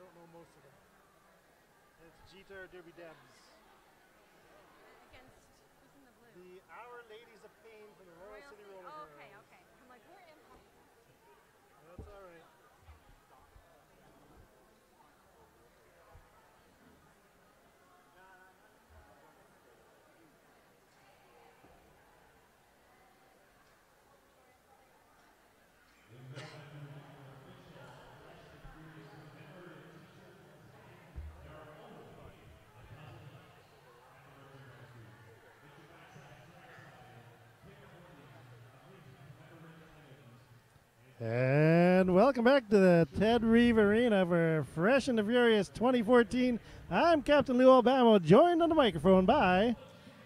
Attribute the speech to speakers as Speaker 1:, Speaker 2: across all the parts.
Speaker 1: don't know most of them. It's Jeter Derby Debs.
Speaker 2: Against who's in the blue?
Speaker 1: The Our Ladies of Pain from the Royal City RollerGirls.
Speaker 2: Oh, okay, okay. I'm like, where am I?
Speaker 1: That's all right. And welcome back to the Ted Reeve Arena for Fresh and the Furious 2014. I'm Captain Lou Alabama, joined on the microphone by...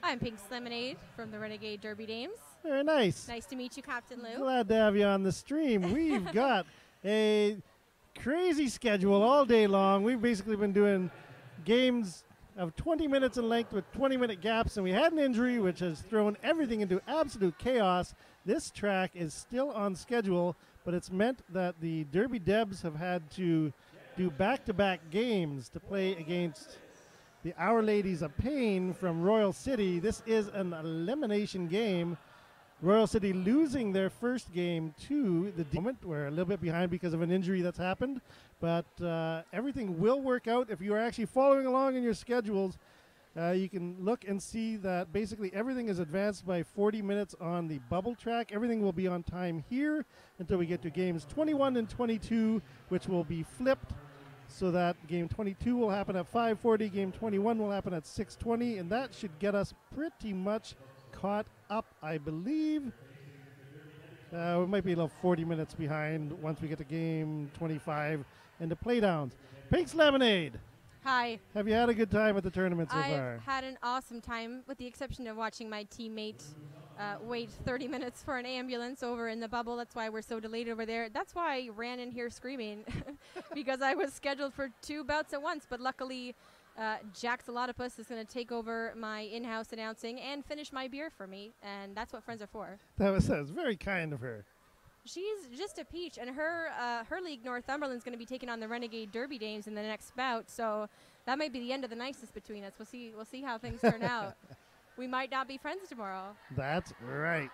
Speaker 2: I'm Pink Lemonade from the Renegade Derby Dames.
Speaker 1: Very nice.
Speaker 2: Nice to meet you, Captain Lou.
Speaker 1: Glad to have you on the stream. We've got a crazy schedule all day long. We've basically been doing games of 20 minutes in length with 20-minute gaps, and we had an injury which has thrown everything into absolute chaos. This track is still on schedule, but it's meant that the Derby Debs have had to do back-to-back games to play against the Our Ladies of Pain from Royal City. This is an elimination game. Royal City losing their first game to the moment. We're a little bit behind because of an injury that's happened, but everything will work out. If you are actually following along in your schedules, you can look and see that basically everything is advanced by 40 minutes on the bubble track. Everything will be on time here until we get to games 21 and 22, which will be flipped so that game 22 will happen at 5:40, game 21 will happen at 6:20, and that should get us pretty much caught up, I believe. We might be a little 40 minutes behind once we get to game 25 and the playdowns. Pink's Lemonade.
Speaker 2: Hi.
Speaker 1: Have you had a good time at the tournament so far?
Speaker 2: I've had an awesome time, with the exception of watching my teammate wait 30 minutes for an ambulance over in the bubble. That's why we're so delayed over there. That's why I ran in here screaming, because I was scheduled for 2 bouts at once. But luckily, Jax Alotopus is going to take over my in-house announcing and finish my beer for me, and that's what friends are for.
Speaker 1: That was very kind of her.
Speaker 2: She's just a peach, and her league, Northumberland's going to be taking on the Renegade Derby Dames in the next bout, so that might be the end of the nicest between us. We'll see how things turn out. We might not be friends tomorrow.
Speaker 1: That's right.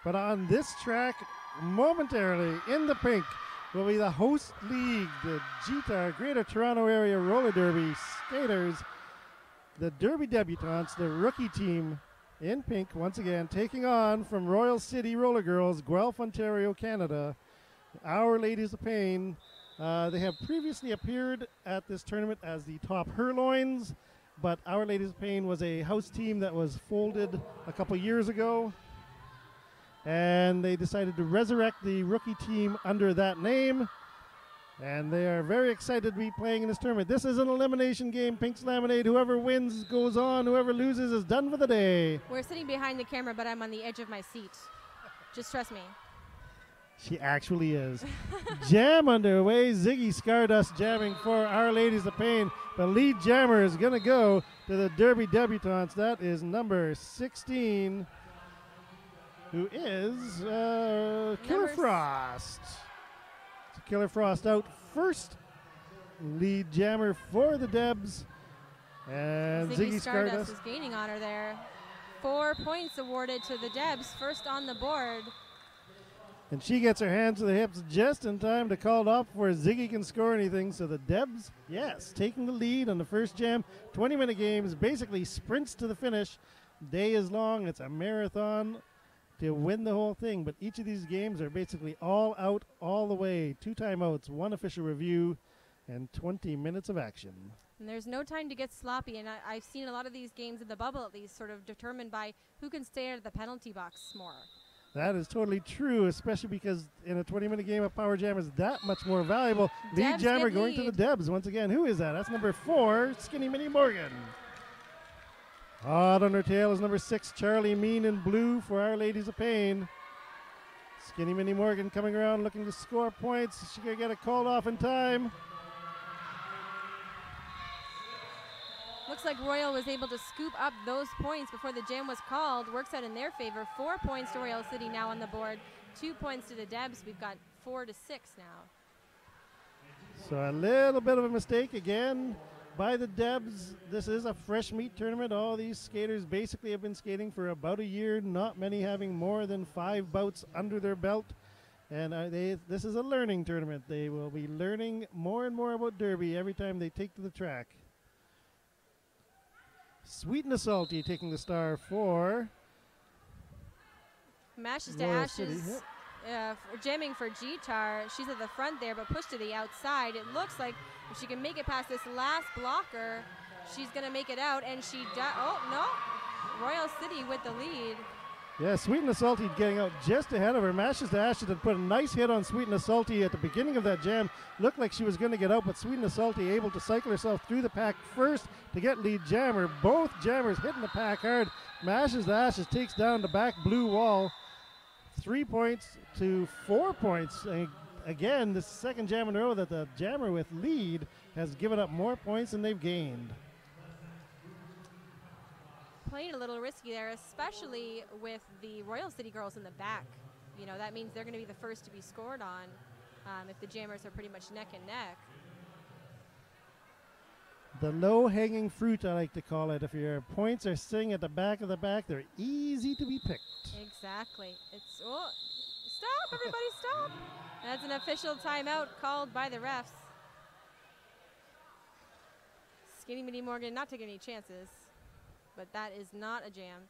Speaker 1: But on this track, momentarily in the pink, will be the host league, the GTAR, Greater Toronto Area Roller Derby skaters, the Derby debutantes, the rookie team in pink, once again, taking on from Royal City RollerGirls, Guelph, Ontario, Canada, Our Ladies of Pain. They have previously appeared at this tournament as the top Hurloins, but Our Ladies of Pain was a house team that was folded a couple years ago, and they decided to resurrect the rookie team under that name, and they are very excited to be playing in this tournament. This is an elimination game, Pink's Lemonade. Whoever wins goes on. Whoever loses is done for the day.
Speaker 2: We're sitting behind the camera, but I'm on the edge of my seat. Just trust me.
Speaker 1: She actually is. Jam underway. Ziggy Stardust jamming for Our Ladies of Pain. The lead jammer is going to go to the Derby debutantes. That is number 16, who is Killer Frost. So Killer Frost out first. Lead jammer for the Debs. And Ziggy Stardust
Speaker 2: is gaining on her there. 4 points awarded to the Debs, first on the board.
Speaker 1: And she gets her hands to the hips just in time to call it off before Ziggy can score anything. So the Debs, yes, taking the lead on the first jam. 20-minute games, basically sprints to the finish. Day is long. It's a marathon to win the whole thing. But each of these games are basically all out all the way. 2 timeouts, 1 official review, and 20 minutes of action.
Speaker 2: And there's no time to get sloppy. And I've seen a lot of these games in the bubble, at least, sort of determined by who can stay out of the penalty box more.
Speaker 1: That is totally true, especially because in a 20-minute game, a power jam is that much more valuable. Lead jammer going to the Debs once again. Who is that? That's number 4, Skinny Minnie Morgan. Hot on her tail is number 6, Charlie Mean in blue for Our Ladies of Pain. Skinny Minnie Morgan coming around looking to score points. She going to get it called off in time.
Speaker 2: Looks like Royal was able to scoop up those points before the jam was called. Works out in their favor. 4 points to Royal City now on the board. 2 points to the Debs. We've got 4 to 6 now.
Speaker 1: So a little bit of a mistake again by the Debs. This is a fresh meat tournament. All these skaters basically have been skating for about a year, not many having more than 5 bouts under their belt. And this is a learning tournament. They will be learning more and more about derby every time they take to the track. Sweet and Salty taking the star for
Speaker 2: Mashes to
Speaker 1: Royal
Speaker 2: Ashes.
Speaker 1: City,
Speaker 2: Jamming for G-Tar. She's at the front there, but pushed to the outside. It looks like if she can make it past this last blocker, she's going to make it out, and she does. Oh, no. Royal City with the lead.
Speaker 1: Yeah, Sweet and Salty getting out just ahead of her. Mashes to Ashes had put a nice hit on Sweet and Salty at the beginning of that jam. Looked like she was going to get out, but Sweet and Salty able to cycle herself through the pack first to get lead jammer. Both jammers hitting the pack hard. Mashes to Ashes takes down the back blue wall. 3 points to 4 points. Again, the second jam in a row that the jammer with lead has given up more points than they've gained.
Speaker 2: Playing a little risky there, especially with the Royal City girls in the back. You know, that means they're going to be the first to be scored on if the jammers are pretty much neck and neck.
Speaker 1: The low-hanging fruit, I like to call it. If your points are sitting at the back of the back, they're easy to be picked.
Speaker 2: Exactly. It's stop, everybody, stop. That's an official timeout called by the refs. Skinny Minnie Morgan not taking any chances, but that is not a jam.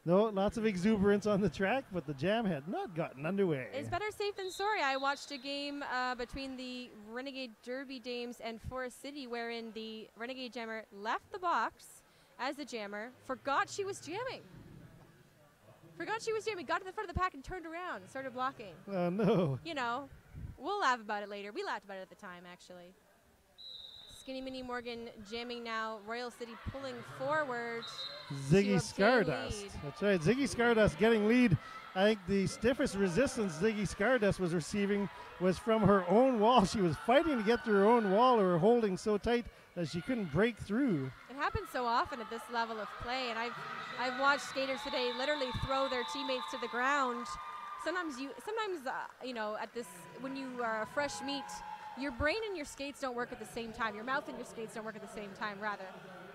Speaker 1: No, lots of exuberance on the track, but the jam had not gotten underway.
Speaker 2: It's better safe than sorry. I watched a game between the Renegade Derby Dames and Forest City, wherein the Renegade jammer left the box as the jammer, forgot she was jamming. Got to the front of the pack and turned around and started blocking.
Speaker 1: Oh, no.
Speaker 2: You know, we'll laugh about it later. We laughed about it at the time, actually. Skinny Minnie Morgan jamming now. Royal City pulling forward.
Speaker 1: Ziggy Stardust. That's right. Ziggy Stardust getting lead. I think the stiffest resistance Ziggy Stardust was receiving was from her own wall. She was fighting to get through her own wall, or holding so tight that she couldn't break through.
Speaker 2: It happens so often at this level of play, and I've watched skaters today literally throw their teammates to the ground. Sometimes you know, at this, when you are a fresh meat, your brain and your skates don't work at the same time. Your mouth and your skates don't work at the same time, rather.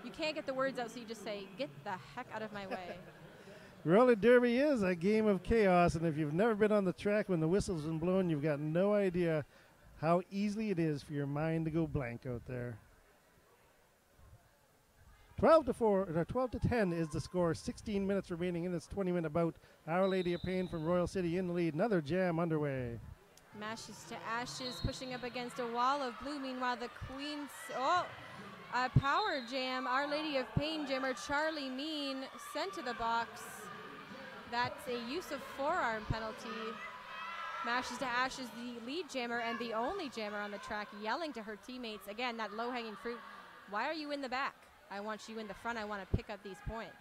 Speaker 2: You can't get the words out, so you just say, "Get the heck out of my way."
Speaker 1: Roller derby is a game of chaos, and if you've never been on the track when the whistle's been blown, you've got no idea how easily it is for your mind to go blank out there. 12 to 10 is the score. 16 minutes remaining in this 20-minute bout. Our Lady of Pain from Royal City in the lead. Another jam underway.
Speaker 2: Mashes to Ashes, pushing up against a wall of blue. Meanwhile, the Queens, a power jam. Our Lady of Pain jammer Charlie Mean sent to the box. That's a use of forearm penalty. Mashes to Ashes, the lead jammer and the only jammer on the track, yelling to her teammates. Again, that low-hanging fruit. Why are you in the back? I want you in the front. I want to pick up these points.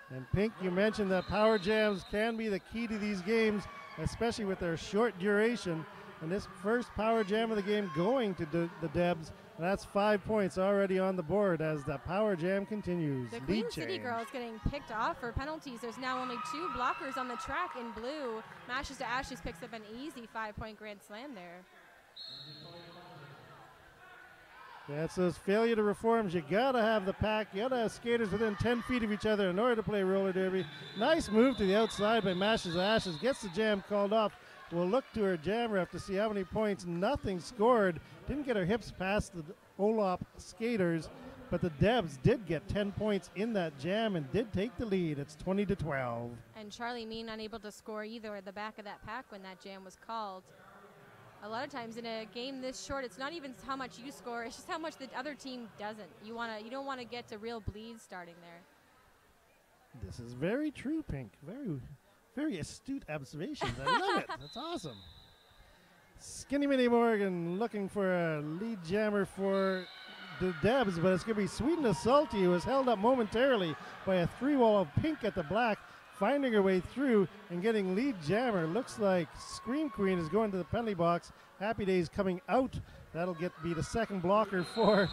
Speaker 1: And Pink, you mentioned that power jams can be the key to these games, especially with their short duration. And this first power jam of the game going to the Debs. And that's 5 points already on the board as the power jam continues.
Speaker 2: The Queen City girls getting picked off for penalties. There's now only 2 blockers on the track in blue. Mashes to Ashes picks up an easy 5-point grand slam there.
Speaker 1: That's those failure to reforms. You gotta have the pack. You gotta have skaters within 10 feet of each other in order to play roller derby. Nice move to the outside by Mashes to Ashes. Gets the jam called off. We'll look to her jam ref to see how many points. Nothing scored. Didn't get her hips past the Olop skaters, but the Debs did get 10 points in that jam and did take the lead. It's 20 to 12.
Speaker 2: And Charlie Mean unable to score either at the back of that pack when that jam was called. A lot of times in a game this short, it's not even how much you score, it's just how much the other team doesn't. You don't want to get to real bleeds starting there.
Speaker 1: This is very true, Pink. Very, very astute observations. I love it. That's awesome. Skinny Minnie Morgan looking for a lead jammer for the Debs, but it's going to be Sweet and Salty, who was held up momentarily by a 3-wall of Pink at the black, finding her way through and getting lead jammer. Looks like Scream Queen is going to the penalty box. Happy Days coming out. That'll be the second blocker for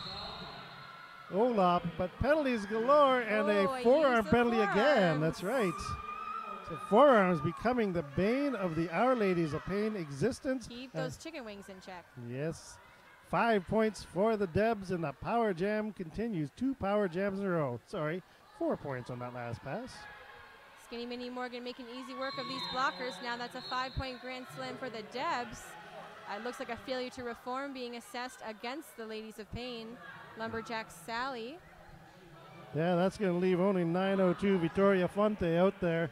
Speaker 1: Olop, but penalties galore and a forearm penalty again. That's right. So forearms becoming the bane of the Our Ladies of Pain existence.
Speaker 2: Keep those chicken wings in check.
Speaker 1: Yes. 5 points for the Debs, and the power jam continues. 2 power jams in a row. Sorry, 4 points on that last pass.
Speaker 2: Skinny Mini Morgan making easy work of these blockers. Now that's a 5-point grand slam for the Debs. It looks like a failure to reform being assessed against the Ladies of Pain. Lumberjack Sally.
Speaker 1: Yeah, that's going to leave only 902 Victoria Fonte out there.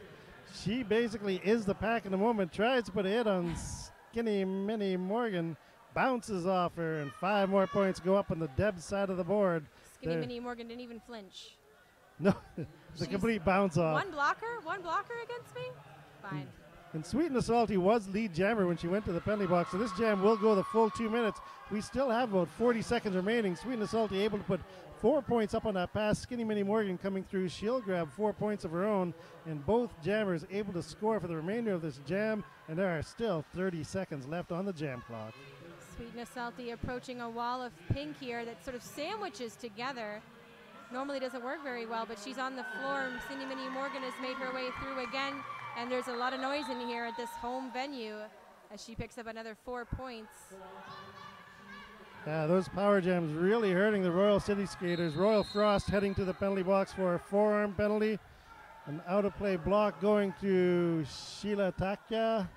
Speaker 1: She basically is the pack in the moment. Tries to put a hit on Skinny Mini Morgan. Bounces off her, and 5 more points go up on the Debs side of the board.
Speaker 2: Skinny Mini Morgan didn't even flinch.
Speaker 1: No, it's a complete bounce off.
Speaker 2: One blocker against me? Fine.
Speaker 1: And Sweet and the Salty was lead jammer when she went to the penalty box, so this jam will go the full 2 minutes. We still have about 40 seconds remaining. Sweet and the Salty able to put 4 points up on that pass. Skinny Mini Morgan coming through. She'll grab 4 points of her own, and both jammers able to score for the remainder of this jam, and there are still 30 seconds left on the jam clock.
Speaker 2: Sweet and the Salty approaching a wall of pink here that sort of sandwiches together. Normally doesn't work very well, but she's on the floor, and Skinny Mini Morgan has made her way through again. And there's a lot of noise in here at this home venue as she picks up another 4 points.
Speaker 1: Yeah, those power jams really hurting the Royal City skaters. Royal Frost heading to the penalty box for a forearm penalty. An out-of-play block going to Sheila Takya.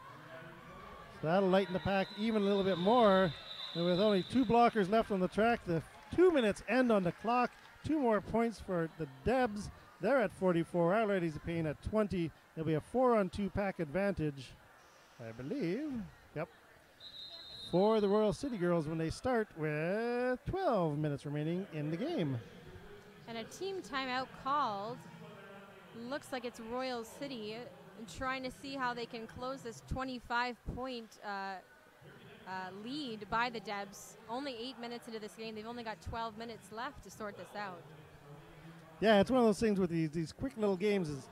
Speaker 1: So that'll lighten the pack even a little bit more. And with only 2 blockers left on the track, the 2 minutes end on the clock. 2 more points for the Debs. They're at 44. Our Ladies of Pain at 20. There'll be a 4-on-2 pack advantage, I believe. Yep. For the Royal City Girls when they start with 12 minutes remaining in the game.
Speaker 2: And a team timeout called. Looks like it's Royal City trying to see how they can close this 25-point lead by the Debs. Only 8 minutes into this game. They've only got 12 minutes left to sort this out.
Speaker 1: Yeah, it's one of those things with these quick little games is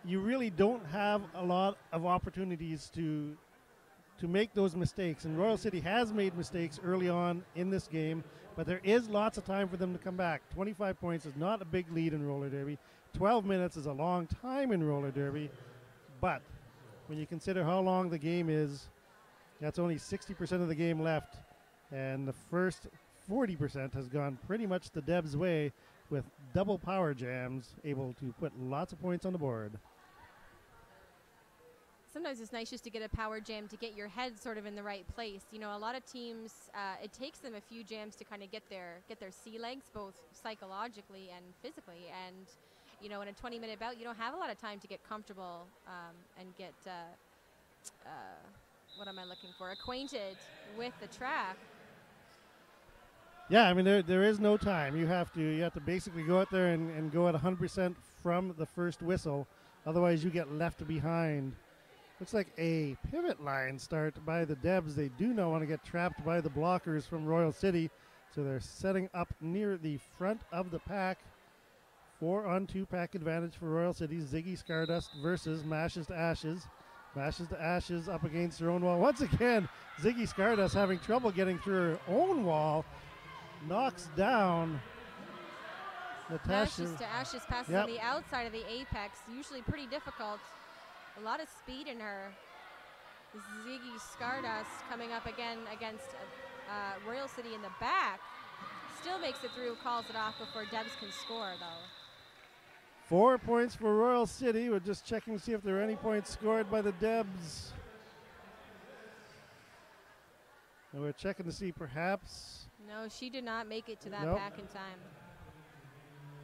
Speaker 1: you really don't have a lot of opportunities to make those mistakes. And Royal City has made mistakes early on in this game, but there is lots of time for them to come back. 25 points is not a big lead in roller derby. 12 minutes is a long time in roller derby, but when you consider how long the game is, that's only 60% of the game left, and the first 40% has gone pretty much the Debs' way with double power jams able to put lots of points on the board.
Speaker 2: Sometimes it's nice just to get a power jam to get your head sort of in the right place. You know, a lot of teams, it takes them a few jams to kind of get their sea legs, both psychologically and physically. And, you know, in a 20-minute bout, you don't have a lot of time to get comfortable and get, what am I looking for, acquainted with the track.
Speaker 1: Yeah, I mean, there is no time. You have to basically go out there and go at 100% from the first whistle. Otherwise, you get left behind. Looks like a pivot line start by the Debs. They do not want to get trapped by the blockers from Royal City, so they're setting up near the front of the pack. 4-on-2 pack advantage for Royal City. Ziggy Stardust versus Mashes to Ashes. Mashes to Ashes up against her own wall. Once again, Ziggy Stardust having trouble getting through her own wall. Knocks down Natasha.
Speaker 2: Mashes to Ashes passes on the outside of the apex. Usually pretty difficult. A lot of speed in her. Ziggy Stardust coming up again against Royal City in the back. Still makes it through, calls it off before Debs can score, though.
Speaker 1: 4 points for Royal City. We're just checking to see if there are any points scored by the Debs. And we're checking to see perhaps.
Speaker 2: No, she did not make it to that pack in time.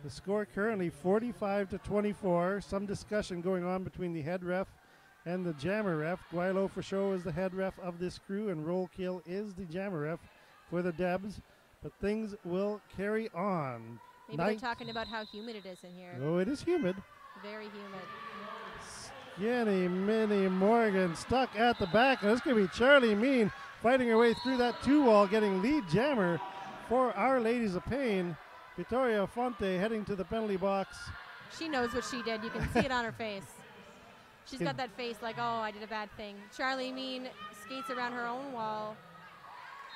Speaker 1: The score currently 45-24. Some discussion going on between the head ref and the jammer ref. Guilo for sure is the head ref of this crew, and Roll Kill is the jammer ref for the Debs. But things will carry on.
Speaker 2: Maybe they're talking about how humid it is in here.
Speaker 1: Oh, it is humid.
Speaker 2: Very humid.
Speaker 1: Skinny Mini Morgan stuck at the back. And it's going to be Charlie Mean fighting her way through that 2-wall, getting lead jammer for Our Ladies of Pain. Victoria Fonte heading to the penalty box.
Speaker 2: She knows what she did. You can see it on her face. She's got that face like, oh, I did a bad thing. Charlie Mean skates around her own wall.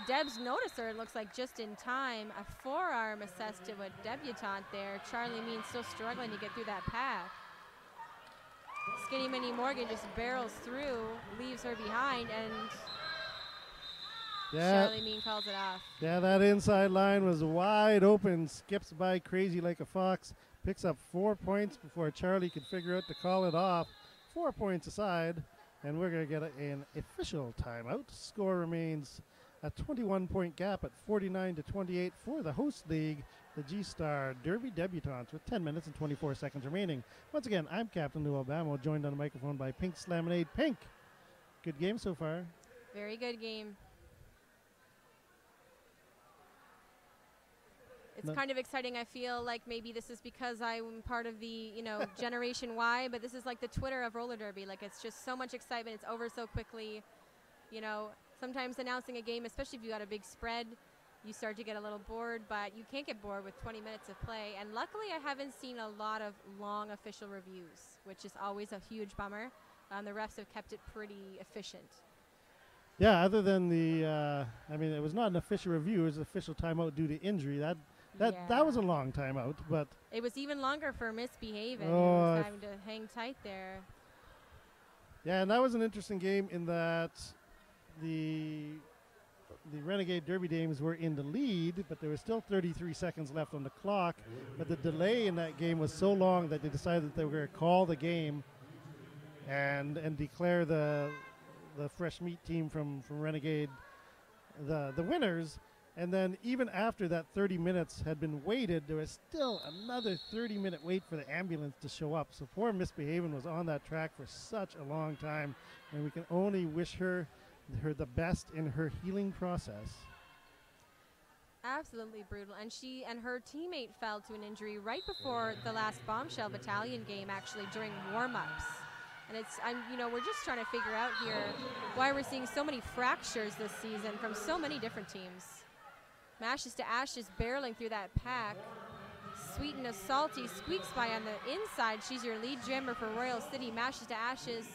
Speaker 2: Debs noticed her, it looks like, just in time. A forearm assessed to a debutante there. Charlie Mean still struggling to get through that path. Skinny Mini Morgan just barrels through, leaves her behind, and
Speaker 1: Yeah.
Speaker 2: Charlie calls it off.
Speaker 1: Yeah, that inside line was wide open. Skips by crazy like a fox. Picks up 4 points before Charlie could figure out to call it off. 4 points aside, and we're going to get an official timeout. Score remains a 21-point gap at 49-28 for the host league, the G-Star Derby Debutantes, with 10 minutes and 24 seconds remaining. Once again, I'm Captain Lou Albamo, joined on the microphone by Pink Slaminade. Pink, good game so far.
Speaker 2: Very good game. It's kind of exciting. I feel like maybe this is because I'm part of the, Generation Y, but this is like the Twitter of roller derby. Like, it's just so much excitement. It's over so quickly. Sometimes announcing a game, especially if you got a big spread, you start to get a little bored, but you can't get bored with 20 minutes of play. And luckily, I haven't seen a lot of long official reviews, which is always a huge bummer. The refs have kept it pretty efficient.
Speaker 1: Yeah, other than it was not an official review. It was an official timeout due to injury. That was a long timeout, but
Speaker 2: it was even longer for misbehaving.
Speaker 1: Oh,
Speaker 2: He was having to hang tight there.
Speaker 1: Yeah, and that was an interesting game in that the Renegade Derby Dames were in the lead, but there was still 33 seconds left on the clock. But the delay in that game was so long that they decided that they were going to call the game and declare the fresh meat team from Renegade the winners. And then even after that 30 minutes had been waited, there was still another 30-minute wait for the ambulance to show up. So poor Misbehavin' was on that track for such a long time, and we can only wish her the best in her healing process.
Speaker 2: Absolutely brutal. And she and her teammate fell to an injury right before the last Bombshell Battalion game, actually, during warm-ups. And we're just trying to figure out here why we're seeing so many fractures this season from so many different teams. Mashes to Ashes barreling through that pack. Sweet and a Salty squeaks by on the inside. She's your lead jammer for Royal City. Mashes to Ashes.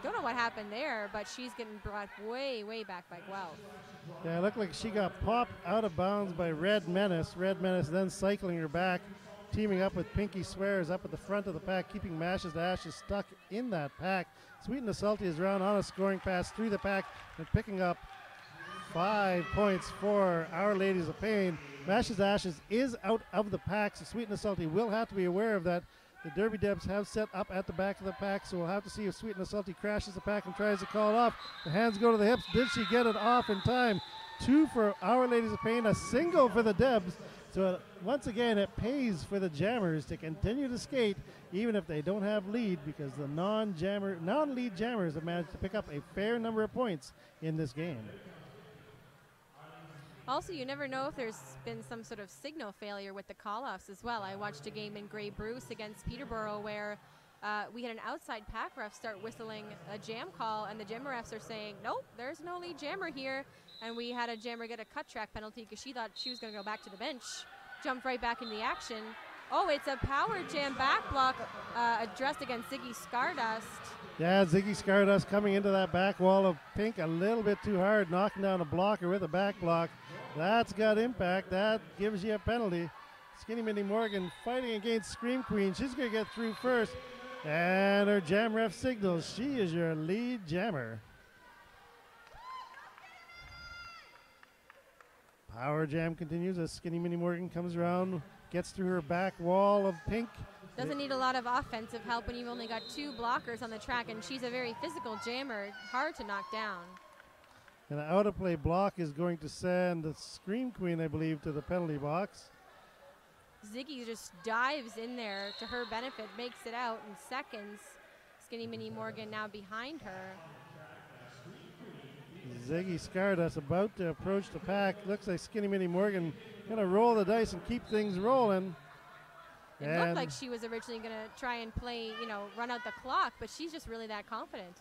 Speaker 2: Don't know what happened there, but she's getting brought way, way back by Guelph.
Speaker 1: Yeah, it looked like she got popped out of bounds by Red Menace. Red Menace then cycling her back, teaming up with Pinky Swears up at the front of the pack, keeping Mashes to Ashes stuck in that pack. Sweet and the Salty is round on a scoring pass through the pack and picking up 5 points for Our Ladies of Pain. Mashes Ashes is out of the pack, so Sweet and the Salty will have to be aware of that. The Derby Debs have set up at the back of the pack, so we'll have to see if Sweet and the Salty crashes the pack and tries to call it off. The hands go to the hips. Did she get it off in time? 2 for Our Ladies of Pain, a single for the Debs. So once again, it pays for the Jammers to continue to skate, even if they don't have lead, because the non-lead Jammers have managed to pick up a fair number of points in this game.
Speaker 2: Also, you never know if there's been some sort of signal failure with the call-offs as well. I watched a game in Grey Bruce against Peterborough where we had an outside pack ref start whistling a jam call, and the jammer refs are saying, nope, there's no lead jammer here. And we had a jammer get a cut track penalty because she thought she was going to go back to the bench, jumped right back into the action. Oh, it's a power jam back block addressed against Ziggy Stardust.
Speaker 1: Yeah, Ziggy Stardust coming into that back wall of Pink a little bit too hard, knocking down a blocker with a back block. That's got impact. That gives you a penalty. Skinny Minnie Morgan fighting against Scream Queen. She's going to get through first. And her jam ref signals she is your lead jammer. Power jam continues as Skinny Minnie Morgan comes around, gets through her back wall of Pink.
Speaker 2: Doesn't need a lot of offensive help when you've only got 2 blockers on the track, and she's a very physical jammer, hard to knock down.
Speaker 1: And the out-of-play block is going to send the Scream Queen, I believe, to the penalty box.
Speaker 2: Ziggy just dives in there to her benefit, makes it out in seconds. Skinny Minnie Morgan now behind her.
Speaker 1: Ziggy Stardust about to approach the pack. Looks like Skinny Minnie Morgan going to roll the dice and keep things rolling.
Speaker 2: It looked like she was originally going to try and play, run out the clock, but she's just really that confident.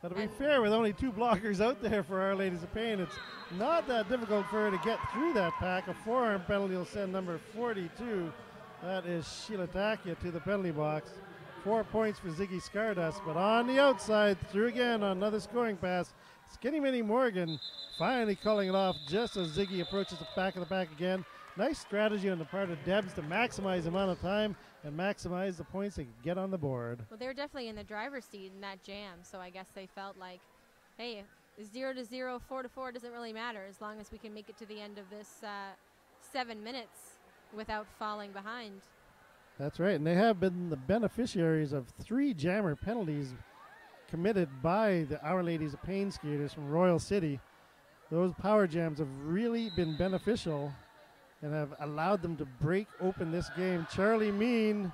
Speaker 1: But to be fair, with only 2 blockers out there for Our Ladies of Pain, it's not that difficult for her to get through that pack. A forearm penalty will send number 42. That is Sheila Takia to the penalty box. 4 points for Ziggy Stardust, but on the outside, through again on another scoring pass. Skinny Minnie Morgan finally calling it off just as Ziggy approaches the back of the pack again. Nice strategy on the part of Debs to maximize the amount of time and maximize the points they could get on the board.
Speaker 2: Well, they're definitely in the driver's seat in that jam, so I guess they felt like, hey, 0-0, 4-4 doesn't really matter as long as we can make it to the end of this 7 minutes without falling behind.
Speaker 1: That's right, and they have been the beneficiaries of 3 jammer penalties committed by the Our Ladies of Pain skaters from Royal City. Those power jams have really been beneficial and have allowed them to break open this game. Charlie Mean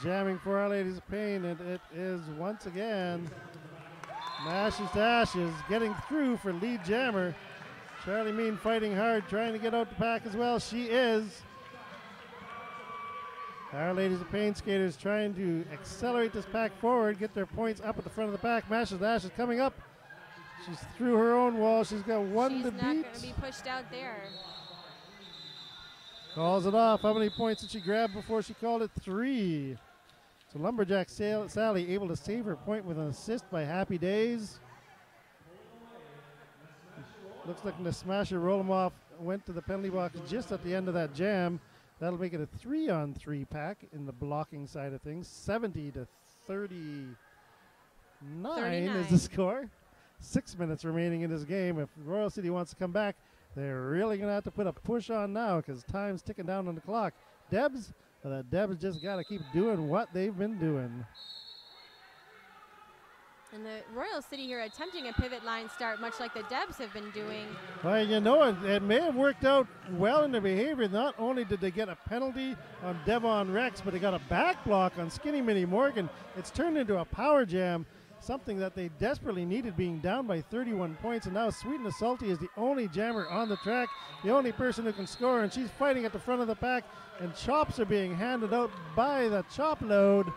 Speaker 1: jamming for Our Ladies of Pain, and it is once again mashes to ashes, getting through for lead jammer. Charlie Mean fighting hard, trying to get out the pack as well. She is. Our Ladies of Pain skaters trying to accelerate this pack forward, get their points up at the front of the pack. Mashes to ashes coming up. She's through her own wall. She's got one to beat.
Speaker 2: She's not going to be pushed out there.
Speaker 1: Calls it off. How many points did she grab before she called it? 3. So Lumberjack Sally able to save her point with an assist by Happy Days. Looks like the smasher Rolomoff went to the penalty box just at the end of that jam. That'll make it a 3-on-3 pack in the blocking side of things. 70-39 is the score. 6 minutes remaining in this game. If Royal City wants to come back, they're really going to have to put a push on now because time's ticking down on the clock. Debs just got to keep doing what they've been doing.
Speaker 2: And the Royal City here attempting a pivot line start, much like the Debs have been doing.
Speaker 1: Well, you know, it may have worked out well in their behavior. Not only did they get a penalty on Devon Rex, but they got a back block on Skinny Minnie Morgan. It's turned into a power jam, something that they desperately needed, being down by 31 points. And now Sweet and the Salty is the only jammer on the track, the only person who can score, and she's fighting at the front of the pack, and chops are being handed out by the chop load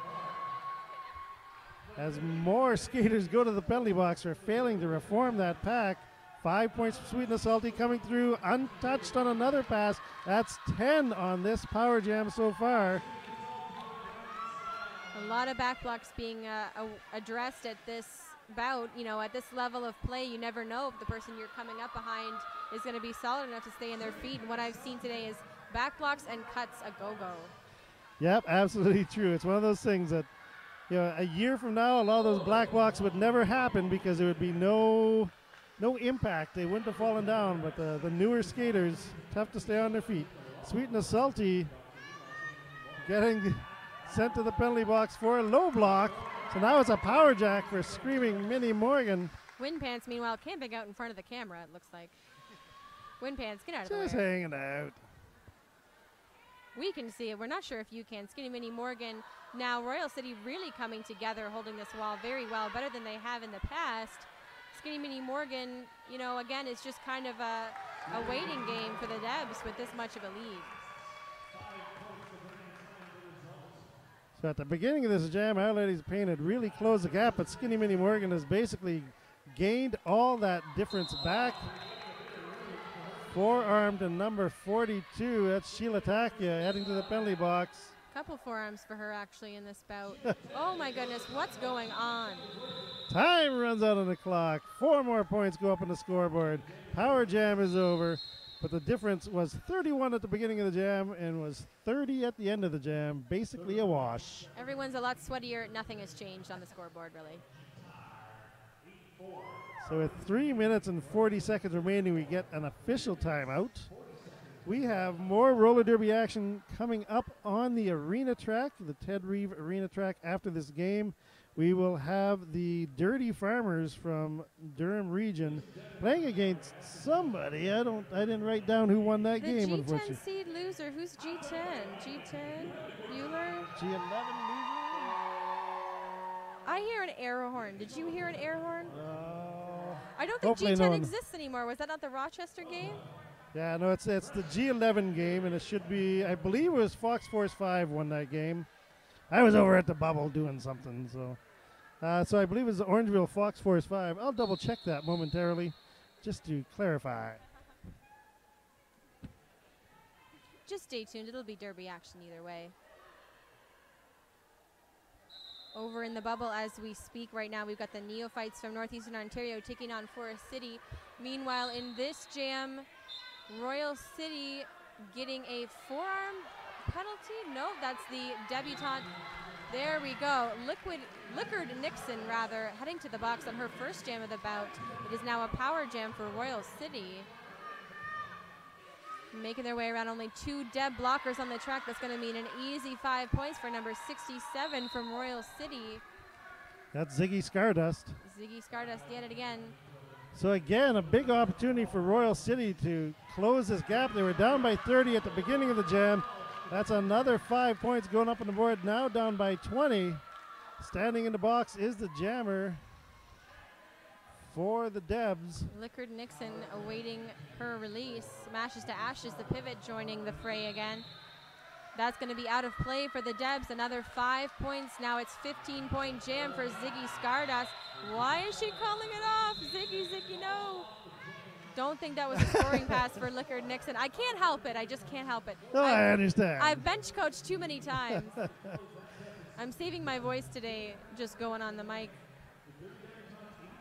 Speaker 1: as more skaters go to the penalty box for failing to reform that pack. 5 points for Sweet and the Salty coming through, untouched on another pass. That's 10 on this power jam so far.
Speaker 2: A lot of back blocks being addressed at this bout. You know, at this level of play, you never know if the person you're coming up behind is going to be solid enough to stay in their feet. And what I've seen today is back blocks and cuts a go-go.
Speaker 1: Yep, absolutely true. It's one of those things that, you know, a year from now, a lot of those black blocks would never happen because there would be no impact. They wouldn't have fallen down, but the newer skaters, tough to stay on their feet. Sweet and the Salty getting sent to the penalty box for a low block. So now it's a power jack for Screaming Minnie Morgan.
Speaker 2: Wind Pants, meanwhile, camping out in front of the camera, it looks like. Wind Pants, get out of the way.
Speaker 1: Just hanging out.
Speaker 2: We can see it. We're not sure if you can. Skinny Minnie Morgan. Now Royal City really coming together, holding this wall very well, better than they have in the past. Skinny Minnie Morgan, you know, again, it's just kind of a waiting game for the Debs with this much of a lead.
Speaker 1: So at the beginning of this jam, Our Ladies of Pain had really closed the gap, but Skinny Minnie Morgan has basically gained all that difference back. Forearm to number 42. That's Sheila Takia heading to the penalty box.
Speaker 2: Couple forearms for her actually in this bout. Oh my goodness, what's going on?
Speaker 1: Time runs out on the clock. 4 more points go up on the scoreboard. Power jam is over, but the difference was 31 at the beginning of the jam and was 30 at the end of the jam. Basically a wash.
Speaker 2: Everyone's a lot sweatier. Nothing has changed on the scoreboard, really.
Speaker 1: So with 3 minutes and 40 seconds remaining, we get an official timeout. We have more roller derby action coming up on the arena track, the Ted Reeve Arena track after this game. We will have the Dirty Farmers from Durham region playing against somebody. I didn't write down who won that game,
Speaker 2: G10
Speaker 1: unfortunately.
Speaker 2: seed loser. Who's G10? G10? Bueller?
Speaker 1: G11 loser?
Speaker 2: I hear an air horn. Did you hear an air horn? I don't think
Speaker 1: hopefully
Speaker 2: G10
Speaker 1: no one.
Speaker 2: exists anymore. Was that not the Rochester game?
Speaker 1: Yeah, no, it's the G11 game, and it should be, I believe it was Fox Force 5 won that game. I was over at the bubble doing something, so I believe it was the Orangeville Fox Force 5. I'll double check that momentarily, just to clarify.
Speaker 2: Just stay tuned. It'll be derby action either way. Over in the bubble as we speak right now, we've got the Neophytes from Northeastern Ontario taking on Forest City. Meanwhile, in this jam, Royal City getting a forearm penalty. No, that's the debutante There we go. Liquored Nixon, rather, heading to the box on her first jam of the bout. It is now a power jam for Royal City. Making their way around, only 2 Deb blockers on the track. That's going to mean an easy 5 points for number 67 from Royal City.
Speaker 1: That's Ziggy Stardust.
Speaker 2: Ziggy Stardust did it again.
Speaker 1: So again, a big opportunity for Royal City to close this gap. They were down by 30 at the beginning of the jam. That's another 5 points going up on the board, now down by 20. Standing in the box is the jammer for the Debs.
Speaker 2: Liquored Nixon awaiting her release. Smashes to Ashes, the pivot joining the fray again. That's going to be out of play for the Debs. Another 5 points. Now it's 15-point jam for Ziggy Stardust. Why is she calling it off? Ziggy, no. Don't think that was a scoring pass for Liquored Nixon. I can't help it. I just can't help it.
Speaker 1: Oh, I understand.
Speaker 2: I've bench coached too many times. I'm saving my voice today, just going on the mic.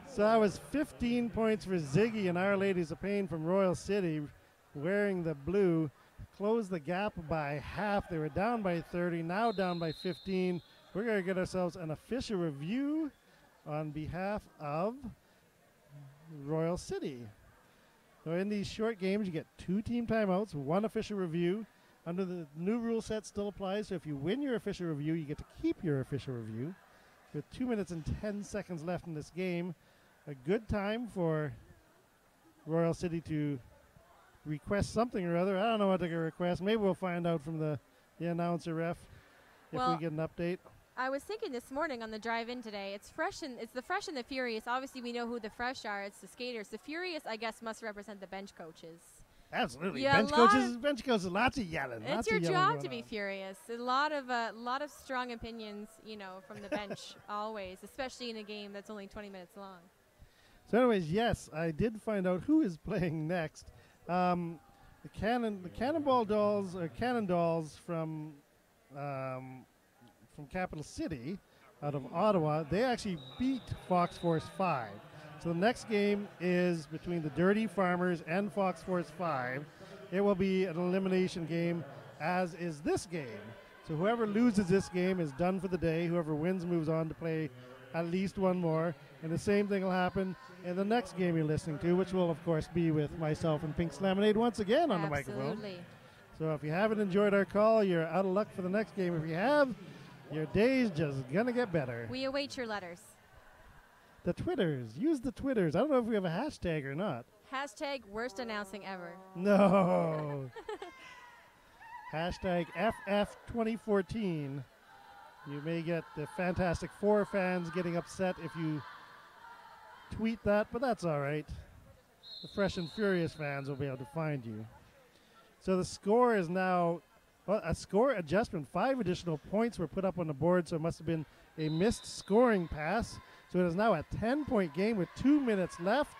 Speaker 1: So that was 15 points for Ziggy and Our Ladies of Pain from Royal City, wearing the blue. Closed the gap by half. They were down by 30, now down by 15. We're going to get ourselves an official review on behalf of Royal City. So in these short games, you get 2 team timeouts, 1 official review. Under the new rule set still applies, so if you win your official review, you get to keep your official review. With 2 minutes and 10 seconds left in this game, a good time for Royal City to request something or other. I don't know what they're going to request. Maybe we'll find out from the announcer ref if we get an update.
Speaker 2: I was thinking this morning on the drive in today, it's the Fresh and the Furious. Obviously, we know who the Fresh are. It's the skaters. The Furious, I guess, must represent the bench coaches.
Speaker 1: Absolutely.
Speaker 2: Yeah,
Speaker 1: bench coaches, lots of yelling.
Speaker 2: It's your job to be furious. A lot of strong opinions, from the bench always, especially in a game that's only 20 minutes long.
Speaker 1: So anyways, yes, I did find out who is playing next. The Cannonball Dolls, or Cannon Dolls from Capital City out of Ottawa, they actually beat Fox Force 5. So the next game is between the Dirty Farmers and Fox Force 5. It will be an elimination game, as is this game. So whoever loses this game is done for the day. Whoever wins moves on to play at least one more. And the same thing will happen in the next game you're listening to, which will, of course, be with myself and Pink Slaminade once again on the microphone. So if you haven't enjoyed our call, you're out of luck for the next game. If you have, your day's just going to get better.
Speaker 2: We await your letters.
Speaker 1: The Twitters. Use the Twitters. I don't know if we have a hashtag or not.
Speaker 2: Hashtag worst announcing ever.
Speaker 1: No. Hashtag FF2014. You may get the Fantastic Four fans getting upset if you tweet that, but that's all right. The Fresh and Furious fans will be able to find you. So the score is now a score adjustment. 5 additional points were put up on the board, so it must have been a missed scoring pass. So it is now a 10-point game with 2 minutes left.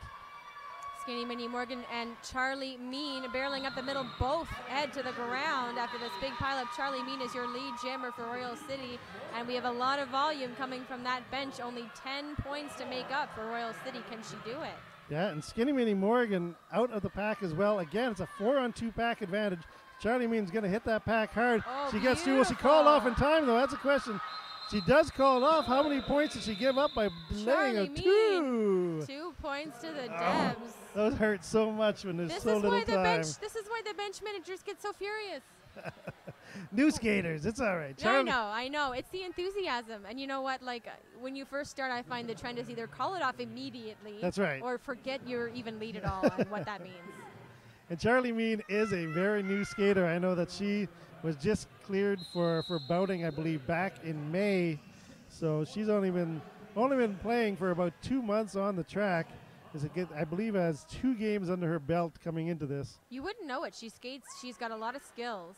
Speaker 2: Skinny Minnie Morgan and Charlie Mean barreling up the middle, both head to the ground after this big pileup. Charlie Mean is your lead jammer for Royal City, and we have a lot of volume coming from that bench. Only 10 points to make up for Royal City. Can she do it?
Speaker 1: Yeah, and Skinny Minnie Morgan out of the pack as well. Again, it's a 4-on-2 pack advantage. Charlie Mean's going to hit that pack hard.
Speaker 2: Oh,
Speaker 1: she gets through. Will she call off in time, though? That's a question. She does call it off. How many points did she give up by delaying a 2?
Speaker 2: 2 points to the Debs.
Speaker 1: Those hurt so much when there's so little time.
Speaker 2: This is why the bench managers get so furious.
Speaker 1: New skaters, it's all right.
Speaker 2: I know. It's the enthusiasm. And you know what? When you first start, I find the trend is either call it off immediately.
Speaker 1: That's right.
Speaker 2: Or forget your even lead at all and what that means.
Speaker 1: And Charlie Mean is a very new skater. I know that she was just cleared for bouting, I believe, back in May. So she's only been playing for about 2 months on the track. I believe has 2 games under her belt coming into this.
Speaker 2: You wouldn't know it. She skates. She's got a lot of skills,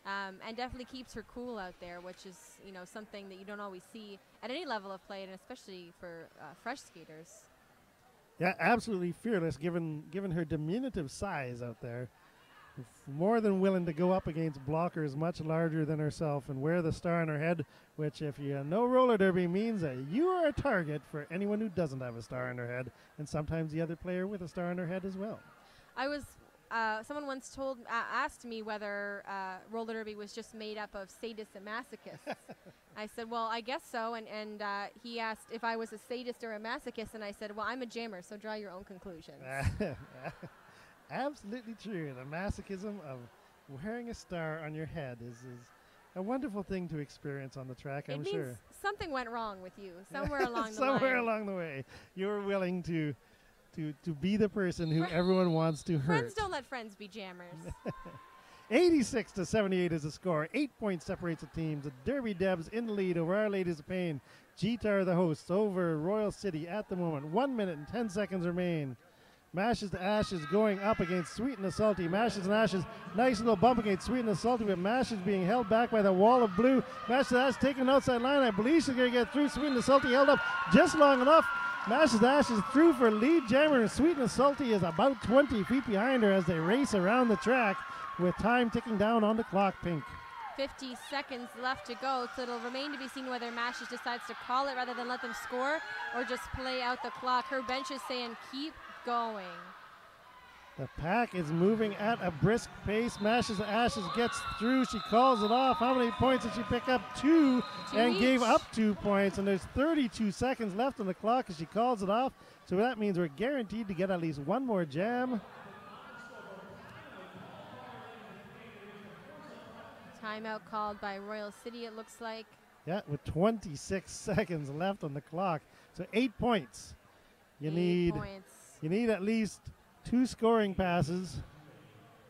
Speaker 2: and definitely keeps her cool out there, which is something that you don't always see at any level of play, and especially for fresh skaters.
Speaker 1: Yeah, absolutely fearless, given her diminutive size out there. More than willing to go up against blockers much larger than herself and wear the star on her head, which, if you know roller derby, means that you are a target for anyone who doesn't have a star on their head, and sometimes the other player with a star on their head as well.
Speaker 2: I was someone once asked me whether roller derby was just made up of sadists and masochists. I said, well, I guess so. And he asked if I was a sadist or a masochist, and I said, well, I'm a jammer, so draw your own conclusions.
Speaker 1: Absolutely true. The masochism of wearing a star on your head is a wonderful thing to experience on the track, I'm sure.
Speaker 2: It means something went wrong with you somewhere along the line.
Speaker 1: Somewhere along the way, you were willing to be the person who everyone wants to hurt.
Speaker 2: Friends don't let friends be jammers.
Speaker 1: 86-78 is the score. 8 points separates the teams. The Derby Debs in the lead over Our Ladies of Pain. G-Tar, the hosts, over Royal City at the moment. 1 minute and 10 seconds remain. Mashes to Ashes going up against Sweet and the Salty. Mashes and Ashes, nice little bump against Sweet and the Salty, but Mashes being held back by the wall of blue. Mashes to Ashes taking an outside line. I believe she's going to get through. Sweet and the Salty held up just long enough. Mashes to Ashes through for lead jammer, and Sweet and the Salty is about 20 feet behind her as they race around the track with time ticking down on the clock, Pink.
Speaker 2: 50 seconds left to go, so it'll remain to be seen whether Mashes decides to call it rather than let them score or just play out the clock. Her bench is saying keep going.
Speaker 1: The pack is moving at a brisk pace. Mashes to Ashes gets through. She calls it off. How many points did she pick up? Two and
Speaker 2: each.
Speaker 1: gave up 2 points. And there's 32 seconds left on the clock as she calls it off. So that means we're guaranteed to get at least one more jam.
Speaker 2: Timeout called by Royal City, it looks like.
Speaker 1: Yeah, with 26 seconds left on the clock. So 8 points. You
Speaker 2: 8
Speaker 1: need
Speaker 2: points.
Speaker 1: You need at least 2 scoring passes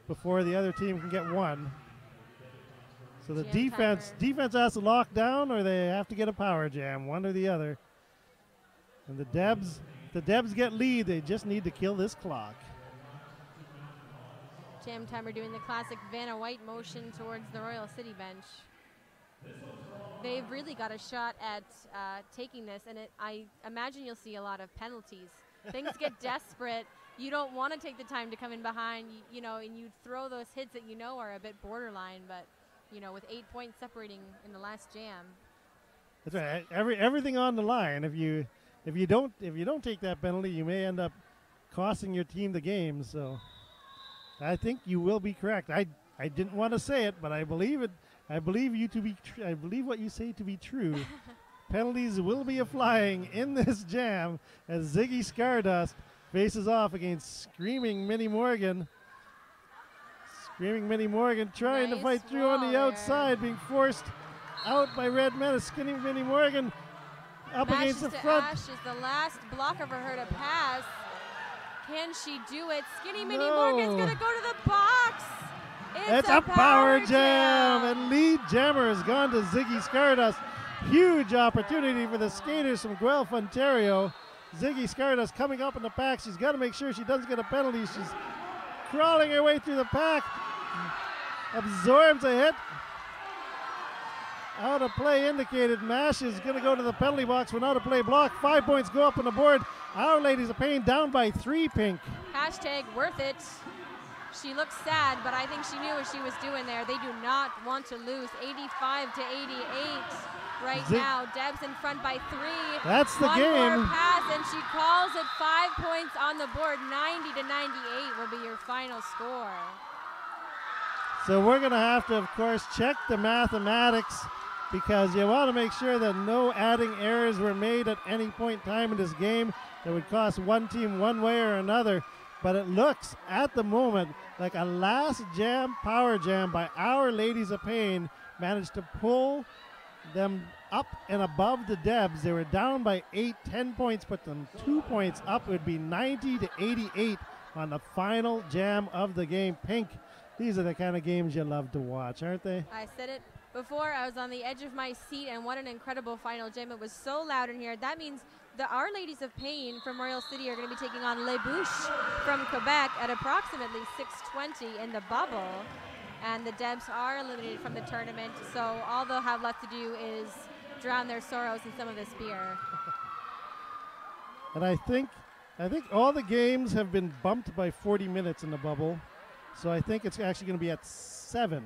Speaker 1: before the other team can get one. So the defense has to lock down, or they have to get a power jam, one or the other. And the Debs get lead. They just need to kill this clock.
Speaker 2: Jam timer doing the classic Vanna White motion towards the Royal City bench. They've really got a shot at taking this, and I imagine you'll see a lot of penalties. Things get desperate. You don't want to take the time to come in behind, you know, and you throw those hits that you know are a bit borderline, but, you know, with 8 points separating in the last jam.
Speaker 1: That's right. Everything on the line. If you don't take that penalty, you may end up costing your team the game. So I think you will be correct. I didn't want to say it, but I believe it. I believe you to be. I believe what you say to be true. Penalties will be flying in this jam as Ziggy Stardust faces off against Screaming Minnie Morgan. Screaming Minnie Morgan trying to fight through on the outside, being forced out by Red Menace. Skinny Minnie Morgan up against the front.
Speaker 2: Ash is the last blocker for her to pass. Can she do it? Skinny Minnie Morgan's going to go to the box.
Speaker 1: It's a power jam. And lead jammer has gone to Ziggy Stardust. Huge opportunity for the skaters from Guelph, Ontario. Ziggy Stardust coming up in the pack. She's got to make sure she doesn't get a penalty. She's crawling her way through the pack. Absorbs a hit. Out of play indicated. Mash is going to go to the penalty box for an out of play block. 5 points go up on the board. Our Ladies of Pain down by 3, Pink.
Speaker 2: Hashtag worth it. She looks sad, but I think she knew what she was doing there. They do not want to lose. 85 to 88 right now. Debs in front by 3.
Speaker 1: That's the game.
Speaker 2: One more pass, and she calls it. 5 points on the board. 90 to 98 will be your final score.
Speaker 1: So we're going to have to, of course, check the mathematics because you want to make sure that no adding errors were made at any point in time in this game that would cost one team one way or another. But it looks, at the moment, like a last jam, power jam by Our Ladies of Pain managed to pull them up and above the Debs. They were down by 8, 10 points, put them 2 points up. It would be 90 to 88 on the final jam of the game. Pink, these are the kind of games you love to watch, aren't they?
Speaker 2: I said it before. I was on the edge of my seat, and what an incredible final jam. It was so loud in here. That means the Our Ladies of Pain from Royal City are going to be taking on Les Bouches from Quebec at approximately 6:20 in the bubble. And the Debs are eliminated from the tournament, so all they'll have left to do is drown their sorrows in some of this beer.
Speaker 1: And I think all the games have been bumped by 40 minutes in the bubble. So I think it's actually going to be at 7.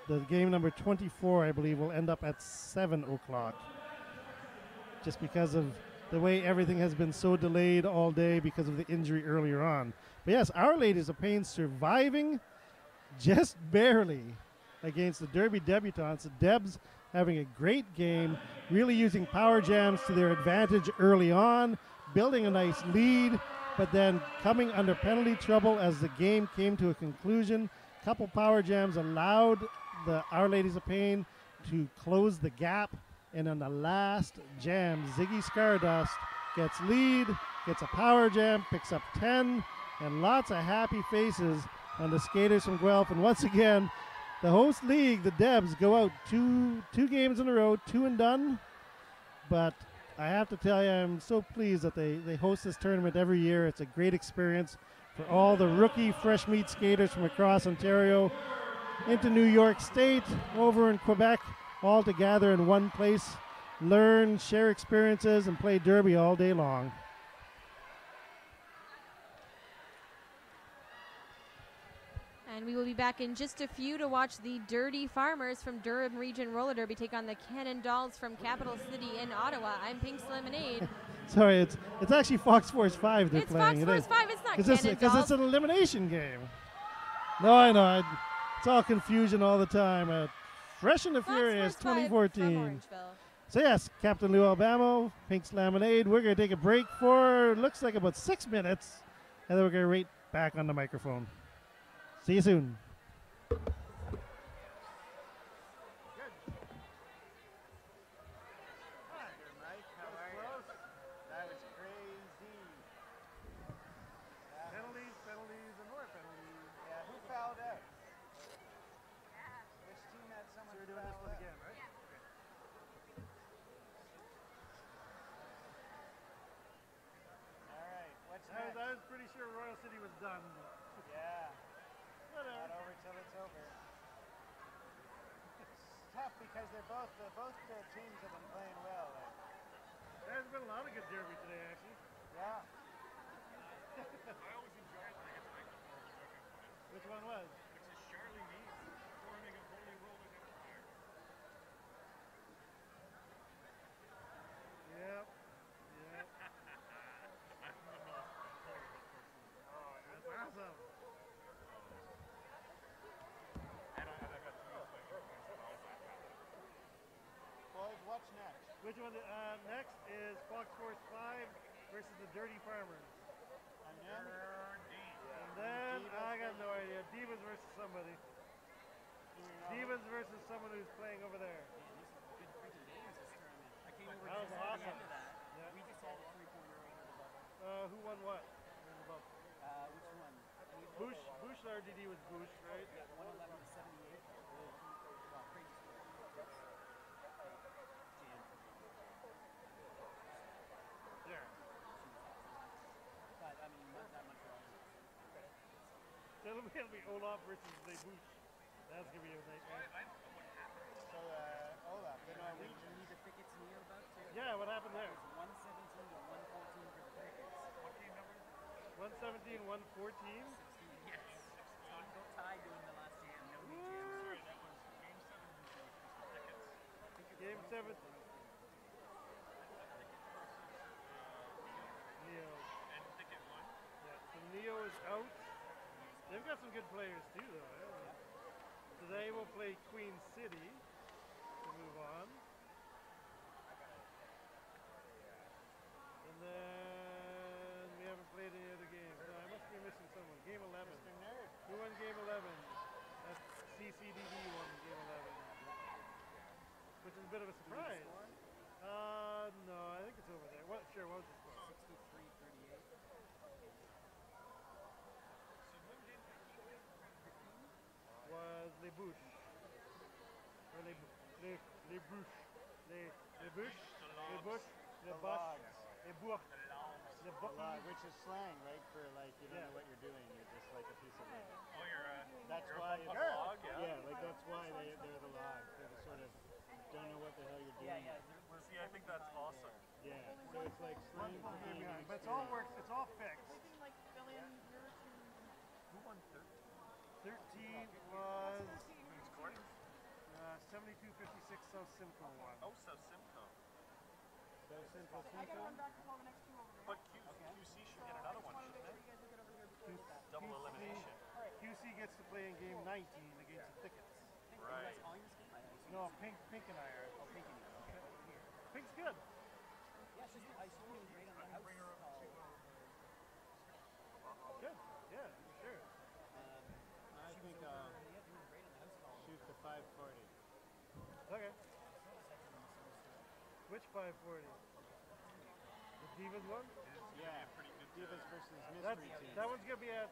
Speaker 1: The game number 24, I believe, will end up at 7 o'clock. Just because of the way everything has been so delayed all day because of the injury earlier on. But yes, Our Ladies of Pain surviving just barely against the Derby debutantes. The Debs having a great game, really using power jams to their advantage early on, building a nice lead, but then coming under penalty trouble as the game came to a conclusion. Couple power jams allowed the Our Ladies of Pain to close the gap, and on the last jam, Ziggy Stardust gets lead, gets a power jam, picks up 10, and lots of happy faces on the skaters from Guelph. And once again, the host league, the Debs, go out two games in a row, 2 and done. But I have to tell you, I'm so pleased that they host this tournament every year. It's a great experience for all the rookie fresh meat skaters from across Ontario into New York State, over in Quebec, all together in one place, learn, share experiences, and play derby all day long.
Speaker 2: And we will be back in just a few to watch the Dirty Farmers from Durham Region Roller Derby take on the Cannon Dolls from Capital City in Ottawa. I'm Pink's Lemonade.
Speaker 1: Sorry, it's actually Fox Force 5 they're playing.
Speaker 2: It's Fox Force 5, it's not Cannon Dolls.
Speaker 1: Because it's an elimination game. No, I know. It's all confusion all the time. Fresh and the Furious 2014. So yes, Captain Lou Alabama, Pink's Lemonade. We're going to take a break for, looks like about 6 minutes, and then we're going to right back on the microphone. See you soon.
Speaker 3: Good. Hi there, Mike. How are you? That was crazy.
Speaker 1: Penalties, and more penalties.
Speaker 3: Yeah, who fouled out? Which team had someone
Speaker 1: So we're doing this
Speaker 3: foul
Speaker 1: one
Speaker 3: out?
Speaker 1: again, right?
Speaker 3: All right, what's
Speaker 1: I
Speaker 3: next?
Speaker 1: was pretty sure Royal City was done.
Speaker 3: Yeah,
Speaker 1: Whatever.
Speaker 3: not over till it's over. It's tough because both their teams have been playing well.
Speaker 1: There's been a lot of good derby today, actually.
Speaker 3: Yeah.
Speaker 4: I always enjoy it when I get to make the forward second point,
Speaker 1: Which one was?
Speaker 4: which is Charlie Mead forming a holy roller empire.
Speaker 1: Yep.
Speaker 4: I'm the most horrible person.
Speaker 1: That's awesome.
Speaker 4: And I got two points like
Speaker 3: Boys, what's next?
Speaker 1: Which one? Next is Fox Force 5 versus the Dirty Farmers.
Speaker 3: And then?
Speaker 1: And then, I got no idea. Divas versus somebody. Divas versus someone who's playing over there.
Speaker 5: Good freaking games this tournament. I came over
Speaker 1: That was
Speaker 5: just at the
Speaker 1: awesome.
Speaker 5: end of that.
Speaker 1: Yeah.
Speaker 5: We just had a three-pointer over the bubble.
Speaker 1: Who won what? In the bubble?
Speaker 5: Which one?
Speaker 1: Bush RDD was Bush, right?
Speaker 5: Yeah, 111 to 78. Wow, crazy score. Jan.
Speaker 1: Yeah.
Speaker 5: But, I mean, not that much wrong.
Speaker 1: It'll be Olaf versus the Bush. That's going to be a nightmare.
Speaker 3: So, Olaf, the Norwegian.
Speaker 5: You need the tickets Neo about too?
Speaker 1: Yeah, what happened there?
Speaker 5: It was 117 to 114 for the tickets.
Speaker 4: What team number is it?
Speaker 1: 117, 114.
Speaker 5: Yes. Team go tie doing the last jam. No big jam.
Speaker 4: Sorry, that was Game 7 was the tickets.
Speaker 1: Game 7. Neo.
Speaker 4: And ticket 1.
Speaker 1: Yeah, so Neo is out. They've got some good players too, though. Eh? So they will play Queen City to move on. And then we haven't played any other games. No, I must be missing someone. Game 11.
Speaker 3: Mr. Nerd.
Speaker 1: Who won Game 11? That's CCDD won Game 11. Which is a bit of a surprise. No, I think it's over there. What? Sure, what was the score?
Speaker 5: 63-38.
Speaker 1: Was Les Bouches. Or Les Bouches. Les Bouches. Les Bouches. Les Bouches. Les
Speaker 3: The
Speaker 1: Bouches.
Speaker 3: logs.
Speaker 1: Les Bourges. Les
Speaker 3: The
Speaker 1: Bouches.
Speaker 3: log, which is slang, right? For like, you don't
Speaker 1: Yeah.
Speaker 3: know what you're doing. You're just like a piece of wood.
Speaker 4: Oh,
Speaker 3: That's
Speaker 4: you're
Speaker 3: why
Speaker 4: a
Speaker 3: it's
Speaker 4: log, yeah?
Speaker 3: like that's why they're the log. They're the sort of don't know what the hell you're doing.
Speaker 5: Yeah.
Speaker 4: See, I think that's awesome.
Speaker 3: Yeah. So it's like slang for being
Speaker 1: But it's all works. It's all fixed.
Speaker 4: Who won 13?
Speaker 1: 13 was
Speaker 4: Who scored?
Speaker 1: 72-56 South Simcoe won.
Speaker 4: Oh, so Simcoe.
Speaker 3: So
Speaker 1: Central
Speaker 5: I got one
Speaker 1: Cinco.
Speaker 5: back to call the next two over there.
Speaker 4: But QC should get another one, shouldn't they?
Speaker 5: You guys look it over here before you
Speaker 4: Double elimination.
Speaker 1: QC gets to play in game 19 against the Thickets.
Speaker 4: Right.
Speaker 5: all your skate?
Speaker 1: No, Pink and I are.
Speaker 5: Oh, thank you. Okay.
Speaker 1: Pink's good.
Speaker 5: Yeah, she's I assume he was great on the house call.
Speaker 1: Good. Yeah, sure.
Speaker 3: I think
Speaker 5: He was great on the house call.
Speaker 3: shoot the 540.
Speaker 1: Okay. Which 540? The Divas one?
Speaker 3: Yeah, Divas versus
Speaker 1: That's,
Speaker 3: Mystery Team.
Speaker 1: that one's gonna be at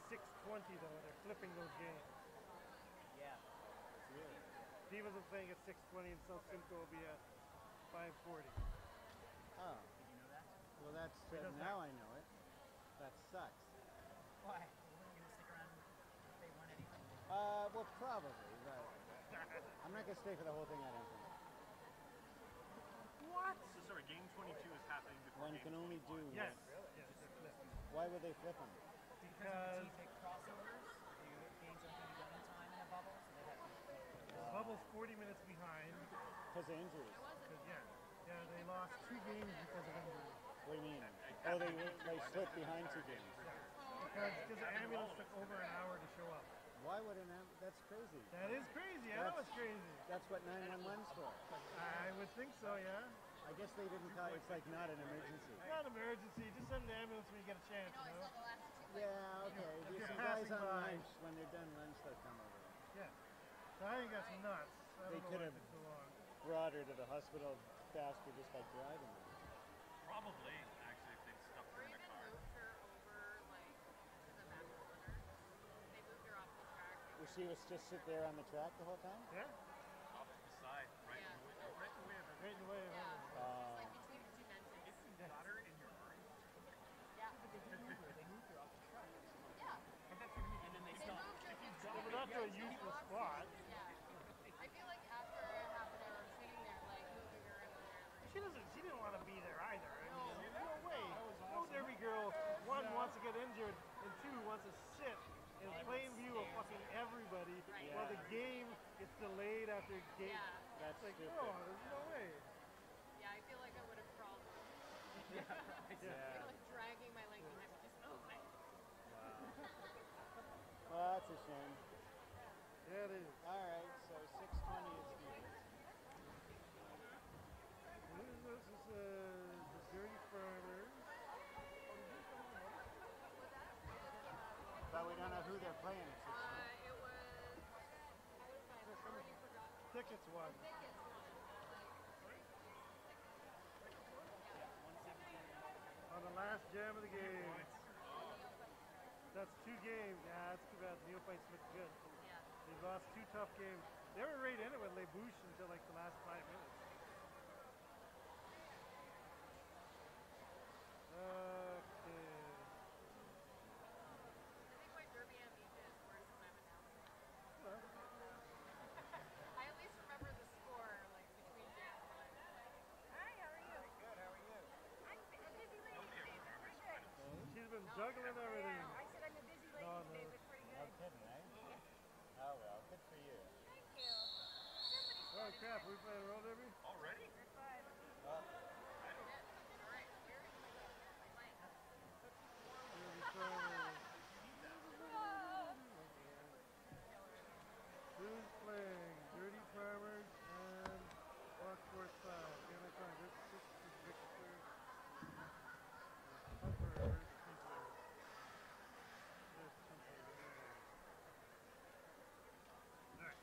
Speaker 1: 6:20 though. They're flipping those games.
Speaker 5: Yeah.
Speaker 3: Really?
Speaker 1: Divas are playing at 6:20 and South Simcoe will be at 5:40.
Speaker 3: Oh,
Speaker 5: Did you know that?
Speaker 3: well that's,
Speaker 1: Because
Speaker 3: now I know it. That sucks.
Speaker 5: Why? We're going to stick around if they won anything.
Speaker 3: Well probably, but I'm not gonna stay for the whole thing, I don't think.
Speaker 1: What?
Speaker 4: So sorry, game 22 is happening before
Speaker 3: One
Speaker 4: game
Speaker 3: can only
Speaker 4: 21.
Speaker 3: do
Speaker 1: Yes.
Speaker 3: one.
Speaker 1: Yes, they're flipping.
Speaker 3: Why would they flip them?
Speaker 1: Because
Speaker 5: Teams make crossovers. The games don't can be done in time in a bubble, so they have to.
Speaker 1: Bubble's 40 minutes behind.
Speaker 3: Because of injuries.
Speaker 1: 'Cause, yeah, they lost 2 games because of injury.
Speaker 3: What do you mean? Oh, they slipped behind 2 games.
Speaker 1: Because the ambulance took over an hour to show up.
Speaker 3: Why would that's crazy.
Speaker 1: That is crazy. I know it's crazy.
Speaker 3: That's what 911's for.
Speaker 1: I would think so, yeah.
Speaker 3: I guess they didn't call it's like not an emergency.
Speaker 1: Not an emergency. Just send an ambulance when you get a chance, you know?
Speaker 3: Yeah, okay.
Speaker 1: If
Speaker 3: There's
Speaker 1: you're
Speaker 3: some guys
Speaker 1: passing
Speaker 3: on
Speaker 1: by.
Speaker 3: lunch, when they're done lunch, they'll come over.
Speaker 1: Yeah. So I think that's nuts. I
Speaker 3: They
Speaker 1: don't know
Speaker 3: could
Speaker 1: why it
Speaker 3: have-
Speaker 1: took so long.
Speaker 3: Brought her to the hospital faster just by driving her.
Speaker 4: Probably, actually, if they'd stuck her in a car.
Speaker 3: Well, she was just sit there on the track the whole time?
Speaker 1: Yeah?
Speaker 4: Off to the side, right in the way. Right in the way of
Speaker 1: Right in the way of everything.
Speaker 4: If you got her in your brain.
Speaker 5: They moved her off the truck.
Speaker 4: But that's what I mean. And then they stopped. If you
Speaker 1: Yeah, but not to a useless spot.
Speaker 6: I feel like after half an hour of sitting there, like moving her in there,
Speaker 1: She didn't want to be there either. I mean, no way. No derby girl, one, wants to get injured, and 2, wants to sit in plain view of fucking everybody while the game gets delayed after game.
Speaker 6: Yeah.
Speaker 3: That's
Speaker 1: Like,
Speaker 3: stupid.
Speaker 1: no, there's no way.
Speaker 6: yeah, I feel like I would have crawled. I
Speaker 1: Yeah.
Speaker 6: feel like dragging my length and just moving.
Speaker 3: Well, that's a shame.
Speaker 1: Yeah, it is.
Speaker 3: All right, so 6:20 is Divas.
Speaker 1: This is the Dirty Farmers.
Speaker 3: But we don't know who they're playing at 6:20.
Speaker 6: It was. I already forgot.
Speaker 1: Tickets won. On the last jam of the game. That's 2 games. Yeah, that's too bad. Neophytes looked good.
Speaker 6: Yeah.
Speaker 1: They lost 2 tough games. They were right in it with Les Bouches until like the last 5 minutes. Okay.
Speaker 6: I think my derby amnesia is worse than I'm announcing.
Speaker 1: Well,
Speaker 6: I at least remember the score, like between games. Hi, how are you?
Speaker 3: Good, how are you?
Speaker 6: I'm a busy lady today, but pretty good.
Speaker 1: she's been juggling everything.
Speaker 6: I said I'm a busy lady
Speaker 1: No,
Speaker 6: today,
Speaker 1: no.
Speaker 6: but pretty
Speaker 3: No
Speaker 6: good.
Speaker 3: kidding, eh? Oh, well, good for you.
Speaker 6: Thank you. Somebody's
Speaker 1: Oh crap, we playing roll derby?
Speaker 4: Already?
Speaker 3: Well,
Speaker 6: Alright, where is my lane?
Speaker 1: Dirty Farmers. Who's playing? Dirty Farmers and Rockport South. Yeah, that's right. This is Victor. Humper. There's Humper. Alright.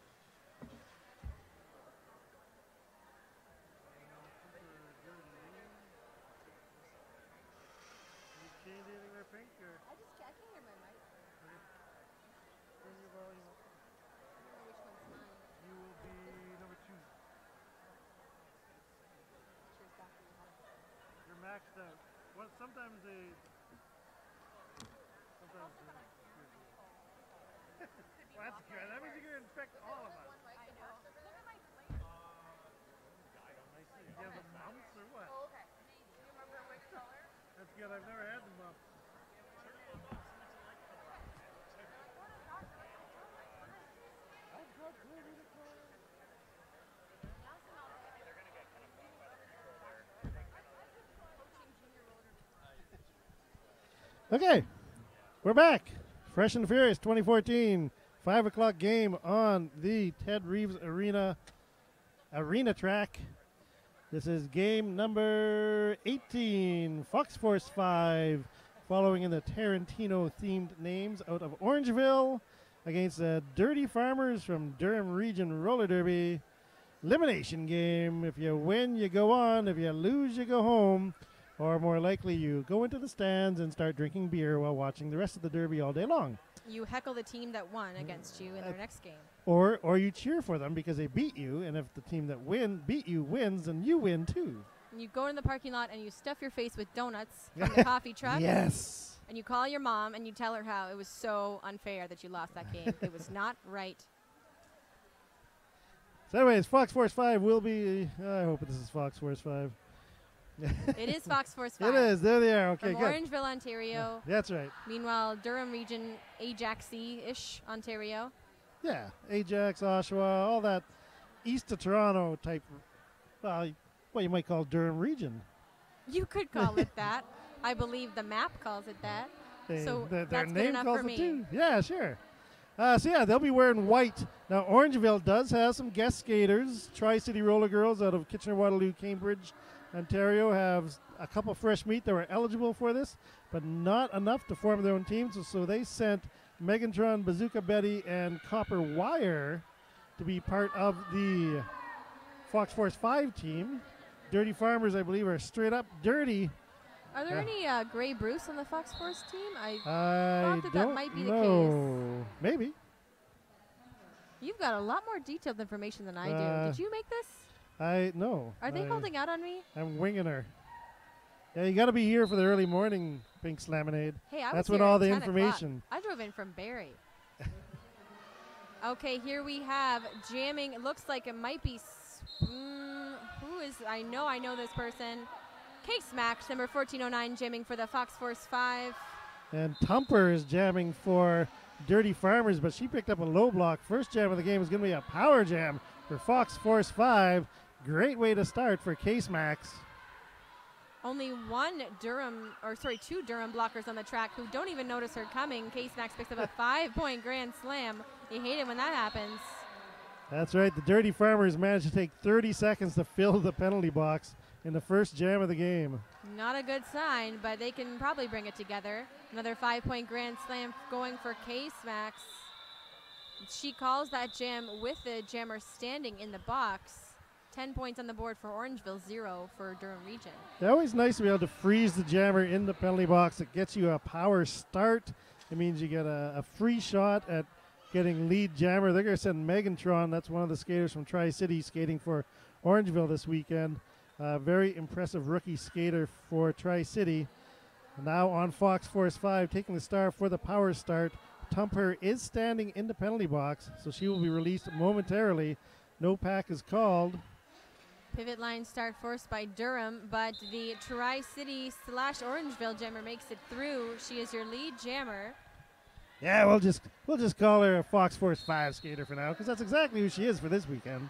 Speaker 1: You changed anything there, Pink? Or
Speaker 2: I can't hear my mic.
Speaker 1: turn your volume up?
Speaker 2: I don't know which one's mine.
Speaker 1: You will be number 2.
Speaker 2: Sure, exactly how to.
Speaker 1: You're maxed out. Well, sometimes they. Well, that's good. That means you can infect all of us.
Speaker 6: I know. Look at my plate.
Speaker 1: I see. You have the mumps or what?
Speaker 6: Oh, okay. Do you remember which color?
Speaker 1: That's good. I've never had the mumps. I've got clearly the color.
Speaker 6: Now it's not.
Speaker 1: Okay, we're back. Fresh and Furious 2014, 5 o'clock game on the Ted Reeves Arena track. This is game number 18, Fox Force 5, following in the Tarantino-themed names out of Orangeville against the Dirty Farmers from Durham Region Roller Derby. Elimination game. If you win, you go on. If you lose, you go home. Or more likely, you go into the stands and start drinking beer while watching the rest of the Derby all day long.
Speaker 2: You heckle the team that won against you in their next game.
Speaker 1: Or you cheer for them because they beat you, and if the team that beat you wins, then you win too.
Speaker 2: You go in the parking lot and you stuff your face with donuts from the coffee truck.
Speaker 1: Yes.
Speaker 2: And you call your mom and you tell her how it was so unfair that you lost that game. It was not right.
Speaker 1: So anyways, Fox Force 5 will be, I hope this is Fox Force 5.
Speaker 2: It is Fox Force 5.
Speaker 1: It is. There they are. Okay,
Speaker 2: from
Speaker 1: good.
Speaker 2: Orangeville, Ontario.
Speaker 1: That's right.
Speaker 2: Meanwhile, Durham Region, Ajaxy-ish, Ontario.
Speaker 1: Yeah, Ajax, Oshawa, all that east of Toronto type, well, what you might call Durham Region.
Speaker 2: You could call it that. I believe the map calls it that. So
Speaker 1: their
Speaker 2: that's good
Speaker 1: name
Speaker 2: enough
Speaker 1: calls
Speaker 2: for
Speaker 1: it
Speaker 2: me.
Speaker 1: too. Yeah, sure. So yeah, they'll be wearing white. Now, Orangeville does have some guest skaters. Tri-City RollerGirls out of Kitchener-Waterloo, Cambridge, Ontario have a couple fresh meat that were eligible for this, but not enough to form their own teams. So they sent Megantron, Bazooka Betty, and Copper Wire to be part of the Fox Force 5 team. Dirty Farmers, I believe, are straight up dirty.
Speaker 2: Are there any Grey Bruce on the Fox Force team? I
Speaker 1: I
Speaker 2: thought
Speaker 1: don't
Speaker 2: that might be the
Speaker 1: know. Maybe.
Speaker 2: You've got a lot more detailed information than I do. Did you make this?
Speaker 1: I know.
Speaker 2: Are they holding out on me?
Speaker 1: I'm winging her. Yeah, you got to be here for the early morning Pink Slaminade.
Speaker 2: Hey, I
Speaker 1: That's
Speaker 2: was
Speaker 1: when
Speaker 2: here
Speaker 1: all
Speaker 2: at
Speaker 1: the
Speaker 2: 10
Speaker 1: information.
Speaker 2: o'clock. I drove in from Barrie. Okay, here we have jamming. It looks like it might be. Who is? I know this person. Case Max, number 1409, jamming for the Fox Force 5.
Speaker 1: And Tumper is jamming for Dirty Farmers, but she picked up a low block. First jam of the game is going to be a power jam for Fox Force 5. Great way to start for Case Max.
Speaker 2: Only two Durham blockers on the track who don't even notice her coming. Case Max picks up a 5-point grand slam. You hate it when that happens.
Speaker 1: That's right. The Dirty Farmers managed to take 30 seconds to fill the penalty box in the first jam of the game.
Speaker 2: Not a good sign, but they can probably bring it together. Another 5-point grand slam going for Case Max. She calls that jam with the jammer standing in the box. 10 points on the board for Orangeville, 0 for Durham Region.
Speaker 1: It's always nice to be able to freeze the jammer in the penalty box. It gets you a power start. It means you get a free shot at getting lead jammer. They're going to send Megantron. That's one of the skaters from Tri-City skating for Orangeville this weekend. Very impressive rookie skater for Tri-City. Now on Fox Force 5, taking the star for the power start. Tumper is standing in the penalty box, so she will be released momentarily. No pack is called.
Speaker 2: Pivot line start forced by Durham, but the Tri-City/Orangeville jammer makes it through. She is your lead jammer.
Speaker 1: Yeah, we'll just call her a Fox Force 5 skater for now, because that's exactly who she is for this weekend.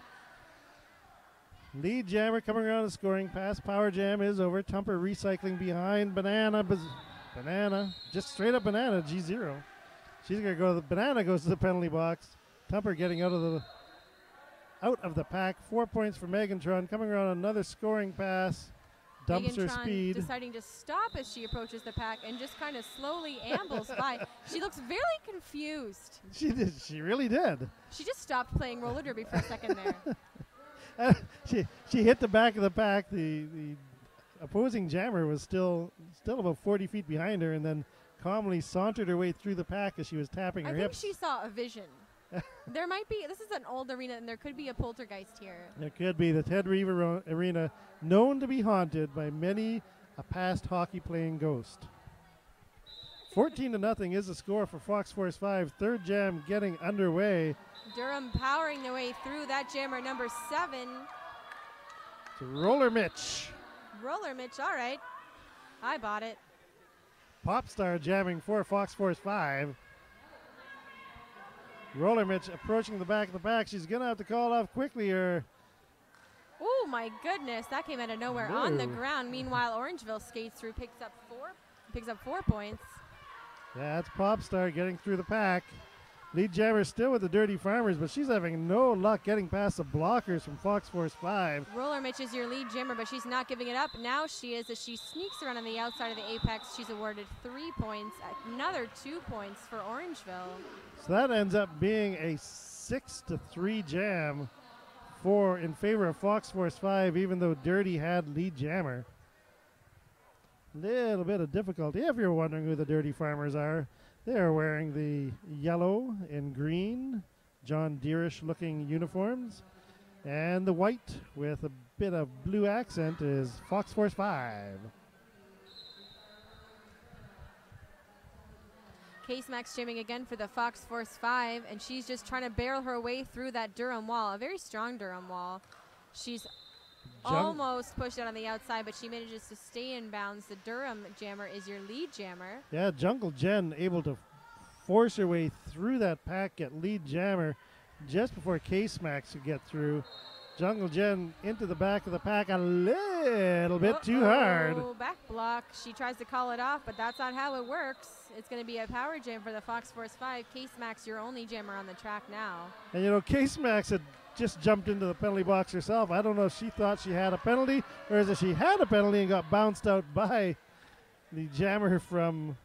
Speaker 1: Lead jammer coming around the scoring pass. Power jam is over. Tumper recycling behind Banana. Banana, just straight up Banana, G0. She's going to go to the Banana, goes to the penalty box. Tumper getting out of the pack. 4 points for Megantron. Coming around another scoring pass. Dumps her speed.
Speaker 2: Deciding to stop as she approaches the pack and just kind of slowly ambles by. She looks very confused.
Speaker 1: She did. She really did.
Speaker 2: She just stopped playing roller derby for a second there.
Speaker 1: She hit the back of the pack. The opposing jammer was still about 40 feet behind her, and then calmly sauntered her way through the pack as she was tapping her hips.
Speaker 2: I think she saw a vision. There might be. This is an old arena, and there could be a poltergeist here.
Speaker 1: There could be. The Ted Reeve Arena, known to be haunted by many a past hockey-playing ghost. 14-0 is the score for Fox Force 5. Third jam getting underway.
Speaker 2: Durham powering their way through that jammer, number 7.
Speaker 1: To Roller Mitch.
Speaker 2: Roller Mitch, all right. I bought it.
Speaker 1: Popstar jamming for Fox Force 5. Roller Mitch approaching the back of the pack. She's going to have to call off quickly, or
Speaker 2: Oh, my goodness. That came out of nowhere on the ground. Meanwhile, Orangeville skates through, picks up 4 points.
Speaker 1: Yeah, that's Popstar getting through the pack. Lead Jammer still with the Dirty Farmers, but she's having no luck getting past the blockers from Fox Force 5.
Speaker 2: Roller Mitch is your lead jammer, but she's not giving it up. Now she is, as she sneaks around on the outside of the apex. She's awarded 3 points, another 2 points for Orangeville.
Speaker 1: So that ends up being a 6-3 jam in favor of Fox Force 5, even though Dirty had lead jammer. Little bit of difficulty if you're wondering who the Dirty Farmers are. They are wearing the yellow and green, John Deerish looking uniforms. And the white with a bit of blue accent is Fox Force 5.
Speaker 2: Case Max jamming again for the Fox Force 5, and she's just trying to barrel her way through that Durham wall, a very strong Durham wall. She's almost pushed out on the outside, but she manages to stay in bounds. The Durham jammer is your lead jammer.
Speaker 1: Yeah, Jungle Jen able to force her way through that pack, get lead jammer just before Case Max could get through. Jungle Jen into the back of the pack a little bit too hard.
Speaker 2: Back block. She tries to call it off, but that's not how it works. It's going to be a power jam for the Fox Force 5. Case Max, your only jammer on the track now.
Speaker 1: And, you know, Case Max had just jumped into the penalty box herself. I don't know if she thought she had a penalty or is it she had a penalty and got bounced out by the jammer from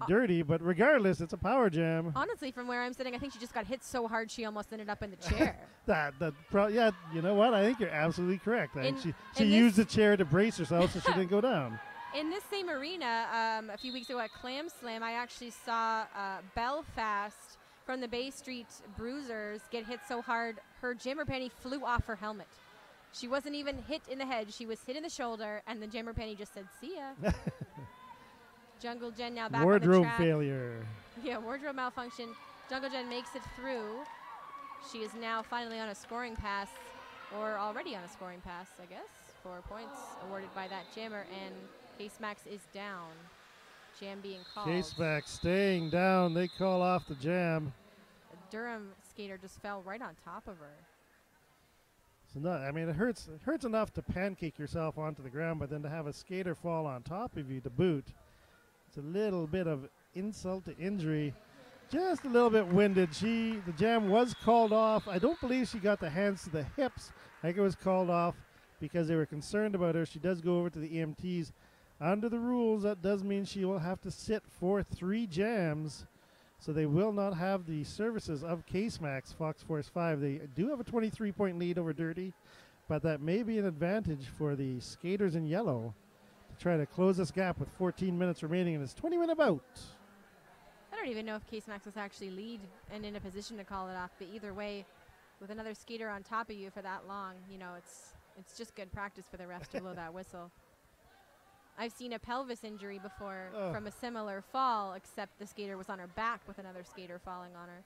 Speaker 1: Dirty, but regardless, it's a power jam.
Speaker 2: Honestly, from where I'm sitting, I think she just got hit so hard she almost ended up in the chair.
Speaker 1: Yeah, you know what? I think you're absolutely correct. I think she
Speaker 2: in
Speaker 1: used the chair to brace herself so she didn't go down.
Speaker 2: In this same arena, a few weeks ago at Clam Slam, I actually saw Belfast from the Bay Street Bruisers get hit so hard, her jammer panty flew off her helmet. She wasn't even hit in the head. She was hit in the shoulder, and the jammer panty just said, "See ya." Jungle Jen now back on the track.
Speaker 1: Wardrobe failure.
Speaker 2: Yeah, wardrobe malfunction. Jungle Jen makes it through. She is now finally on a scoring pass, or already on a scoring pass, I guess. 4 points awarded by that jammer, and Case Max is down. Jam being called.
Speaker 1: Case Max staying down. They call off the jam.
Speaker 2: A Durham skater just fell right on top of her.
Speaker 1: So no, I mean, it hurts enough to pancake yourself onto the ground, but then to have a skater fall on top of you to boot, it's a little bit of insult to injury. Just a little bit winded. The jam was called off. I don't believe she got the hands to the hips. I think it was called off because they were concerned about her. She does go over to the EMTs. Under the rules, that does mean she will have to sit for 3 jams. So they will not have the services of Case Max, Fox Force 5. They do have a 23-point lead over Dirty, but that may be an advantage for the skaters in yellow to try to close this gap with 14 minutes remaining in this 20-minute bout.
Speaker 2: I don't even know if Case Max was actually lead and in a position to call it off, but either way, with another skater on top of you for that long, you know, it's just good practice for the refs to blow that whistle. I've seen a pelvis injury before from a similar fall, except the skater was on her back with another skater falling on her.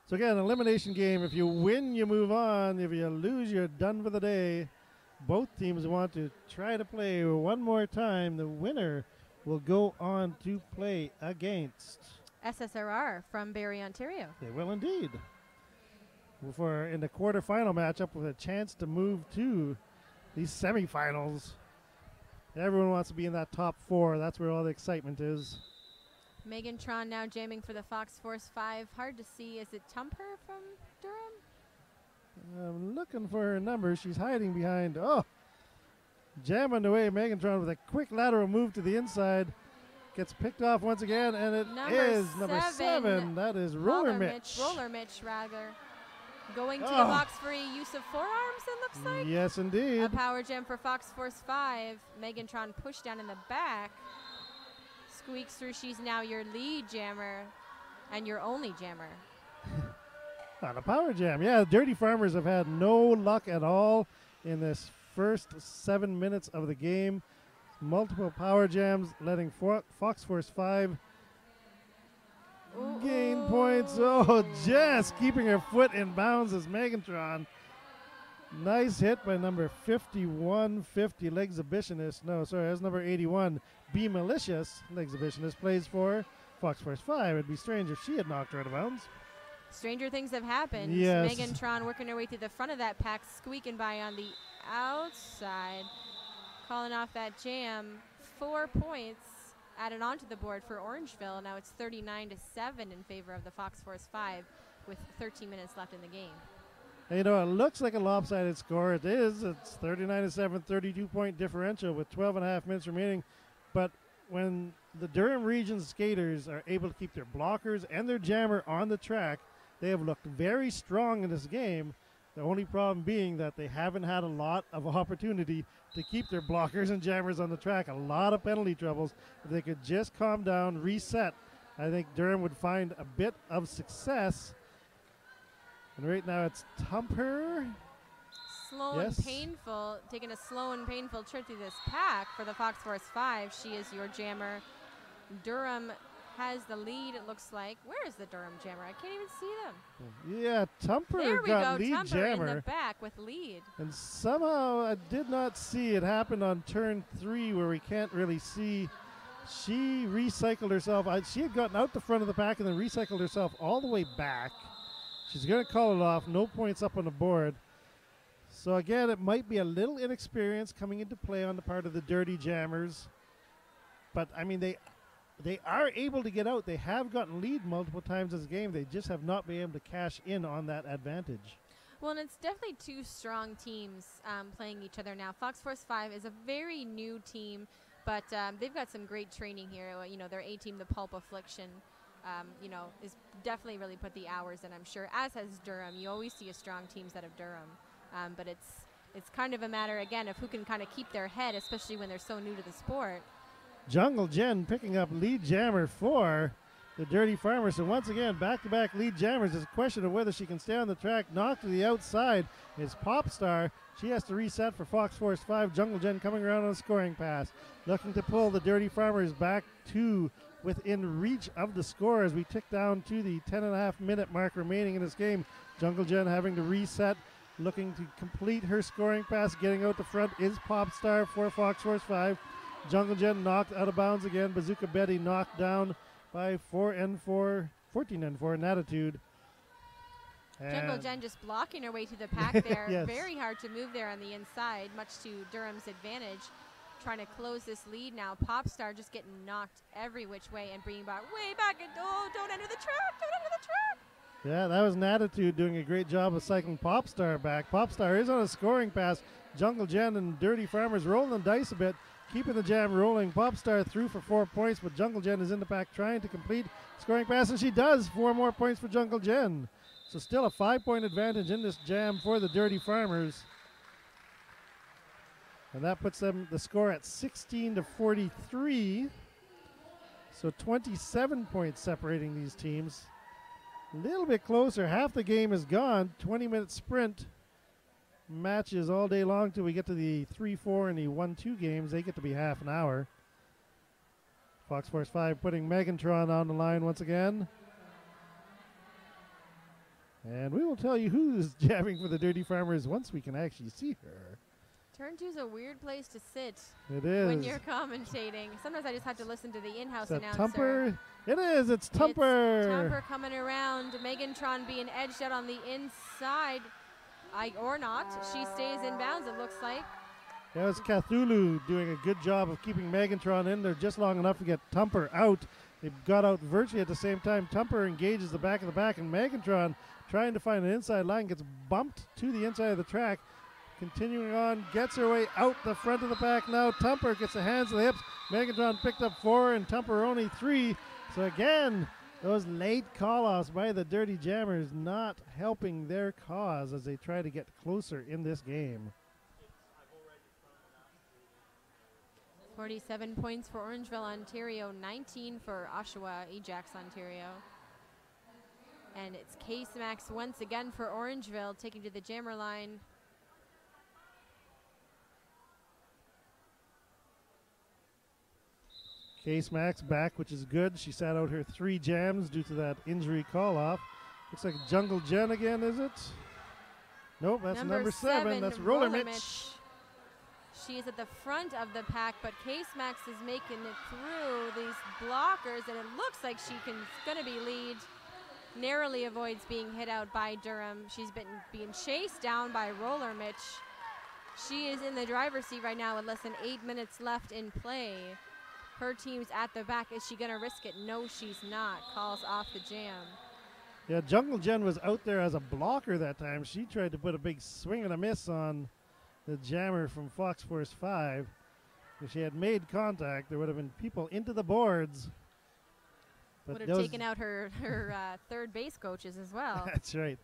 Speaker 1: So again, elimination game. If you win, you move on. If you lose, you're done for the day. Both teams want to try to play one more time. The winner will go on to play against
Speaker 2: SSRR from Barrie, Ontario.
Speaker 1: They will indeed. In the quarterfinal matchup with a chance to move to these semifinals. Everyone wants to be in that top 4. That's where all the excitement is.
Speaker 2: Megan Tron now jamming for the Fox Force 5. Hard to see. Is it Tumper from Durham?
Speaker 1: I'm looking for her number. She's hiding behind. Jamming away. Megan Tron with a quick lateral move to the inside. Gets picked off once again, and it is number 7. That is Roller Mitch.
Speaker 2: Roller Mitch, rather. Going to the box for a use of forearms, it looks like.
Speaker 1: Yes, indeed.
Speaker 2: A power jam for Fox Force 5. Megan Tron pushed down in the back. Squeaks through. She's now your lead jammer and your only jammer.
Speaker 1: On a power jam. Yeah, the Dirty Farmers have had no luck at all in this first 7 minutes of the game. Multiple power jams letting Fox Force 5 gain points. Just keeping her foot in bounds is Megantron. Nice hit by number 5150, L'exhibitionist. No, sorry, that's number 81. Be Malicious, L'exhibitionist, plays for Fox Force 5. It'd be strange if she had knocked her out of bounds.
Speaker 2: Stranger things have happened.
Speaker 1: Yes.
Speaker 2: Megantron working her way through the front of that pack, squeaking by on the outside. Calling off that jam 4 points added onto the board for Orangeville. Now it's 39-7 in favor of the Fox Force 5 with 13 minutes left in the game.
Speaker 1: And, you know, it looks like a lopsided score. It is. It's 39-7, 32-point differential with 12 and a half minutes remaining. But when the Durham Region skaters are able to keep their blockers and their jammer on the track, they have looked very strong in this game. The only problem being that they haven't had a lot of opportunity to keep their blockers and jammers on the track. A lot of penalty troubles. If they could just calm down, reset, I think Durham would find a bit of success. And right now it's Tumper.
Speaker 2: Slow and painful, taking a slow and painful trip through this pack for the Fox Force 5. She is your jammer. Durham has the lead, it looks like. Where is the Durham jammer? I can't even see them.
Speaker 1: Yeah, Tumper
Speaker 2: there we
Speaker 1: got
Speaker 2: go,
Speaker 1: lead
Speaker 2: Tumper
Speaker 1: jammer.
Speaker 2: in the back with lead.
Speaker 1: And somehow I did not see it happen on turn 3 where we can't really see. She recycled herself. She had gotten out the front of the pack and then recycled herself all the way back. She's going to call it off. No points up on the board. So again, it might be a little inexperience coming into play on the part of the Dirty Jammers. But, I mean, they are able to get out. They have gotten lead multiple times this game. They just have not been able to cash in on that advantage.
Speaker 2: Well, and it's definitely two strong teams playing each other now. Fox Force 5 is a very new team, but they've got some great training here. You know, their A-team, the Pulp Affliction, you know, is definitely really put the hours in, I'm sure, as has Durham. You always see a strong teams out of Durham. But it's kind of a matter, again, of who can kind of keep their head, especially when they're so new to the sport.
Speaker 1: Jungle Jen picking up lead jammer for the Dirty Farmers. So once again, back-to-back lead jammers. It's a question of whether she can stay on the track. Knocked to the outside is Popstar. She has to reset for Fox Force 5. Jungle Jen coming around on a scoring pass. Looking to pull the Dirty Farmers back to within reach of the score as we tick down to the 10.5-minute mark remaining in this game. Jungle Jen having to reset. Looking to complete her scoring pass. Getting out the front is Popstar for Fox Force 5. Jungle Jen knocked out of bounds again. Bazooka Betty knocked down by 14-4 in attitude.
Speaker 2: Jungle Jen just blocking her way to the pack there.
Speaker 1: Yes.
Speaker 2: Very hard to move there on the inside, much to Durham's advantage. Trying to close this lead now. Popstar just getting knocked every which way and bringing back way back. And don't enter the track. Don't enter the track.
Speaker 1: Yeah, that was an attitude doing a great job of cycling Popstar back. Popstar is on a scoring pass. Jungle Jen and Dirty Farmers rolling the dice a bit, keeping the jam rolling. Popstar through for 4 points, but Jungle Jen is in the pack trying to complete scoring pass, and she does. 4 more points for Jungle Jen. So still a 5-point advantage in this jam for the Dirty Farmers. And that puts them the score at 16-43. So 27 points separating these teams. A little bit closer. Half the game is gone. 20-minute sprint matches all day long till we get to the 3-4 and the 1-2 games. They get to be half an hour. Fox Force 5 putting Megantron on the line once again. And we will tell you who's jamming for the Dirty Farmers once we can actually see her.
Speaker 2: Turn 2 is a weird place to sit.
Speaker 1: It is.
Speaker 2: When you're commentating. Sometimes I just have to listen to the in-house announcer.
Speaker 1: Tumper? It is. It's Tumper.
Speaker 2: It's Tumper coming around. Megantron being edged out on the inside. Or not. She stays in bounds, it looks like.
Speaker 1: That was Cthulhu doing a good job of keeping Megantron in there just long enough to get Tumper out. They got out virtually at the same time. Tumper engages the back of the back, and Megantron, trying to find an inside line, gets bumped to the inside of the track. Continuing on, gets her way out the front of the pack now. Tumper gets the hands and the hips. Megantron picked up 4 and Tumper only 3. So again, those late call-offs by the Dirty Jammers not helping their cause as they try to get closer in this game.
Speaker 2: 47 points for Orangeville, Ontario. 19 for Oshawa, Ajax, Ontario. And it's Case Max once again for Orangeville, taking to the jammer line.
Speaker 1: Case Max back, which is good. She sat out her 3 jams due to that injury call-off. Looks like Jungle Jen again, is it? Nope, that's number 7. That's Roller Mitch.
Speaker 2: She's at the front of the pack, but Case Max is making it through these blockers, and it looks like she's going to be lead. Narrowly avoids being hit out by Durham. She's being chased down by Roller Mitch. She is in the driver's seat right now with less than 8 minutes left in play. her team's at the back. Is she going to risk it? No, she's not. Calls off the jam.
Speaker 1: Yeah, Jungle Jen was out there as a blocker that time. She tried to put a big swing and a miss on the jammer from Fox Force 5. If she had made contact, there would have been people into the boards. But
Speaker 2: Would have taken out her third base coaches as well.
Speaker 1: That's right.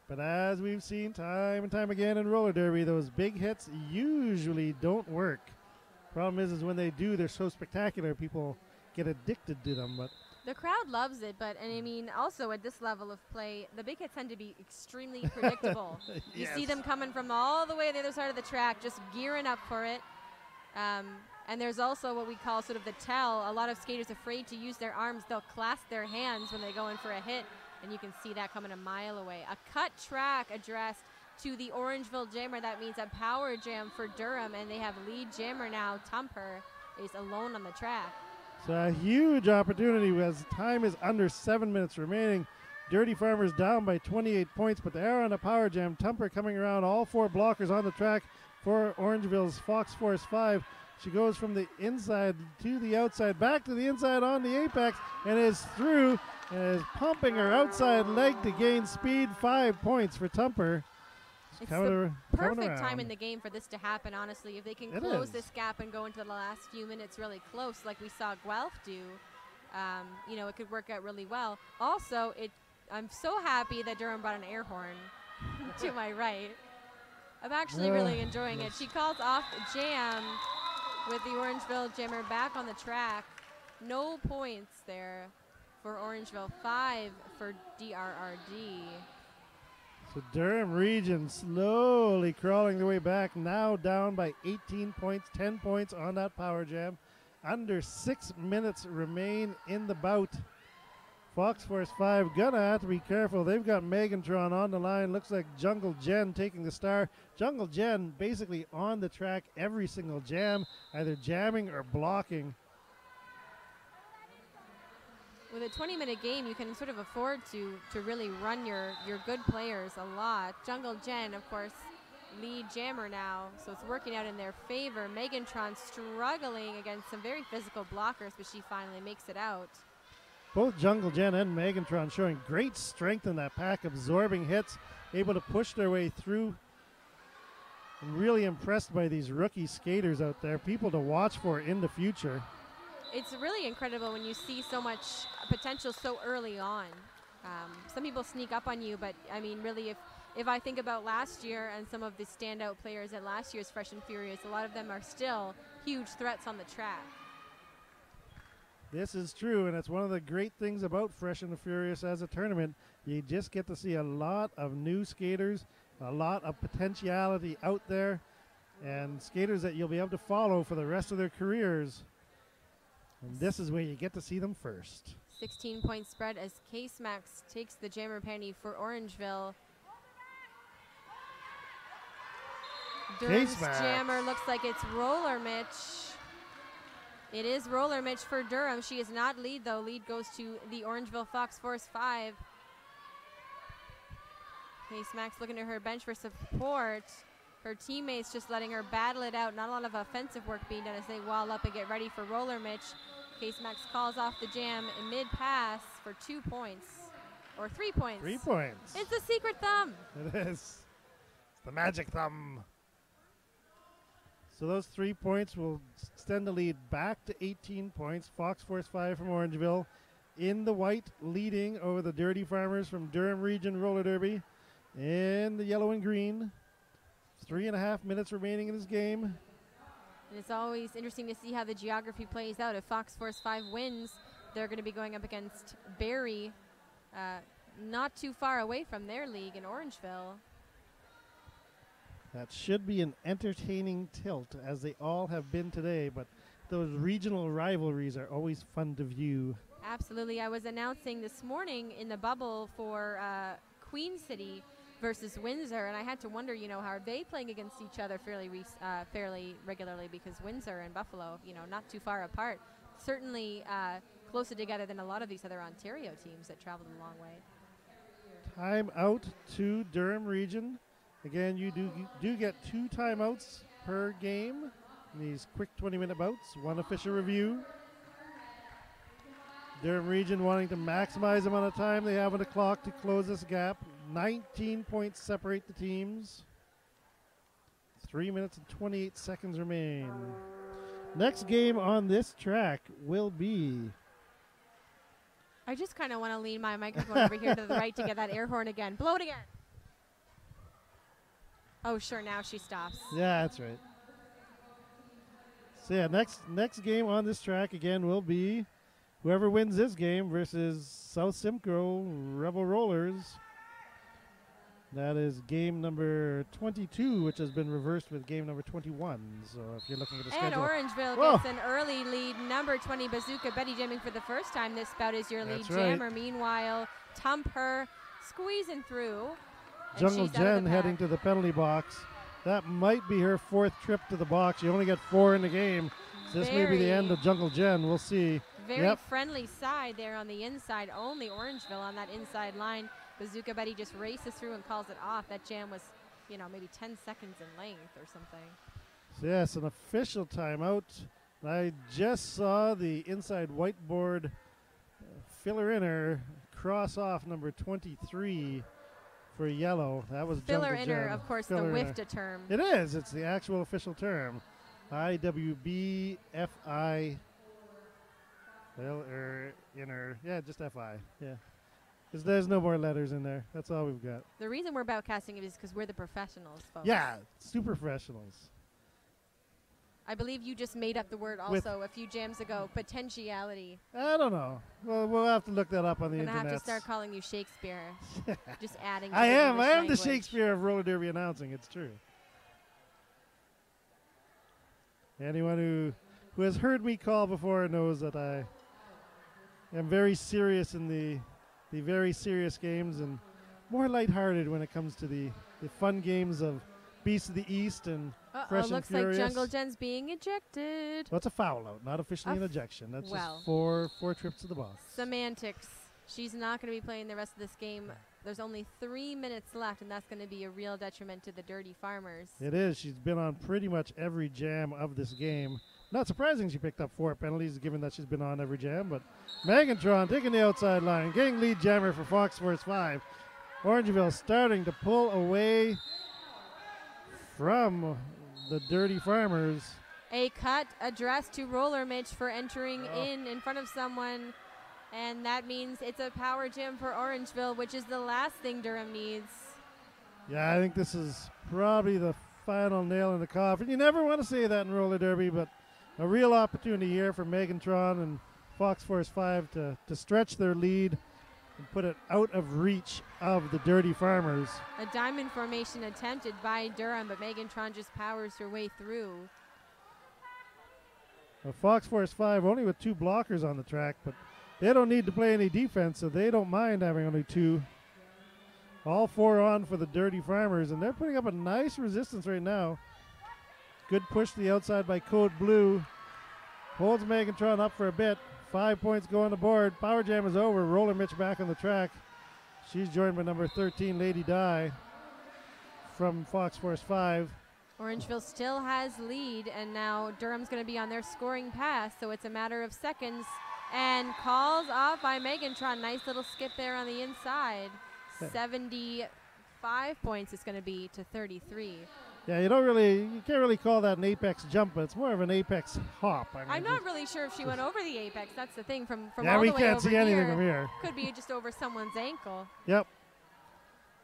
Speaker 1: But as we've seen time and time again in roller derby, those big hits usually don't work. Problem is when they do, they're so spectacular, people get addicted to them. But
Speaker 2: the crowd loves it, and I mean, also at this level of play, the big hits tend to be extremely predictable. You see them coming from all the way to the other side of the track, just gearing up for it. And there's also what we call sort of the tell. A lot of skaters afraid to use their arms. They'll clasp their hands when they go in for a hit, and you can see that coming a mile away. A cut track addressed to the Orangeville Jammer. That means a power jam for Durham, and they have lead jammer now. Tumper is alone on the track.
Speaker 1: So a huge opportunity as time is under 7 minutes remaining. Dirty Farmers down by 28 points, but they are on a power jam. Tumper coming around, all four blockers on the track for Orangeville's Fox Force 5. She goes from the inside to the outside, back to the inside on the apex, and is through and is pumping her outside leg to gain speed. 5 points for Tumper.
Speaker 2: It's the perfect time in the game for this to happen, honestly. If they can close this gap and go into the last few minutes really close, like we saw Guelph do, you know, it could work out really well. Also, I'm so happy that Durham brought an air horn to my right. I'm actually really enjoying it. She calls off the jam with the Orangeville Jammer back on the track. No points there for Orangeville, 5 for DRRD.
Speaker 1: So Durham Region slowly crawling their way back, now down by 18 points, 10 points on that power jam. Under 6 minutes remain in the bout. Fox Force 5 gonna have to be careful. They've got Megantron on the line. Looks like Jungle Jen taking the star. Jungle Jen basically on the track every single jam, either jamming or blocking.
Speaker 2: With a 20-minute game, you can sort of afford to really run your good players a lot. Jungle Jen, of course, lead jammer now, so it's working out in their favor. Megantron struggling against some very physical blockers, but she finally makes it out.
Speaker 1: Both Jungle Jen and Megantron showing great strength in that pack, absorbing hits, able to push their way through. I'm really impressed by these rookie skaters out there, people to watch for in the future.
Speaker 2: It's really incredible when you see so much potential so early on. Some people sneak up on you, but I mean, really, if I think about last year and some of the standout players at last year's Fresh and Furious, a lot of them are still huge threats on the track.
Speaker 1: This is true, and it's one of the great things about Fresh and the Furious as a tournament. You just get to see a lot of new skaters, a lot of potentiality out there, and skaters that you'll be able to follow for the rest of their careers. And this is where you get to see them first.
Speaker 2: 16-point spread as Case Max takes the jammer penny for Orangeville. Durham's jammer looks like it's Roller Mitch. It is Roller Mitch for Durham. She is not lead, though. Lead goes to the Orangeville Fox Force 5. Case Max looking to her bench for support. Her teammates just letting her battle it out. Not a lot of offensive work being done as they wall up and get ready for Roller Mitch. Case Max calls off the jam in mid-pass for 2 points. Or 3 points.
Speaker 1: 3 points.
Speaker 2: It's the secret thumb.
Speaker 1: It is. It's the magic thumb. So those 3 points will extend the lead back to 18 points. Fox Force 5 from Orangeville in the white, leading over the Dirty Farmers from Durham Region Roller Derby in the yellow and green. 3.5 minutes remaining in this game.
Speaker 2: And it's always interesting to see how the geography plays out. If Fox Force 5 wins, they're going to be going up against Barrie, not too far away from their league in Orangeville.
Speaker 1: That should be an entertaining tilt, as they all have been today, but those regional rivalries are always fun to view.
Speaker 2: Absolutely. I was announcing this morning in the bubble for Queen City versus Windsor, and I had to wonder, you know, how are they playing against each other fairly regularly, because Windsor and Buffalo, you know, not too far apart. Certainly closer together than a lot of these other Ontario teams that traveled a long way.
Speaker 1: Time out to Durham Region. Again, you do get 2 timeouts per game. these quick 20-minute bouts. One official review. Durham Region wanting to maximize the amount of time they have on the clock to close this gap. 19 points separate the teams. 3 minutes and 28 seconds remain. Next game on this track will be...
Speaker 2: I just kind of want to lean my microphone over here to the right to get that air horn again. Blow it again. Oh, sure, now she stops.
Speaker 1: Yeah, that's right. So yeah, next game on this track again will be whoever wins this game versus South Simcoe Rebel Rollers. That is game number 22, which has been reversed with game number 21. So if you're looking at the
Speaker 2: And
Speaker 1: schedule.
Speaker 2: Orangeville
Speaker 1: Whoa.
Speaker 2: gets an early lead. Number 20, Bazooka Betty jamming for the first time. This bout is your lead
Speaker 1: That's right.
Speaker 2: jammer. Meanwhile, Tumper squeezing through. and
Speaker 1: Jungle
Speaker 2: she's out of
Speaker 1: Jen
Speaker 2: the
Speaker 1: heading
Speaker 2: pack.
Speaker 1: to the penalty box. That might be her 4th trip to the box. She only got 4 in the game. So this may be the end of Jungle Jen. We'll see.
Speaker 2: Very
Speaker 1: Yep.
Speaker 2: friendly side there on the inside. Only Orangeville on that inside line. Bazooka Betty just races through and calls it off. That jam was, maybe 10 seconds in length or something.
Speaker 1: So yes, an official timeout. I just saw the inside whiteboard filler inner cross off number 23 for yellow. That was
Speaker 2: Filler
Speaker 1: Jungle
Speaker 2: inner,
Speaker 1: Jen.
Speaker 2: of course,
Speaker 1: Filler
Speaker 2: the
Speaker 1: inner.
Speaker 2: WIFTA term.
Speaker 1: It is. It's the actual official term. IWBFI. Inner. Yeah, just FI. Yeah. Because there's no more letters in there. That's all we've got.
Speaker 2: The reason we're boutcasting it is because we're the professionals, folks.
Speaker 1: Yeah, super professionals.
Speaker 2: I believe you just made up the word
Speaker 1: With-
Speaker 2: also a few jams ago. Potentiality.
Speaker 1: I don't know. Well, we'll have to look that up on the
Speaker 2: Gonna
Speaker 1: internet.
Speaker 2: have to start calling you Shakespeare. Just adding. To
Speaker 1: I
Speaker 2: the
Speaker 1: am.
Speaker 2: English
Speaker 1: I am the
Speaker 2: language.
Speaker 1: Shakespeare of roller derby announcing. It's true. Anyone who has heard me call before knows that I am very serious in the very serious games and more lighthearted when it comes to the fun games of Beast of the East and Fresh and
Speaker 2: Looks like
Speaker 1: Furious.
Speaker 2: Jungle Jen's being ejected.
Speaker 1: Well, it's a foul out, not officially an
Speaker 2: Of-
Speaker 1: ejection. That's
Speaker 2: well.
Speaker 1: just four trips to the box.
Speaker 2: Semantics. She's not going to be playing the rest of this game. There's only 3 minutes left, and that's going to be a real detriment to the Dirty Farmers.
Speaker 1: It is. She's been on pretty much every jam of this game. Not surprising she picked up 4 penalties, given that she's been on every jam. But Megantron taking the outside line, getting lead jammer for Fox Force 5. Orangeville starting to pull away from the Dirty Farmers.
Speaker 2: A cut addressed to Roller Mitch for entering in front of someone. And that means it's a power jam for Orangeville, which is the last thing Durham needs.
Speaker 1: Yeah, I think this is probably the final nail in the coffin. You never want to say that in roller derby, but a real opportunity here for Megantron and Fox Force 5 to stretch their lead and put it out of reach of the Dirty Farmers.
Speaker 2: A diamond formation attempted by Durham, but Megantron just powers her way through.
Speaker 1: Fox Force 5 only with 2 blockers on the track, but they don't need to play any defense, so they don't mind having only 2. All 4 on for the Dirty Farmers, and they're putting up a nice resistance right now. Good push to the outside by Code Blue. Holds Megantron up for a bit. 5 points go on the board. Power jam is over. Roller Mitch back on the track. She's joined by number 13, Lady Di, from Fox Force 5.
Speaker 2: Orangeville still has lead, and now Durham's going to be on their scoring pass, so it's a matter of seconds. And calls off by Megantron. Nice little skip there on the inside. 75 points is going to be to 33.
Speaker 1: Yeah, you can't really call that an apex jump, but it's more of an apex hop. I mean,
Speaker 2: I'm not really sure if she went over the apex. That's the thing. From
Speaker 1: yeah,
Speaker 2: all
Speaker 1: we
Speaker 2: the way
Speaker 1: can't
Speaker 2: over
Speaker 1: see anything
Speaker 2: here,
Speaker 1: from here.
Speaker 2: could be just over someone's ankle.
Speaker 1: Yep.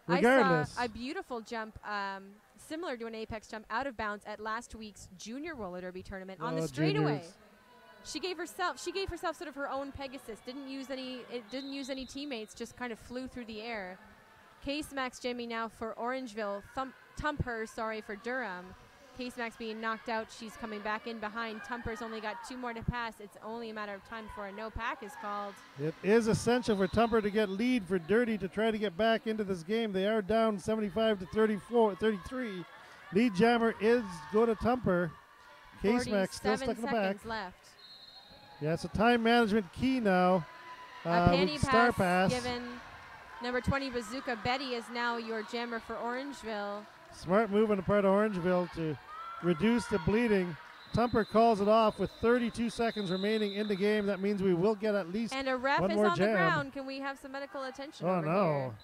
Speaker 1: Regardless.
Speaker 2: I saw a beautiful jump, similar to an apex jump, out of bounds at last week's junior roller derby tournament on the straightaway.
Speaker 1: Juniors.
Speaker 2: She gave herself sort of her own Pegasus. Didn't use any teammates. Just kind of flew through the air. Case Max jamming now for Orangeville. Tumper for Durham. Case Max being knocked out. She's coming back in behind. Tumper's only got 2 more to pass. It's only a matter of time before a no pack is called.
Speaker 1: It is essential for Tumper to get lead for Dirty to try to get back into this game. They are down 75 to 33. Lead jammer is go to Tumper. Case Max still stuck in the back.
Speaker 2: 47 seconds left.
Speaker 1: Yeah, it's a time management key now.
Speaker 2: A panty
Speaker 1: with star
Speaker 2: pass
Speaker 1: pass.
Speaker 2: given. Number 20, Bazooka Betty, is now your jammer for Orangeville.
Speaker 1: Smart move on the part of Orangeville to reduce the bleeding. Tumper calls it off with 32 seconds remaining in the game. That means we will get at least
Speaker 2: And a ref
Speaker 1: one
Speaker 2: is
Speaker 1: more
Speaker 2: on the
Speaker 1: jam.
Speaker 2: ground. Can we have some medical attention
Speaker 1: Oh,
Speaker 2: over
Speaker 1: no.
Speaker 2: here?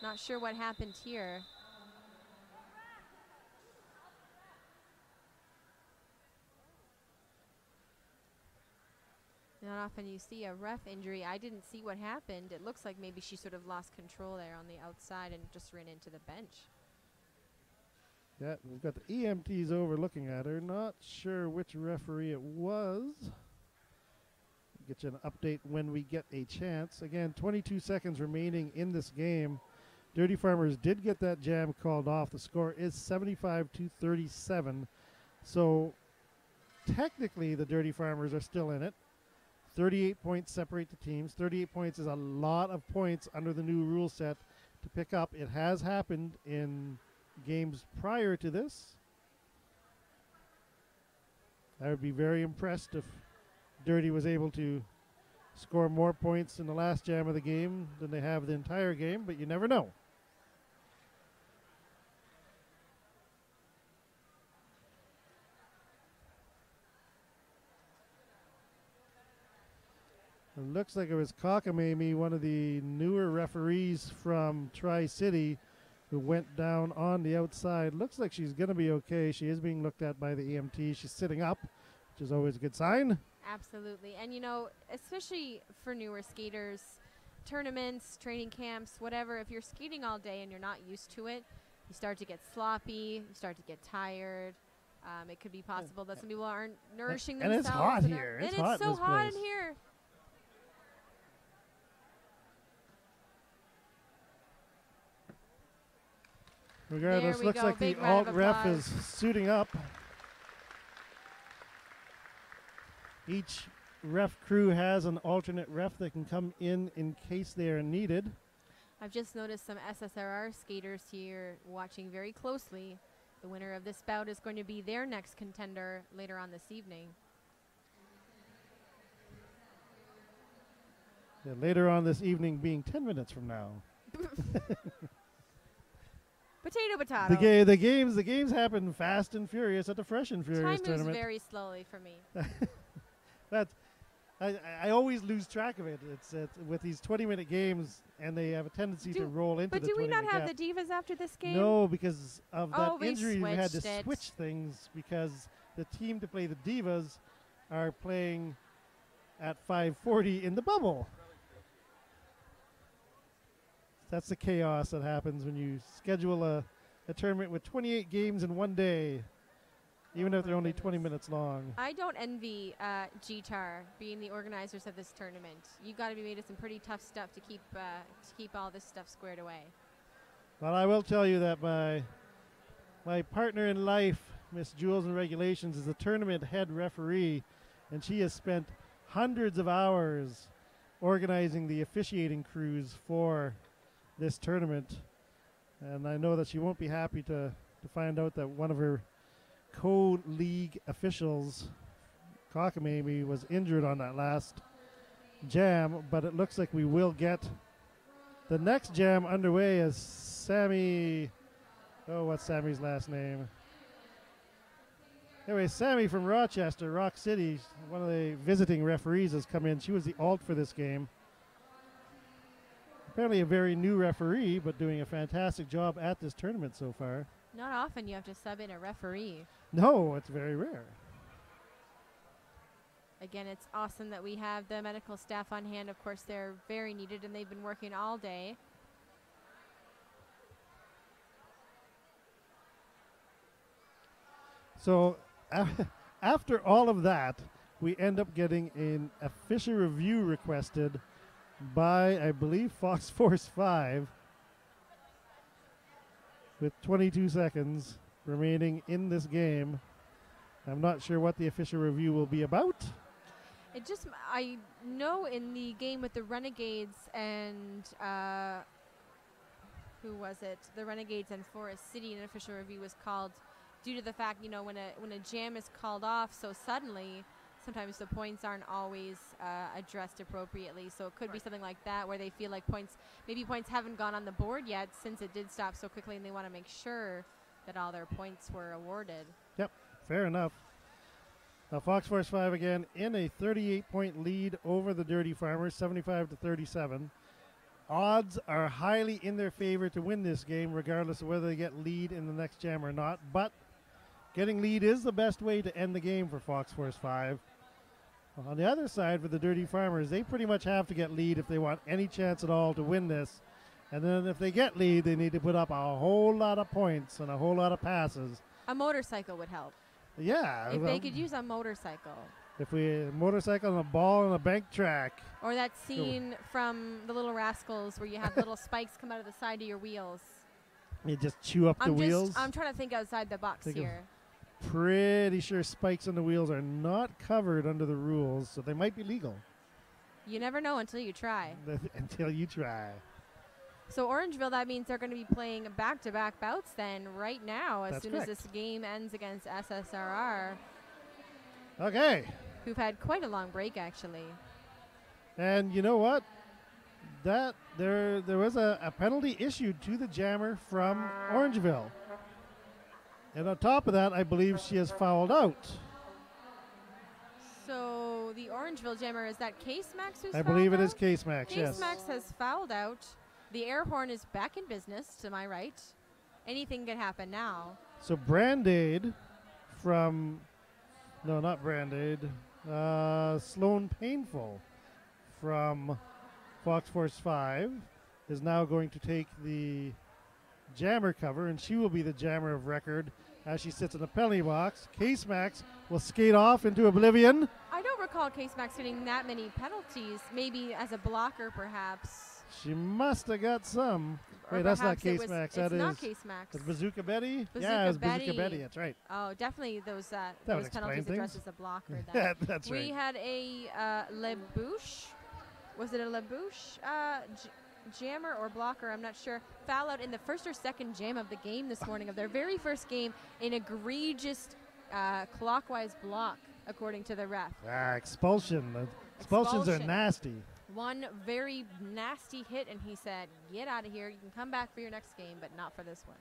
Speaker 2: Not sure what happened here. Not often you see a ref injury. I didn't see what happened. It looks like maybe she sort of lost control there on the outside and just ran into the bench.
Speaker 1: Yeah, we've got the EMTs over looking at her. Not sure which referee it was. Get you an update when we get a chance. Again, 22 seconds remaining in this game. Dirty Farmers did get that jam called off. The score is 75-37. So technically the Dirty Farmers are still in it. 38 points separate the teams. 38 points is a lot of points under the new rule set to pick up. It has happened in games prior to this. I would be very impressed if Dirty was able to score more points in the last jam of the game than they have the entire game, but you never know. It looks like it was Kakamami, one of the newer referees from Tri-City, who went down on the outside. Looks like she's going to be okay. She is being looked at by the EMT. She's sitting up, which is always a good sign.
Speaker 2: Absolutely. And, you know, especially for newer skaters, tournaments, training camps, whatever, if you're skating all day and you're not used to it, you start to get sloppy, you start to get tired. It could be possible that some people aren't nourishing
Speaker 1: and
Speaker 2: themselves.
Speaker 1: it's hot
Speaker 2: and
Speaker 1: here.
Speaker 2: And
Speaker 1: It's hot
Speaker 2: it's
Speaker 1: in
Speaker 2: so
Speaker 1: this
Speaker 2: hot
Speaker 1: place.
Speaker 2: in here.
Speaker 1: Regardless,
Speaker 2: There we
Speaker 1: looks
Speaker 2: go.
Speaker 1: like the
Speaker 2: Big round
Speaker 1: alt
Speaker 2: of
Speaker 1: ref is
Speaker 2: applause.
Speaker 1: suiting up. Each ref crew has an alternate ref that can come in case they are needed.
Speaker 2: I've just noticed some SSRR skaters here watching very closely. The winner of this bout is going to be their next contender later on this evening.
Speaker 1: Yeah, later on this evening being 10 minutes from now.
Speaker 2: Potato, potato.
Speaker 1: The games happen fast and furious at the Fresh and Furious
Speaker 2: Time moves
Speaker 1: tournament.
Speaker 2: very slowly for me.
Speaker 1: That's I always lose track of it. It's with these 20-minute games, and they have a tendency to roll into
Speaker 2: But
Speaker 1: the
Speaker 2: do we
Speaker 1: 20-minute
Speaker 2: not have
Speaker 1: gap.
Speaker 2: the divas after this game?
Speaker 1: No, because of that
Speaker 2: Oh, we
Speaker 1: injury, we had to
Speaker 2: switched it.
Speaker 1: switch things because the team to play the divas are playing at 5:40 in the bubble. That's the chaos that happens when you schedule a tournament with 28 games in one day, even if they're only 20 minutes long.
Speaker 2: I don't envy GTAR being the organizers of this tournament. You got to be made of some pretty tough stuff to keep all this stuff squared away.
Speaker 1: Well, I will tell you that my partner in life, Miss Jules in Regulations, is the tournament head referee, and she has spent hundreds of hours organizing the officiating crews for this tournament. And I know that she won't be happy to find out that one of her co-league officials, Kakamami, was injured on that last jam, but it looks like we will get the next jam underway as Sammy, what's Sammy's last name? Anyway, Sammy from Rochester, Rock City, one of the visiting referees, has come in. She was the alt for this game. Apparently a very new referee, but doing a fantastic job at this tournament so far.
Speaker 2: Not often you have to sub in a referee.
Speaker 1: No, it's very rare.
Speaker 2: Again, it's awesome that we have the medical staff on hand. Of course, they're very needed, and they've been working all day.
Speaker 1: So after all of that, we end up getting an official review requested by, I believe, Fox Force 5 with 22 seconds remaining in this game. I'm not sure what the official review will be about.
Speaker 2: I know in the game with the Renegades and who was it? The Renegades and Forest City, an official review was called due to the fact, you know, when a jam is called off so suddenly, sometimes the points aren't always addressed appropriately. So it could be something like that where they feel like maybe points haven't gone on the board yet since it did stop so quickly, and they want to make sure that all their points were awarded.
Speaker 1: Yep, fair enough. Fox Force 5 again in a 38-point lead over the Dirty Farmers, 75-37. Odds are highly in their favor to win this game, regardless of whether they get lead in the next jam or not. But getting lead is the best way to end the game for Fox Force 5. On the other side, for the Dirty Farmers, they pretty much have to get lead if they want any chance at all to win this. And then if they get lead, they need to put up a whole lot of points and a whole lot of passes.
Speaker 2: A motorcycle would help.
Speaker 1: Yeah.
Speaker 2: If they could use a motorcycle.
Speaker 1: If we motorcycle and a ball on a bank track.
Speaker 2: Or that scene from The Little Rascals where you have little spikes come out of the side of your wheels.
Speaker 1: You just chew up the wheels.
Speaker 2: I'm trying to think outside the box here.
Speaker 1: Pretty sure spikes on the wheels are not covered under the rules, so they might be legal.
Speaker 2: You never know until you try.
Speaker 1: Until you try.
Speaker 2: So Orangeville, that means they're going to be playing back-to-back bouts then right now as soon as this game ends against SSRR.
Speaker 1: Okay.
Speaker 2: Who've had quite a long break, actually.
Speaker 1: And you know what? That there was a penalty issued to the jammer from Orangeville. And on top of that, I believe she has fouled out.
Speaker 2: So the Orangeville jammer, is that Case Max who's
Speaker 1: I
Speaker 2: fouled
Speaker 1: believe it
Speaker 2: out?
Speaker 1: is Case Max, yes.
Speaker 2: Case Max has fouled out. The air horn is back in business, to my right. Anything could happen now.
Speaker 1: So Brand-Aid from, no, not Brand-Aid, Sloan Painful from Fox Force 5 is now going to take the jammer cover, and she will be the jammer of record as she sits in the penalty box. Case Max will skate off into oblivion.
Speaker 2: I don't recall Case Max getting that many penalties, maybe as a blocker perhaps.
Speaker 1: She must have got some.
Speaker 2: Or
Speaker 1: Wait, that's not
Speaker 2: perhaps
Speaker 1: Case Max. That
Speaker 2: it's
Speaker 1: is
Speaker 2: not Case Max.
Speaker 1: It's Bazooka Betty?
Speaker 2: Bazooka
Speaker 1: Yeah, it's
Speaker 2: Betty.
Speaker 1: Bazooka Betty. That's right.
Speaker 2: Oh, definitely those
Speaker 1: would
Speaker 2: penalties
Speaker 1: explain
Speaker 2: addressed
Speaker 1: things.
Speaker 2: as a blocker.
Speaker 1: Yeah, that's
Speaker 2: we
Speaker 1: right.
Speaker 2: had a Lebouche. Was it a Lebouche jammer or blocker? I'm not sure. Foul out in the first or second jam of the game this morning, of their very first game, an egregious clockwise block, according to the ref.
Speaker 1: Expulsion. Expulsions are
Speaker 2: Expulsion.
Speaker 1: nasty.
Speaker 2: One very nasty hit, and he said, get out of here. You can come back for your next game, but not for this one.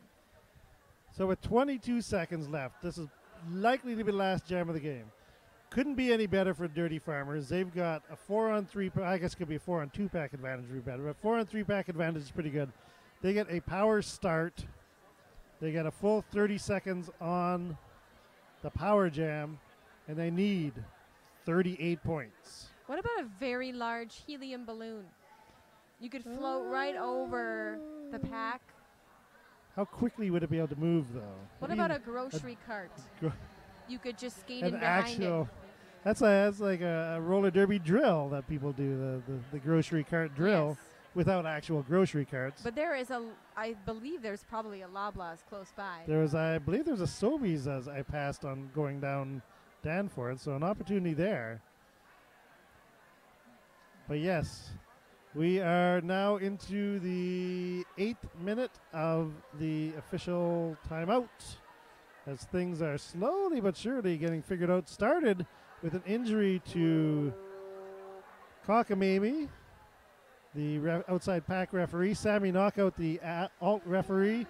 Speaker 1: So with 22 seconds left, this is likely to be the last jam of the game. Couldn't be any better for Dirty Farmers. They've got a 4-on-3, I guess it could be a 4-on-2 pack advantage would be better, but 4-on-3 pack advantage is pretty good. They get a power start. They get a full 30 seconds on the power jam, and they need 38 points.
Speaker 2: What about a very large helium balloon? You could float right over the pack.
Speaker 1: How quickly would it be able to move, though?
Speaker 2: What about a grocery cart? You could just skate in
Speaker 1: An
Speaker 2: behind
Speaker 1: actual,
Speaker 2: it.
Speaker 1: that's like a roller derby drill that people do, the grocery cart drill,
Speaker 2: Yes.
Speaker 1: without actual grocery carts.
Speaker 2: But there is I believe there's probably a Loblaws close by.
Speaker 1: I believe there's a Sobeys as I passed on going down Danforth, so an opportunity there. But yes, we are now into the 8th minute of the official timeout, as things are slowly but surely getting figured out. Started with an injury to Cockamamie, the outside pack referee. Sammy Knockout, the alt referee,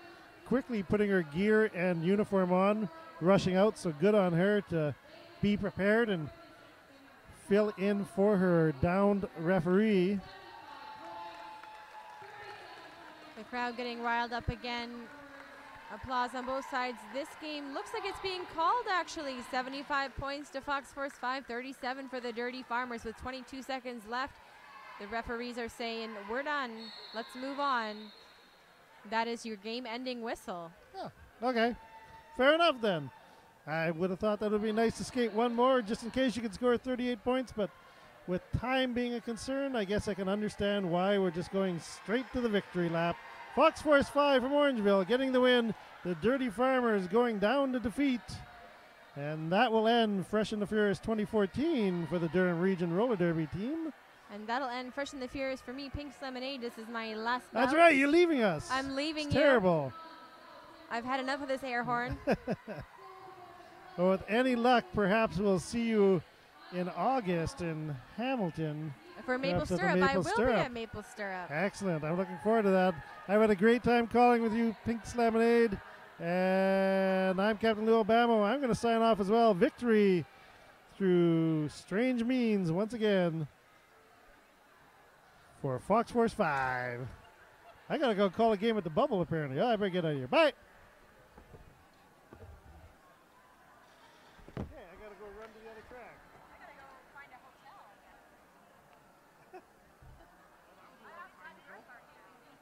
Speaker 1: quickly putting her gear and uniform on, rushing out, so good on her to be prepared and fill in for her downed referee.
Speaker 2: The crowd getting riled up again. Applause on both sides. This game looks like it's being called, actually. 75 points to Fox Force 5, 37 for the Dirty Farmers with 22 seconds left. The referees are saying, we're done. Let's move on. That is your game-ending whistle.
Speaker 1: Oh, okay. Fair enough, then. I would have thought that would be nice to skate one more just in case you could score 38 points, but with time being a concern, I guess I can understand why we're just going straight to the victory lap. Fox Force 5 from Orangeville getting the win. The Dirty Farmers going down to defeat. And that will end Fresh and the Furious 2014 for the Durham Region Roller Derby team.
Speaker 2: And that'll end Fresh and the Furious for me. Pink's Lemonade, this is my last
Speaker 1: That's
Speaker 2: bout.
Speaker 1: right, you're leaving us.
Speaker 2: I'm leaving
Speaker 1: it's
Speaker 2: you.
Speaker 1: Terrible.
Speaker 2: I've had enough of this air horn.
Speaker 1: Well, with any luck, perhaps we'll see you in August in Hamilton.
Speaker 2: For Maple
Speaker 1: Perhaps at the
Speaker 2: Stirrup, I
Speaker 1: Maple
Speaker 2: will
Speaker 1: Stirrup.
Speaker 2: be at Maple Stirrup.
Speaker 1: Excellent. I'm looking forward to that. I've had a great time calling with you, Pink's Lemonade. And I'm Captain Lou Obama. I'm going to sign off as well. Victory through strange means once again for Fox Force 5. I gotta go call a game at the bubble apparently. Oh, I better get out of here. Bye. Okay, I gotta go run to the other track.
Speaker 6: I gotta go find a hotel.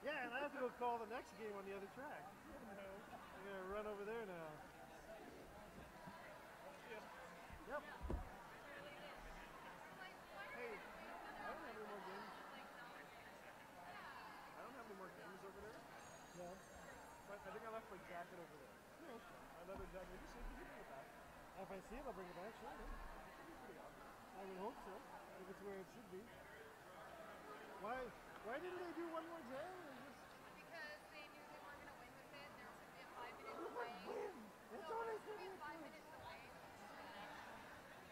Speaker 1: Yeah, and I have to go call the next game on the other track. I'm gonna run over there now. Yep. Hey, I don't have any more games. I don't have any more games over there. No. But I think I left my jacket over there. No. Another jacket. Did you bring it back? If I see it, I'll bring it back. Sure. It should be pretty awesome. I would hope so. If it's where it should be. Why didn't they do one more day?
Speaker 6: Because they knew they weren't going to win with it. There was going to be a 5-minute delay.
Speaker 1: It's
Speaker 6: So
Speaker 1: only
Speaker 6: there's going to be a 5-minute delay.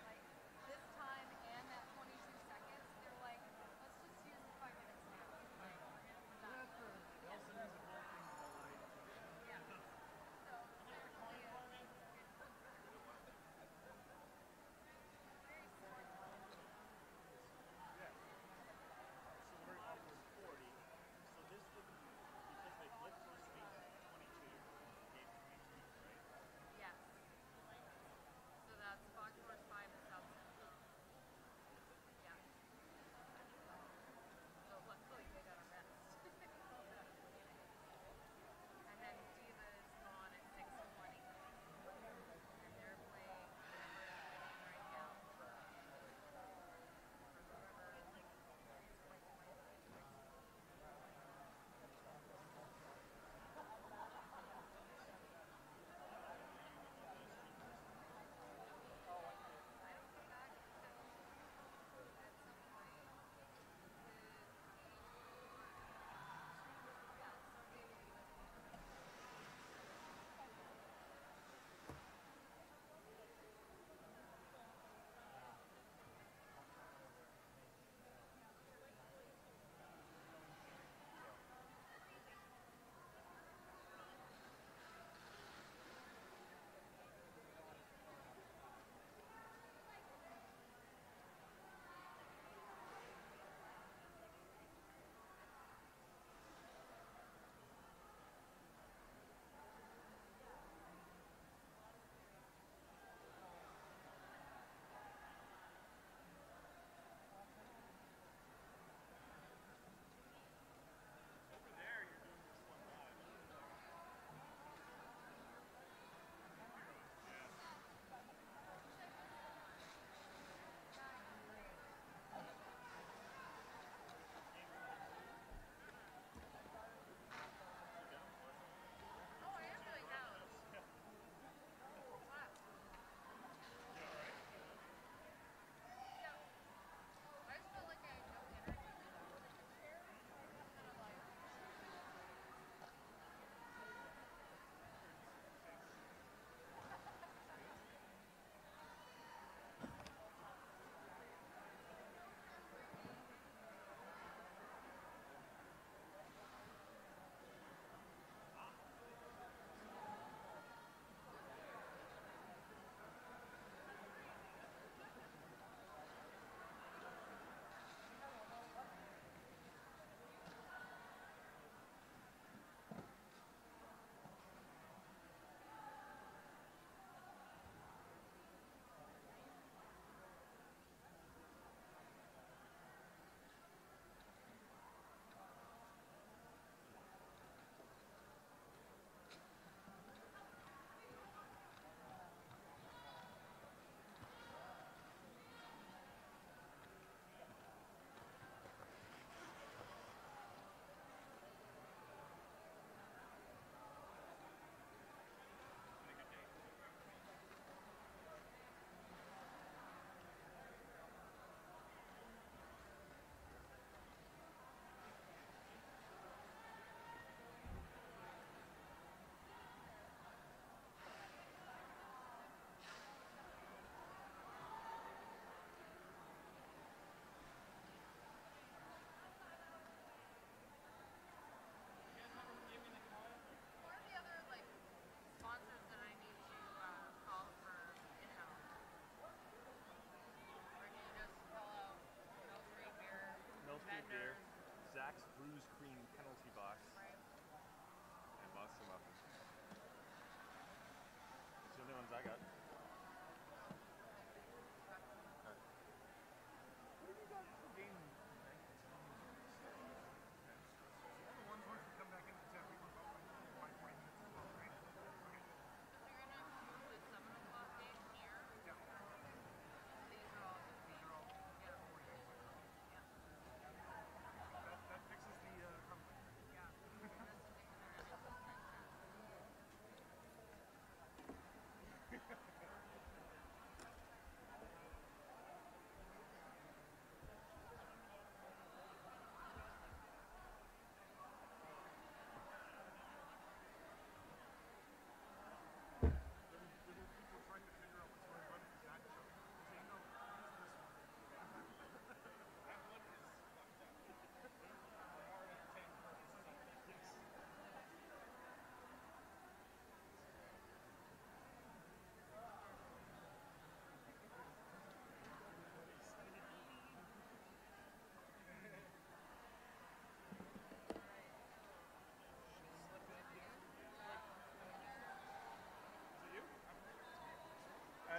Speaker 6: Like this time and that 22 seconds, they're like, let's just use the 5 minutes now. Like, that's right. Yeah. So there's
Speaker 4: So we're almost 40. So this would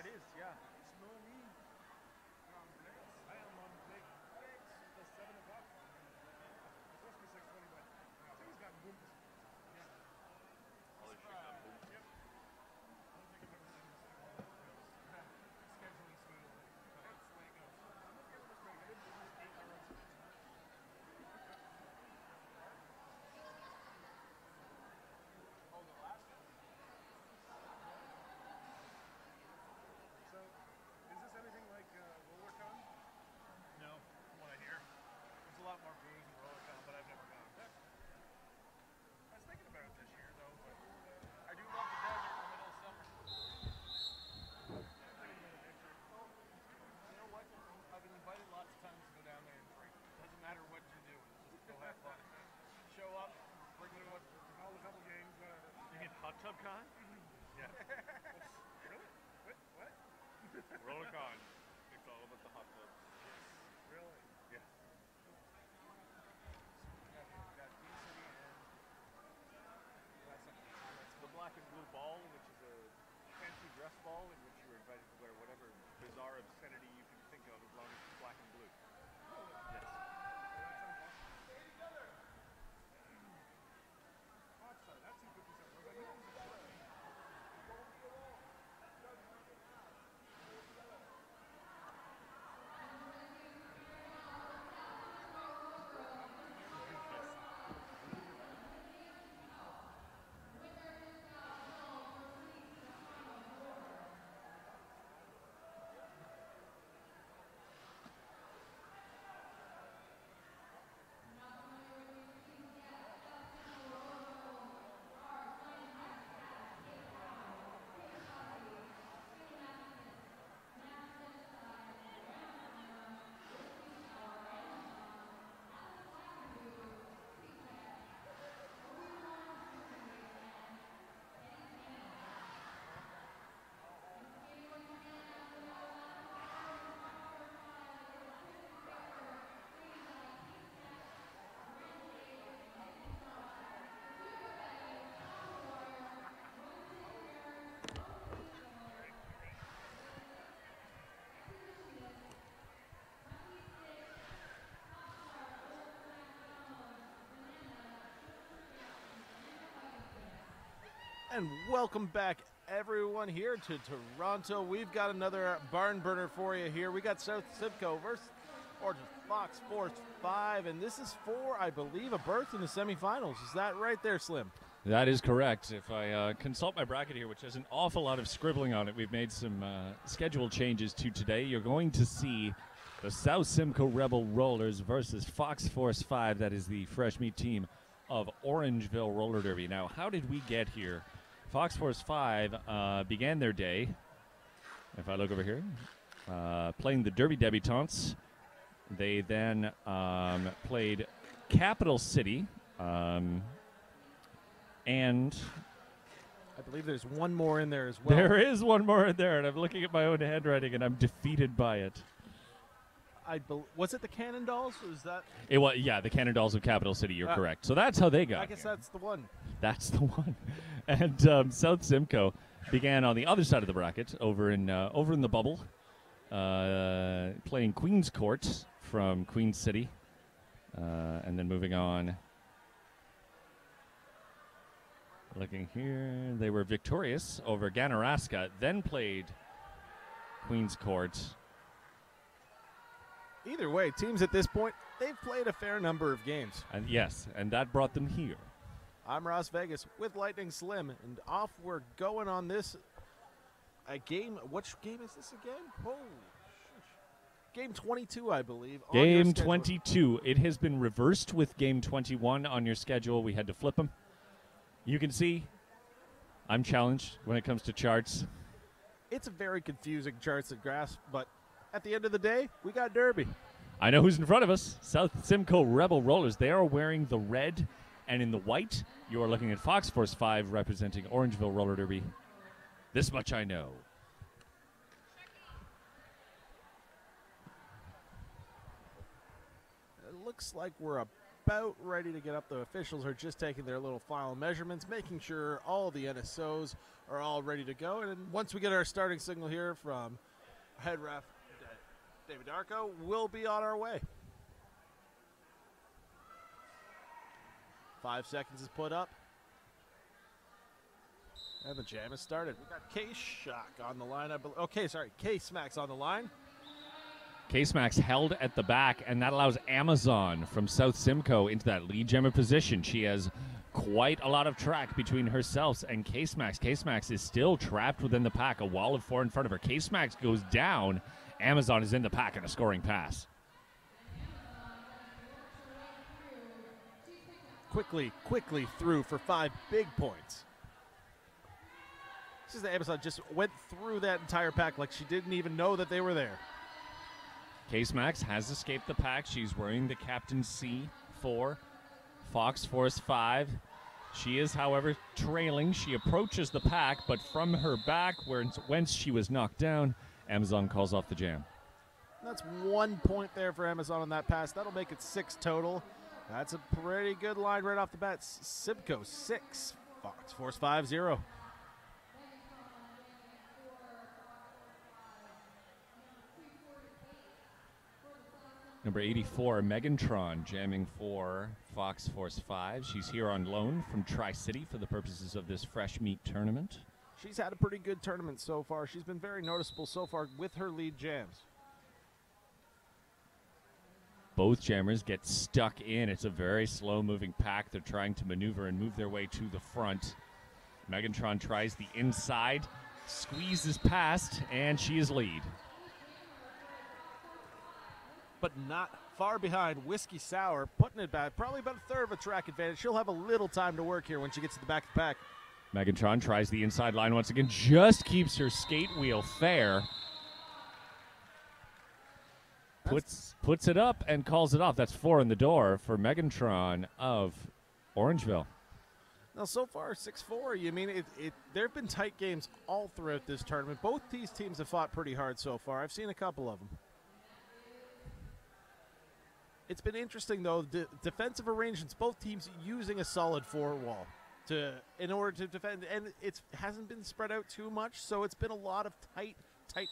Speaker 4: it is, yeah. Snow me. I am on Lake the 7 o'clock. It's supposed to be 6:20, but things got booked. Yeah.
Speaker 7: All this shit got booked.
Speaker 4: Yep. I don't think I've ever seen this thing all scheduling smoothly. But that's the way it goes. I'm okay with this break. I didn't do 8 yards. Oh, the last one? So, is this anything like RollerCon? No, from what I hear. There's a lot more booze in RollerCon, but I've never gone. I was thinking about it this year, though, but I do love the desert in the middle of summer. Well, you know what? I've been invited lots of times to go down there and drink. Doesn't matter what you do, just go have fun. Show up, bring it up, call a couple games, whatever.
Speaker 7: You mean Hot Tub Con? Yeah.
Speaker 4: Really? What?
Speaker 7: RollerCon. It's all about the hot tubs.
Speaker 4: Really?
Speaker 7: Yeah.
Speaker 4: Yeah, we've got D-City and
Speaker 7: It's the black and blue ball, which is a fancy dress ball in which you're invited to wear whatever bizarre obscenity you can think of as long as it's black and blue. Yes.
Speaker 4: Hot Star, that's in 57. But you know, it's a
Speaker 8: And welcome back, everyone, here to Toronto. We've got another barn burner for you here. We got South Simcoe versus Orange Fox Force 5, and this is for, I believe, a berth in the semifinals. Is that right there, Slim?
Speaker 9: That is correct. If I consult my bracket here, which has an awful lot of scribbling on it, we've made some schedule changes to today. You're going to see the South Simcoe Rebel Rollers versus Fox Force 5. That is the fresh meat team of Orangeville Roller Derby. Now, how did we get here? Fox Force 5 began their day, if I look over here, playing the Derby Debutantes. They then played Capital City, and
Speaker 8: I believe there's one more in there as well.
Speaker 9: there is one more in there, and I'm looking at my own handwriting, and I'm defeated by it.
Speaker 8: Was it the Cannondalls? Was that?
Speaker 9: It was, yeah, the Cannondalls of Capital City. You're correct. So that's how they got.
Speaker 8: I guess
Speaker 9: here.
Speaker 8: that's the one.
Speaker 9: That's the one. And South Simcoe began on the other side of the bracket, over in the bubble, playing Queen's Court from Queen City, and then moving on. Looking here, they were victorious over Ganaraska, then played Queen's Court.
Speaker 8: Either way, teams at this point, they've played a fair number of games.
Speaker 9: And yes, and that brought them here.
Speaker 8: I'm Ross Vegas with Lightning Slim, and off we're going on this game. Which game is this again? Oh, shush. Game 22, I believe.
Speaker 9: Game 22. It has been reversed with game 21 on your schedule. We had to flip them. You can see I'm challenged when it comes to charts.
Speaker 8: It's a very confusing charts to grasp, but at the end of the day, we got Derby.
Speaker 9: I know who's in front of us. South Simcoe Rebel Rollers. They are wearing the red and in the white. You are looking at Fox Force 5 representing Orangeville Roller Derby. This much I know.
Speaker 8: It looks like we're about ready to get up. The officials are just taking their little final measurements, making sure all the NSOs are all ready to go. And then once we get our starting signal here from head ref David Darko, we'll be on our way. 5 seconds is put up. And the jam has started. We got K-Shock on the line, I believe. Okay, sorry, K-Smack's on the line.
Speaker 9: K-Smack's held at the back, and that allows Amazon from South Simcoe into that lead jammer position. She has quite a lot of track between herself and K-Smax. K-Smax is still trapped within the pack, a wall of 4 in front of her. K-Smax goes down. Amazon is in the pack and a scoring pass.
Speaker 8: Quickly through for 5 big points. This is the Amazon just went through that entire pack like she didn't even know that they were there.
Speaker 9: K-Smax has escaped the pack. She's wearing the Captain C for Fox Force 5. She is, however, trailing. She approaches the pack, but from her back, whence she was knocked down, Amazon calls off the jam.
Speaker 8: That's 1 point there for Amazon on that pass. That'll make it 6 total. That's a pretty good line right off the bat. Simcoe 6, Fox Force 5 0.
Speaker 9: Number 84, Megantron, jamming for Fox Force 5. She's here on loan from Tri-City for the purposes of this fresh meat tournament.
Speaker 8: She's had a pretty good tournament so far. She's been very noticeable so far with her lead jams.
Speaker 9: Both jammers get stuck in. It's a very slow-moving pack. They're trying to maneuver and move their way to the front. Megantron tries the inside, squeezes past, and she is lead.
Speaker 8: But not far behind. Whiskey Sour putting it back, probably about a third of a track advantage. She'll have a little time to work here when she gets to the back of the pack.
Speaker 9: Megantron tries the inside line once again, just keeps her skate wheel fair. Puts it up and calls it off. That's 4 in the door for Megantron of Orangeville.
Speaker 8: Now, so far, 6-4. You mean there have been tight games all throughout this tournament. Both these teams have fought pretty hard so far. I've seen a couple of them. It's been interesting, though, the defensive arrangements, both teams using a solid 4 wall in order to defend, and it hasn't been spread out too much, so it's been a lot of tight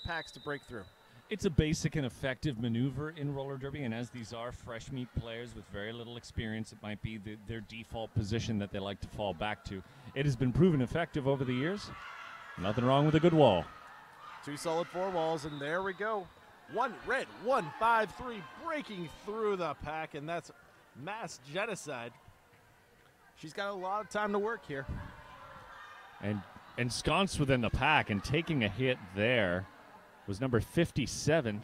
Speaker 8: packs to break through.
Speaker 9: It's a basic and effective maneuver in roller derby, and as these are fresh meat players with very little experience, it might be their default position that they like to fall back to. It has been proven effective over the years. Nothing wrong with a good wall.
Speaker 8: 2 solid 4 walls, and there we go. 1 red, 1-5-3, breaking through the pack, and that's mass genocide. She's got a lot of time to work here.
Speaker 9: And ensconced within the pack and taking a hit there was number 57.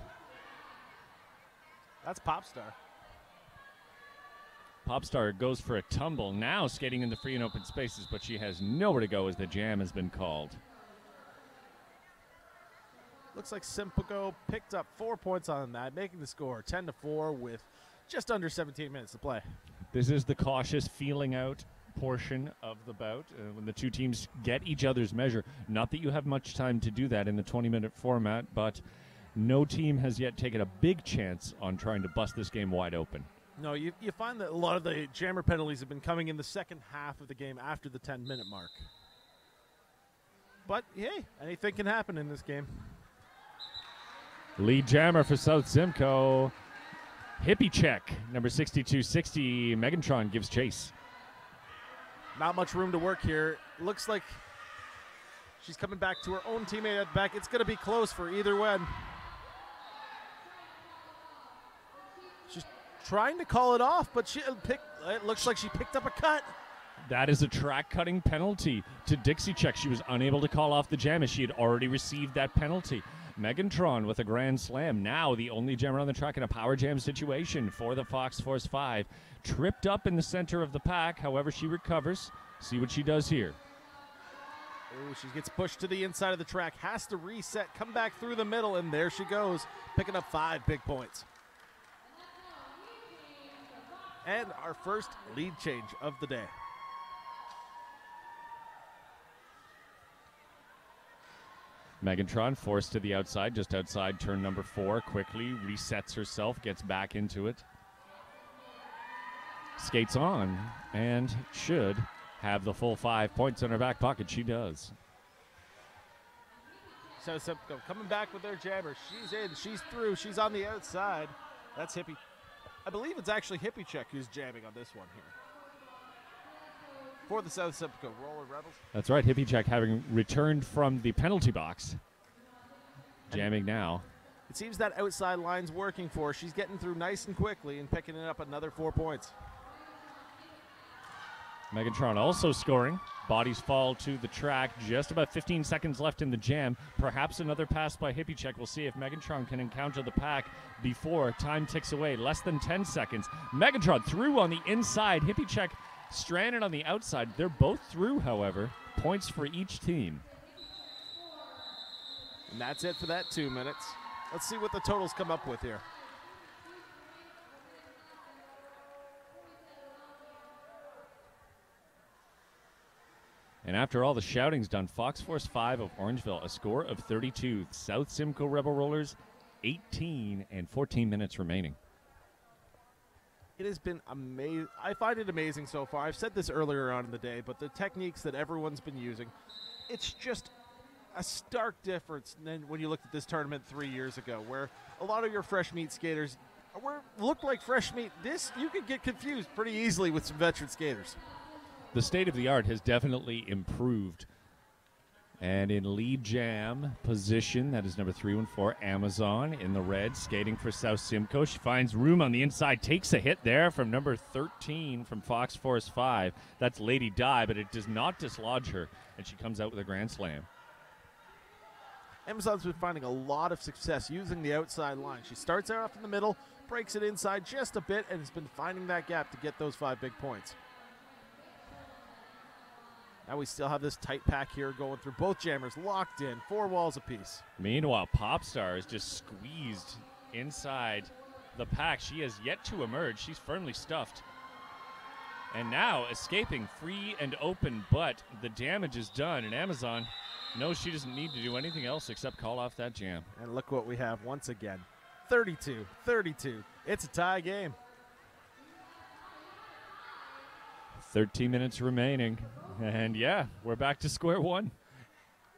Speaker 8: That's Popstar.
Speaker 9: Popstar goes for a tumble, now skating in the free and open spaces, but she has nowhere to go as the jam has been called.
Speaker 8: Looks like Simcoe picked up 4 points on that, making the score 10-4 with just under 17 minutes to play.
Speaker 9: This is the cautious feeling out portion of the bout when the two teams get each other's measure. Not that you have much time to do that in the 20-minute format, but no team has yet taken a big chance on trying to bust this game wide open.
Speaker 8: No, you find that a lot of the jammer penalties have been coming in the second half of the game after the 10-minute mark. But, hey, anything can happen in this game.
Speaker 9: Lead jammer for South Simcoe. Hippie check, number 6260. Megantron gives chase.
Speaker 8: Not much room to work here. Looks like she's coming back to her own teammate at the back. It's going to be close for either one. She's trying to call it off, but it looks like she picked up a cut.
Speaker 9: That is a track cutting penalty to Dixie Check. She was unable to call off the jam as she had already received that penalty. Megantron with a grand slam. Now the only jammer on the track in a power jam situation for the Fox Force 5. Tripped up in the center of the pack. However, she recovers. See what she does here.
Speaker 8: Oh, she gets pushed to the inside of the track. Has to reset. Come back through the middle, and there she goes. Picking up 5 big points. And our first lead change of the day.
Speaker 9: Megantron forced to the outside, just outside turn number 4. Quickly resets herself, gets back into it. skates on and should have the full 5 points in her back pocket. She does.
Speaker 8: So Simcoe coming back with their jammer. She's in. She's through. She's on the outside. That's Hippie. I believe it's actually Hippie Check who's jamming on this one here. For the South Simcoe Roller Rebels.
Speaker 9: That's right. Hippie Check having returned from the penalty box. Jamming now.
Speaker 8: It seems that outside line's working for her. She's getting through nice and quickly and picking it up another 4 points.
Speaker 9: Megatron also scoring. Bodies fall to the track. Just about 15 seconds left in the jam. Perhaps another pass by Hippie Check. We'll see if Megatron can encounter the pack before time ticks away. Less than 10 seconds. Megatron through on the inside. Hippie Check stranded on the outside. They're both through, however. Points for each team.
Speaker 8: And that's it for that 2 minutes. Let's see what the totals come up with here.
Speaker 9: And after all the shouting's done, Fox Force 5 of Orangeville, a score of 32. South Simcoe Rebel Rollers, 18 and 14 minutes remaining.
Speaker 8: It has been amazing. I find it amazing so far. I've said this earlier on in the day, but the techniques that everyone's been using, it's just a stark difference than when you looked at this tournament 3 years ago, where a lot of your fresh meat skaters looked like fresh meat. This, you could get confused pretty easily with some veteran skaters.
Speaker 9: The state of the art has definitely improved. And in lead jam position, that is number 314, Amazon in the red, skating for South Simcoe. She finds room on the inside, takes a hit there from number 13 from Fox Force 5. That's Lady Di, but it does not dislodge her, and she comes out with a grand slam.
Speaker 8: Amazon's been finding a lot of success using the outside line. She starts out off in the middle, breaks it inside just a bit, and has been finding that gap to get those 5 big points. Now we still have this tight pack here going through. Both jammers locked in, 4 walls apiece.
Speaker 9: Meanwhile, Popstar is just squeezed inside the pack. She has yet to emerge. She's firmly stuffed. And now escaping free and open, but the damage is done. And Amazon knows she doesn't need to do anything else except call off that jam.
Speaker 8: And look what we have once again. 32-32. It's a tie game.
Speaker 9: 13 minutes remaining. And yeah, we're back to square one.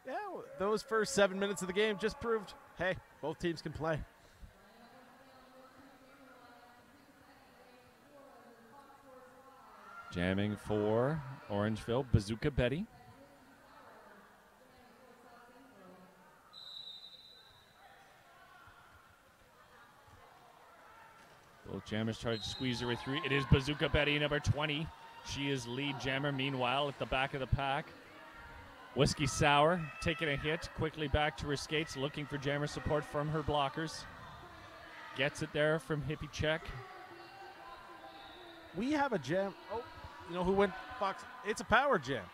Speaker 8: Yeah, those first 7 minutes of the game just proved, hey, both teams can play.
Speaker 9: Jamming for Orangeville, Bazooka Betty. Both jammers tried to squeeze their way through. It is Bazooka Betty, number 20. She is lead jammer. Meanwhile, at the back of the pack, Whiskey Sour taking a hit, quickly back to her skates, looking for jammer support from her blockers. Gets it there from Hippie Check.
Speaker 8: We have a jam. Oh, you know who went Fox? It's a power jam.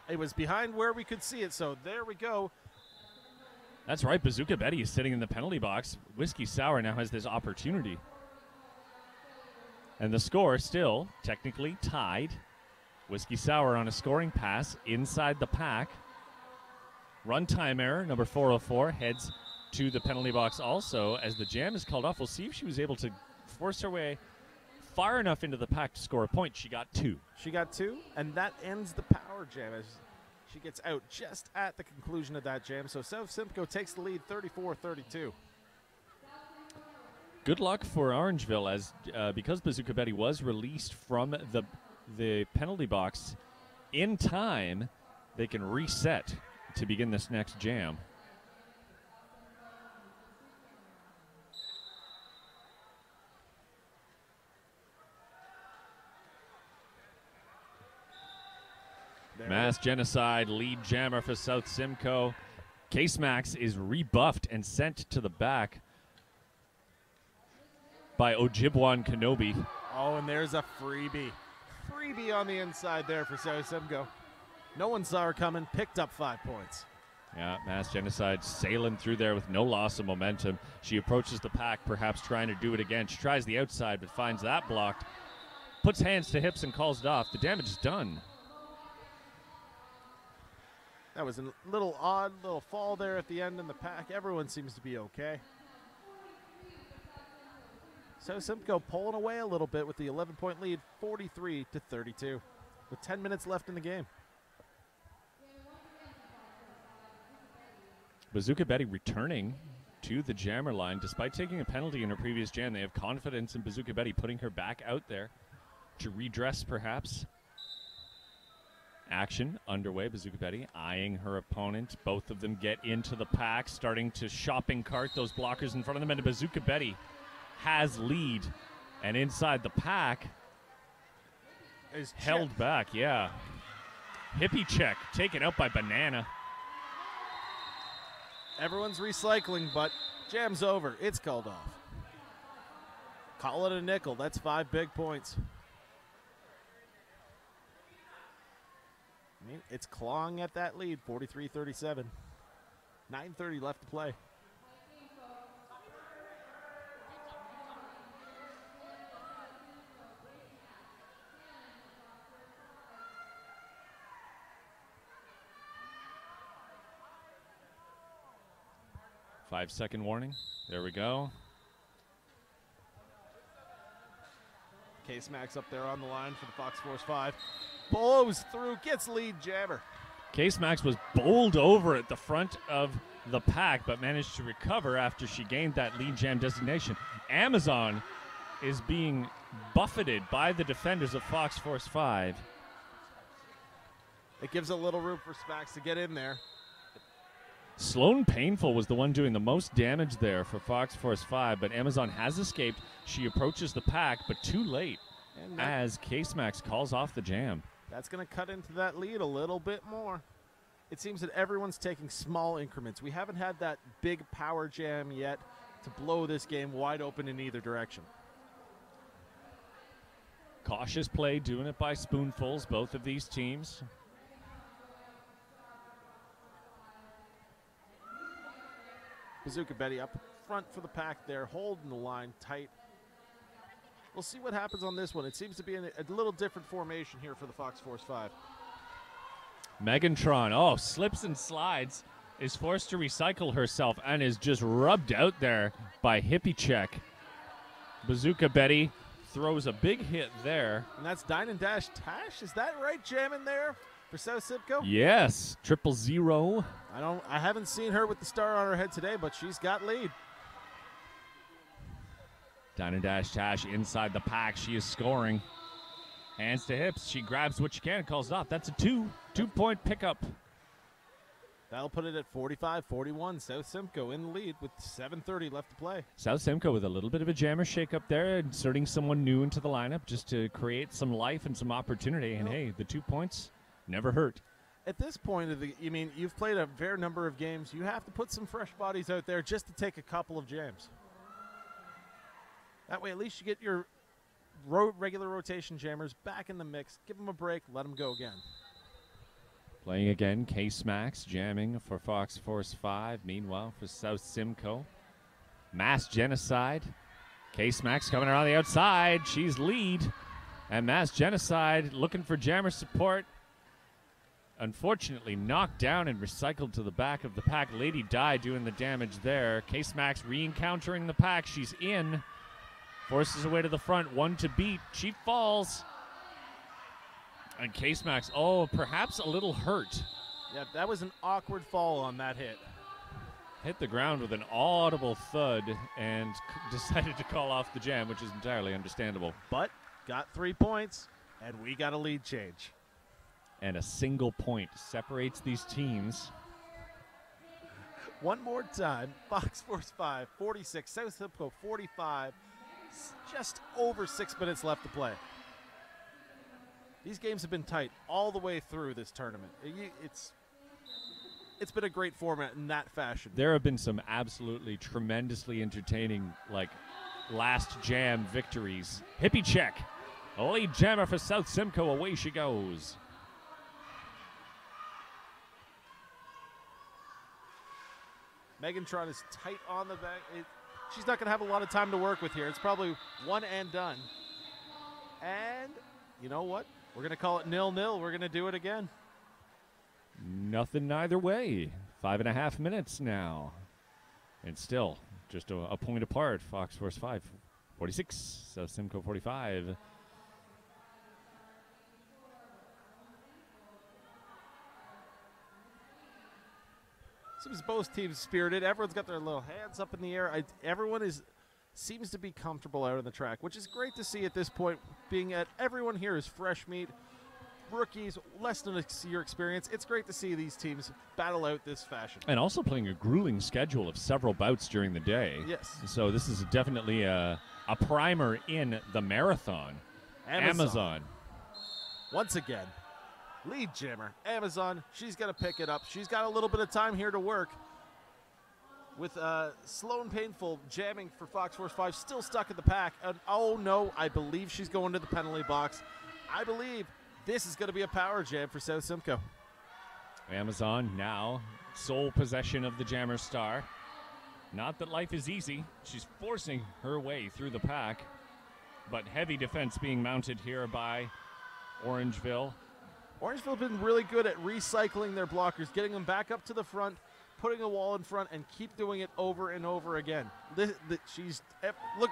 Speaker 8: It was behind where we could see it, so there we go.
Speaker 9: That's right, Bazooka Betty is sitting in the penalty box. Whiskey Sour now has this opportunity. And the score still technically tied. Whiskey Sour on a scoring pass inside the pack. Runtime error, number 404, heads to the penalty box also. As the jam is called off, we'll see if she was able to force her way far enough into the pack to score a point. She got 2.
Speaker 8: She got 2, and that ends the power jam as she gets out just at the conclusion of that jam. So South Simcoe takes the lead 34-32.
Speaker 9: Good luck for Orangeville as because Bazooka Betty was released from the penalty box in time, they can reset to begin this next jam. Mass Genocide, lead jammer for South Simcoe. Case Max is rebuffed and sent to the back by Ojibwan Kenobi.
Speaker 8: Oh, and there's a freebie. Freebie on the inside there for South Simcoe. No one saw her coming, picked up 5 points.
Speaker 9: Yeah, Mass Genocide sailing through there with no loss of momentum. She approaches the pack, perhaps trying to do it again. She tries the outside, but finds that blocked. Puts hands to hips and calls it off. The damage is done.
Speaker 8: That was a little odd little fall there at the end in the pack. Everyone seems to be okay. South Simcoe pulling away a little bit with the 11-point lead, 43-32, with 10 minutes left in the game.
Speaker 9: Bazooka Betty returning to the jammer line. Despite taking a penalty in her previous jam, they have confidence in Bazooka Betty, putting her back out there to redress perhaps. Action underway. Bazooka Betty eyeing her opponent. Both of them get into the pack, starting to shopping cart those blockers in front of them, and Bazooka Betty has lead. And inside the pack
Speaker 8: Is
Speaker 9: held back, yeah. Hippie check taken out by Banana.
Speaker 8: Everyone's recycling, but jam's over. It's called off. Call it a nickel. That's 5 big points. I mean, it's clawing at that lead, 43-37. 9:30 left to play.
Speaker 9: Five-second warning. There we go.
Speaker 8: Case Max up there on the line for the Fox Force 5. Blows through, gets lead jammer.
Speaker 9: Case Max was bowled over at the front of the pack, but managed to recover after she gained that lead jam designation. Amazon is being buffeted by the defenders of Fox Force 5.
Speaker 8: It gives a little room for Spax to get in there.
Speaker 9: Sloan Painful was the one doing the most damage there for Fox Force 5, but Amazon has escaped. She approaches the pack, but too late as Case Max calls off the jam.
Speaker 8: That's going to cut into that lead a little bit more. It seems that everyone's taking small increments. We haven't had that big power jam yet to blow this game wide open in either direction.
Speaker 9: Cautious play, doing it by spoonfuls, both of these teams.
Speaker 8: Bazooka Betty up front for the pack there, holding the line tight. We'll see what happens on this one. It seems to be a little different formation here for the Fox Force 5.
Speaker 9: Megantron, slips and slides, is forced to recycle herself and is just rubbed out there by Hippie Check. Bazooka Betty throws a big hit there.
Speaker 8: And that's Dine and Dash Tash. Is that right, jamming there for South Simcoe?
Speaker 9: Yes, 000.
Speaker 8: I haven't seen her with the star on her head today, but she's got lead.
Speaker 9: Dine and Dash Tash inside the pack. She is scoring. Hands to hips. She grabs what she can and calls it off. That's a two-point pickup.
Speaker 8: That'll put it at 45-41. South Simcoe in the lead with 7:30 left to play.
Speaker 9: South Simcoe with a little bit of a jammer shake up there, inserting someone new into the lineup just to create some life and some opportunity. And hey, the 2 points never hurt.
Speaker 8: At this point, you've played a fair number of games. You have to put some fresh bodies out there just to take a couple of jams. That way, at least you get your regular rotation jammers back in the mix. Give them a break. Let them go again.
Speaker 9: Playing again, Case Max jamming for Fox Force 5. Meanwhile, for South Simcoe, Mass Genocide. Case Max coming around the outside. She's lead. And Mass Genocide looking for jammer support. Unfortunately, knocked down and recycled to the back of the pack. Lady Di doing the damage there. Case Max re-encountering the pack. She's in. Forces her way to the front. One to beat. She falls. And Case Max, perhaps a little hurt.
Speaker 8: Yeah, that was an awkward fall on that hit.
Speaker 9: Hit the ground with an audible thud and decided to call off the jam, which is entirely understandable.
Speaker 8: But got 3 points, and we got a lead change.
Speaker 9: And a single point separates these teams.
Speaker 8: One more time, Fox Force 5, 46, South Simcoe 45. Just over 6 minutes left to play. These games have been tight all the way through this tournament. It's been a great format in that fashion.
Speaker 9: There have been some absolutely tremendously entertaining, last jam victories. Hippie Check, a lead jammer for South Simcoe. Away she goes.
Speaker 8: Megantron is tight on the back. She's not going to have a lot of time to work with here. It's probably one and done. And you know what? We're going to call it 0-0. We're going to do it again.
Speaker 9: Nothing either way. 5.5 minutes now. And still just a point apart. Fox Force 5 46. South Simcoe 45.
Speaker 8: Seems both teams spirited. Everyone's got their little hands up in the air. Everyone seems to be comfortable out on the track, which is great to see at this point, being that everyone here is fresh meat, rookies, less than a year experience. It's great to see these teams battle out this fashion.
Speaker 9: And also playing a grueling schedule of several bouts during the day.
Speaker 8: Yes.
Speaker 9: So this is definitely a primer in the marathon. Amazon.
Speaker 8: Once again, lead jammer. Amazon, she's going to pick it up. She's got a little bit of time here to work. With Slow and Painful jamming for Fox Force 5, still stuck in the pack. And oh no, I believe she's going to the penalty box. I believe this is going to be a power jam for South Simcoe.
Speaker 9: Amazon now sole possession of the jammer star. Not that life is easy. She's forcing her way through the pack. But heavy defense being mounted here by Orangeville.
Speaker 8: Orangeville have been really good at recycling their blockers, getting them back up to the front, putting a wall in front, and keep doing it over and over again. Look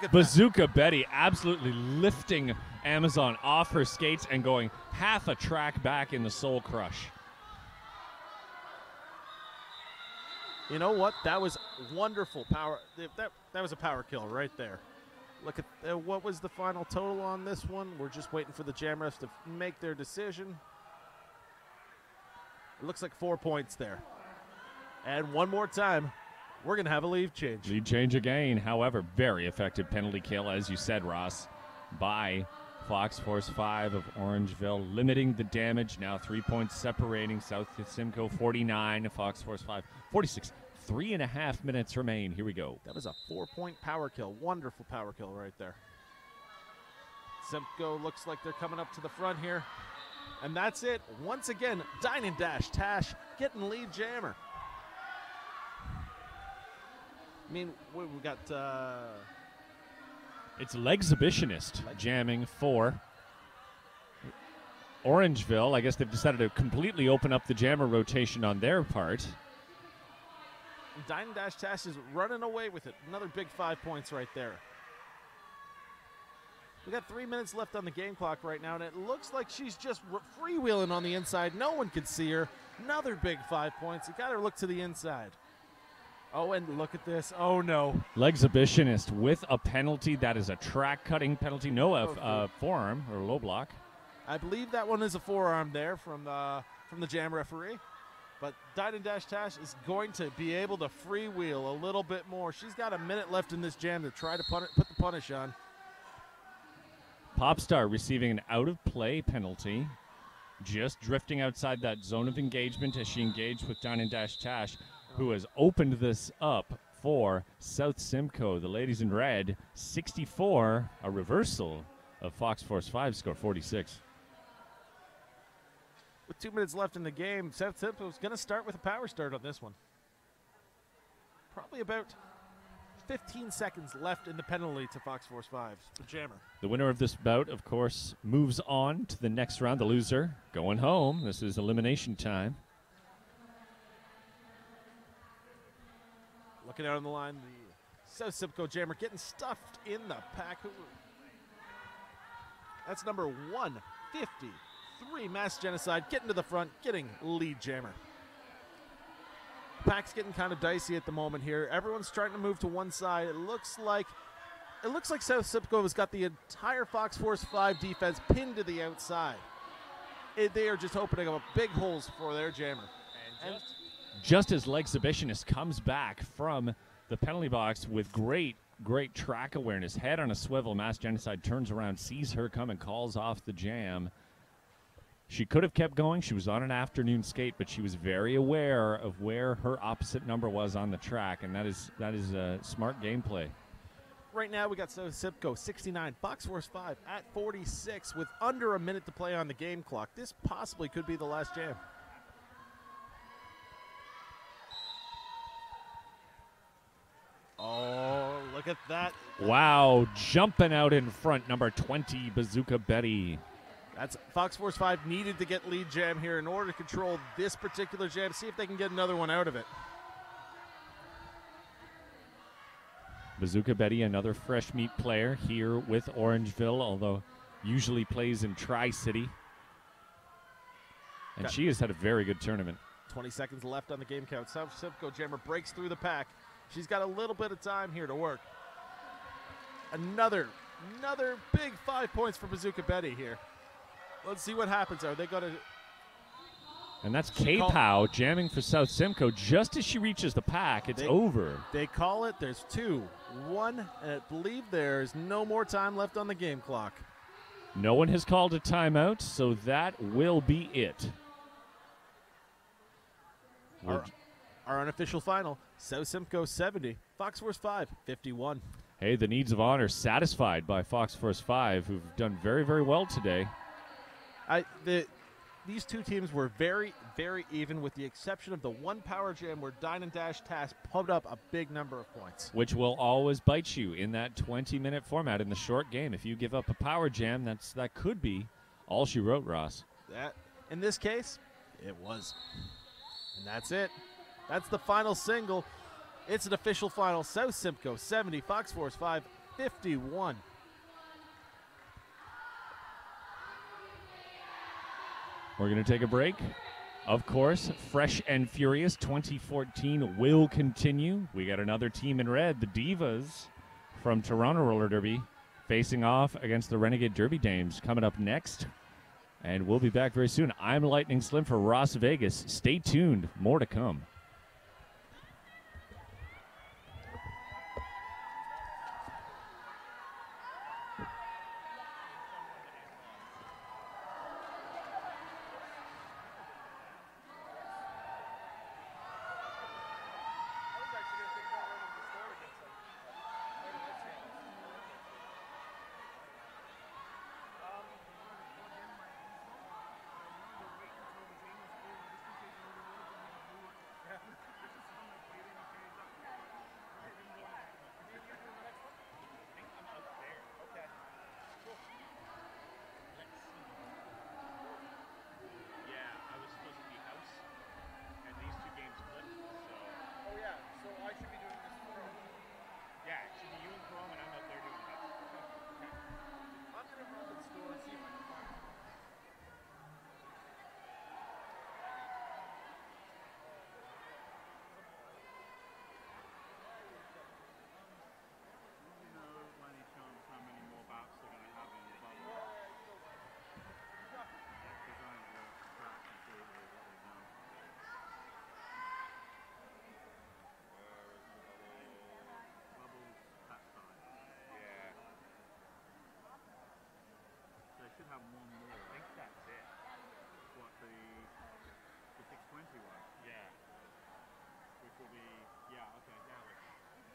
Speaker 8: at
Speaker 9: Bazooka Betty absolutely lifting Amazon off her skates and going half a track back in the soul crush.
Speaker 8: You know what? That was wonderful power. That was a power kill right there. Look at what was the final total on this one. We're just waiting for the jam refs to make their decision. It looks like 4 points there. And one more time, we're going to have a lead change.
Speaker 9: Lead change again. However, very effective penalty kill, as you said, Ross, by Fox Force 5 of Orangeville, limiting the damage. Now 3 points separating South Simcoe 49, Fox Force 5 46. 3.5 minutes remain. Here we go.
Speaker 8: That was a 4-point power kill. Wonderful power kill right there. Simcoe looks like they're coming up to the front here. And that's it. Once again, Dine and Dash Tash getting lead jammer. I mean, we got...
Speaker 9: It's Legsibitionist jamming for Orangeville. I guess they've decided to completely open up the jammer rotation on their part.
Speaker 8: Dine and Dash Tash is running away with it. Another big 5 points right there. We got 3 minutes left on the game clock right now, and it looks like she's just freewheeling on the inside. No one can see her. Another big 5 points. You got to look to the inside. Oh, and look at this. Oh, no.
Speaker 9: Legsibitionist with a penalty. That is a track-cutting penalty. No, forearm or low block.
Speaker 8: I believe that one is a forearm there from the jam referee. But Dine and Dash Tash is going to be able to freewheel a little bit more. She's got a minute left in this jam to try to put the punish on.
Speaker 9: Popstar receiving an out-of-play penalty. Just drifting outside that zone of engagement as she engaged with Dine and Dash Tash, who has opened this up for South Simcoe. The ladies in red, 64, a reversal of Fox Force 5 score 46.
Speaker 8: With 2 minutes left in the game, South Simcoe is going to start with a power start on this one. Probably about 15 seconds left in the penalty to Fox Force 5's the jammer.
Speaker 9: The winner of this bout, of course, moves on to the next round. The loser going home. This is elimination time.
Speaker 8: Looking out on the line, the South Simcoe jammer getting stuffed in the pack. That's number 153, Mass Genocide, getting to the front, getting lead jammer. Pack's getting kind of dicey at the moment here. Everyone's trying to move to one side. It looks like South Simcoe has got the entire Fox Force 5 defense pinned to the outside. They are just opening up big holes for their jammer. And
Speaker 9: just as Legsibitionist comes back from the penalty box with great track awareness, head on a swivel, Mass Genocide turns around, sees her come, and calls off the jam. She could have kept going. She was on an afternoon skate, but she was very aware of where her opposite number was on the track, and that is smart gameplay.
Speaker 8: Right now we got South Simcoe 69, Fox Force 5 at 46 with under a minute to play on the game clock. This possibly could be the last jam. Oh, look at that.
Speaker 9: Wow, jumping out in front, number 20, Bazooka Betty.
Speaker 8: That's Fox Force 5 needed to get lead jam here in order to control this particular jam, see if they can get another one out of it.
Speaker 9: Bazooka Betty, another fresh meat player here with Orangeville, although usually plays in Tri-City. And she has had a very good tournament.
Speaker 8: 20 seconds left on the game count. South Simcoe Jammer breaks through the pack. She's got a little bit of time here to work. Another big 5 points for Bazooka Betty here. Let's see what happens. Are they going to...
Speaker 9: And that's K-Pow jamming for South Simcoe. Just as she reaches the pack, it's over.
Speaker 8: They call it. There's 2, 1, and I believe there's no more time left on the game clock.
Speaker 9: No one has called a timeout, so that will be it.
Speaker 8: Our unofficial final, South Simcoe 70, Fox Force 5, 51.
Speaker 9: Hey, the needs of honor satisfied by Fox Force 5, who've done very, very well today.
Speaker 8: These two teams were very, very even, with the exception of the one power jam where Dine and Dash Task pumped up a big number of points.
Speaker 9: Which will always bite you in that 20-minute format in the short game. If you give up a power jam, that could be all she wrote, Ross.
Speaker 8: That, in this case, it was. And that's it. That's the final single. It's an official final. South Simcoe 70, Fox Force 5, 51.
Speaker 9: We're going to take a break. Of course, Fresh and Furious 2014 will continue. We got another team in red, the Divas from Toronto Roller Derby, facing off against the Renegade Derby Dames coming up next. And we'll be back very soon. I'm Lightning Slim for Las Vegas. Stay tuned. More to come.
Speaker 7: Have one more. I think that's it. What, the 620 one? Yeah. Which will be, yeah, okay,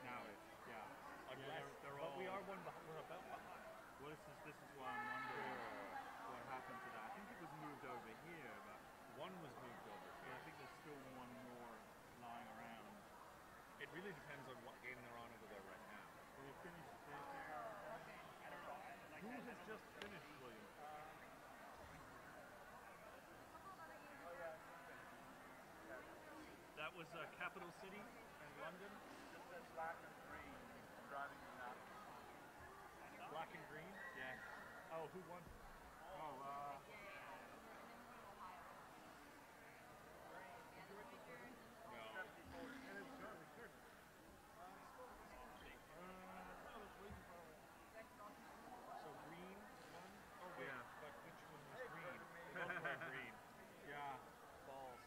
Speaker 7: now it's, yeah. They're all, but we are one behind, we're about behind. Well, this is why I'm wondering what happened to that. I think it was moved over here, but one was moved over here. I think there's still one more lying around. It really depends on what game they're on over there right now. Will you finish this here? I don't know. Who has just finished, William? That was Capital City in London. Just says black and green. Driving in that. Black and green? Yeah. Oh, who won? Oh, so green won? Oh, yeah. But which one was green? Both were green. Yeah. Balls.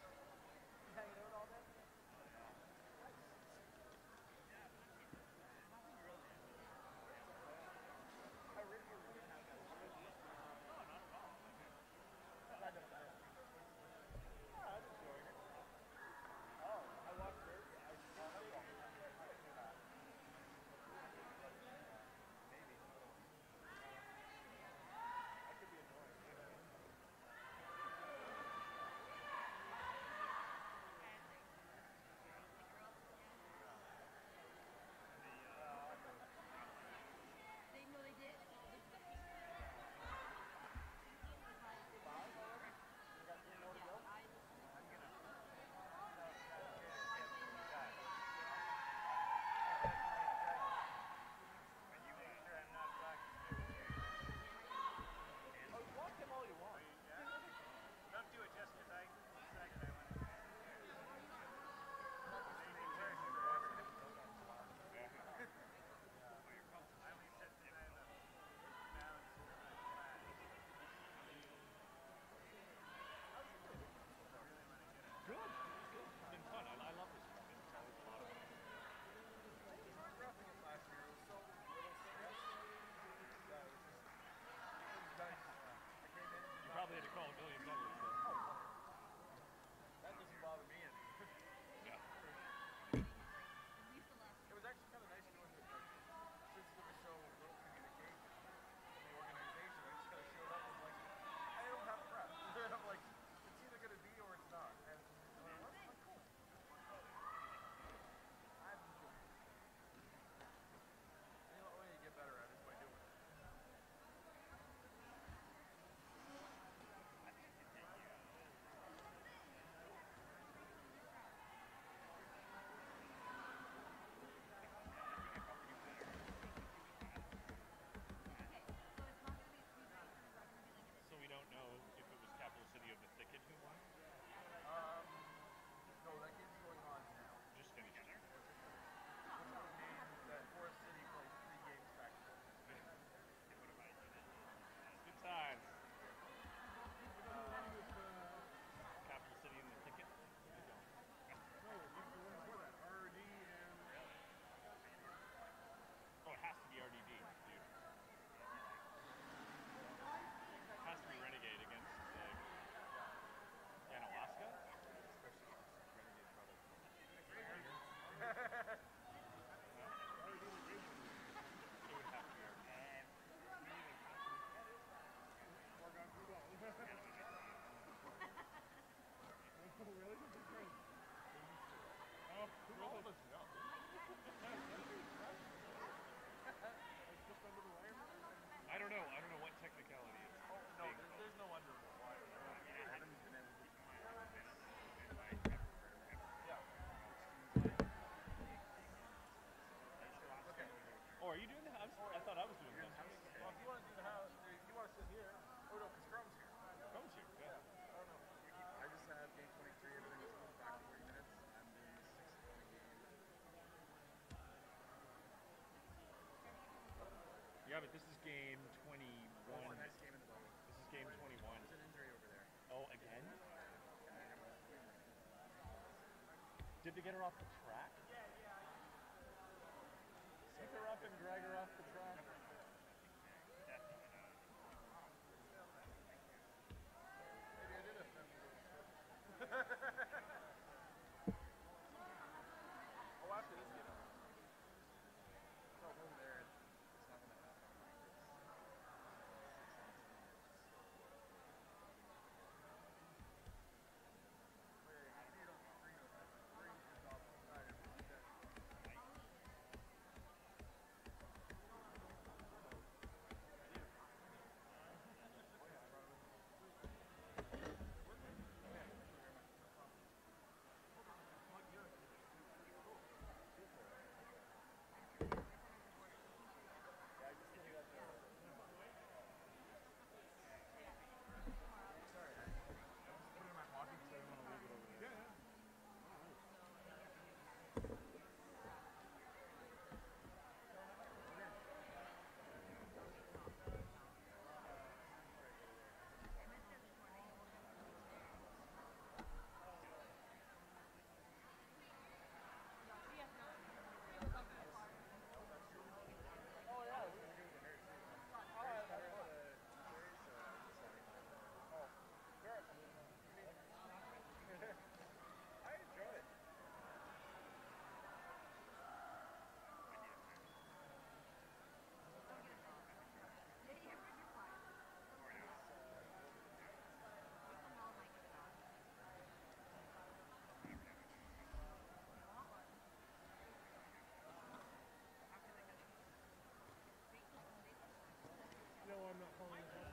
Speaker 8: here. Oh no, because Chrome's here.
Speaker 7: Chrome's here. Yeah.
Speaker 8: I don't know.
Speaker 7: I just had game 23. Everything was moved back 40 minutes. I'm doing 6:20 game. Yeah, but this is game 21.
Speaker 8: Oh, next game in the bubble.
Speaker 7: This is game 21.
Speaker 8: There's an injury over there.
Speaker 7: Oh, again? Did they get her off the track? Pick her up and drag her off the track.
Speaker 8: Maybe I did have Oh, after this game. No, over there. It's not going to happen.
Speaker 4: No, I'm not following that.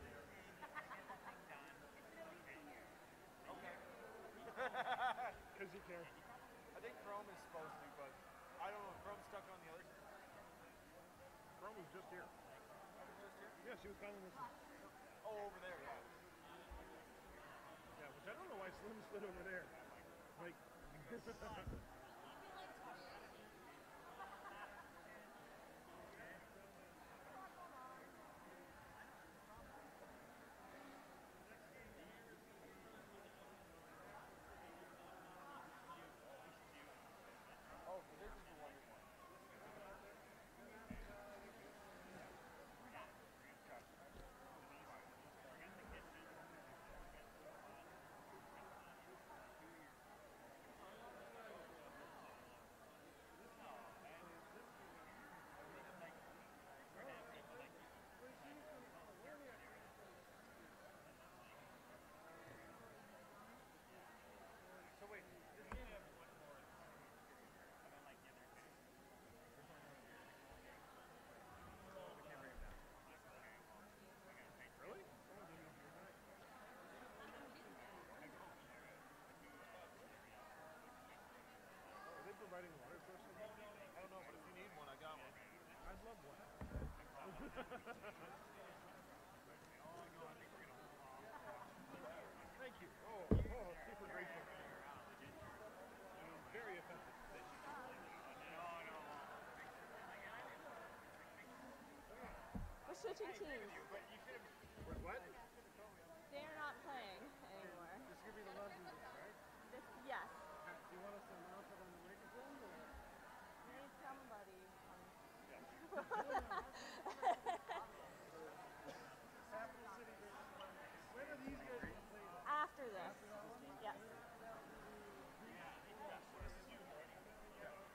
Speaker 4: Because you care.
Speaker 8: I think Chrome is supposed to, but I don't know. Chrome's stuck on the other side.
Speaker 4: Chrome was just here.
Speaker 8: Just here?
Speaker 4: Yeah, she was calling this one.
Speaker 8: Oh, over there, yeah.
Speaker 4: Yeah, which I don't know why Slim stood over there. Like,
Speaker 8: Oh, so this is the one you want. So wait, this game has one more. I don't like the other two. We can't bring him down.
Speaker 4: really? Are they providing water sources?
Speaker 8: I don't know, but if you need one, I got one.
Speaker 4: I'd love one. Thank you. Oh, super grateful. Very effective.
Speaker 10: We're switching teams.
Speaker 4: With what?
Speaker 10: They're not playing anymore.
Speaker 4: Just give me the love music, right?
Speaker 10: Yes.
Speaker 4: Do you want us to announce it on the microphone? Or?
Speaker 10: Need somebody.
Speaker 4: Capital City versus London. When are these guys going to play?
Speaker 10: After this. Yes.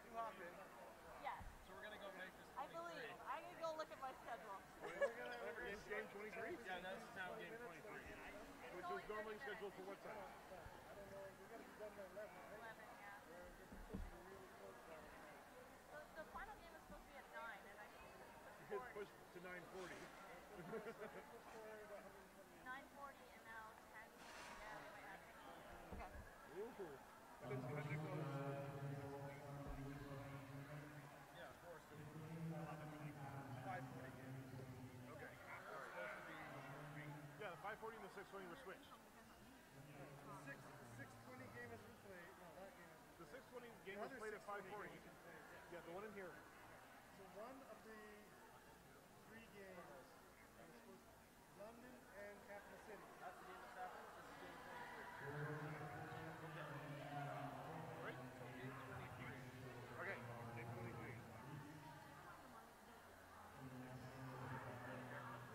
Speaker 8: You hop in.
Speaker 10: Yes.
Speaker 8: So we're going to go make this
Speaker 10: I believe. I'm going to go look at my schedule.
Speaker 4: It's game 23?
Speaker 8: Yeah, that's now game 23.
Speaker 4: Which was normally scheduled for what time?
Speaker 10: 11, yeah. The final game was supposed to be at 9, and I think
Speaker 4: It's pushed to 9:40.
Speaker 10: 9:40 and now 10. Yeah, we might have to. Okay.
Speaker 4: Ooh. And it's going to close.
Speaker 8: Yeah, of course. 5:40 game. Okay. It's supposed to be
Speaker 4: the 620 were switched.
Speaker 1: The 620 game has been played. No, that game.
Speaker 4: The 620 game was played at 540. Yeah, the one in here.
Speaker 1: So one of the 3 games was London and Capital City.
Speaker 8: That's the game that's happening. This is game 23.
Speaker 4: Right?
Speaker 8: So game 23.
Speaker 4: Okay, game 23.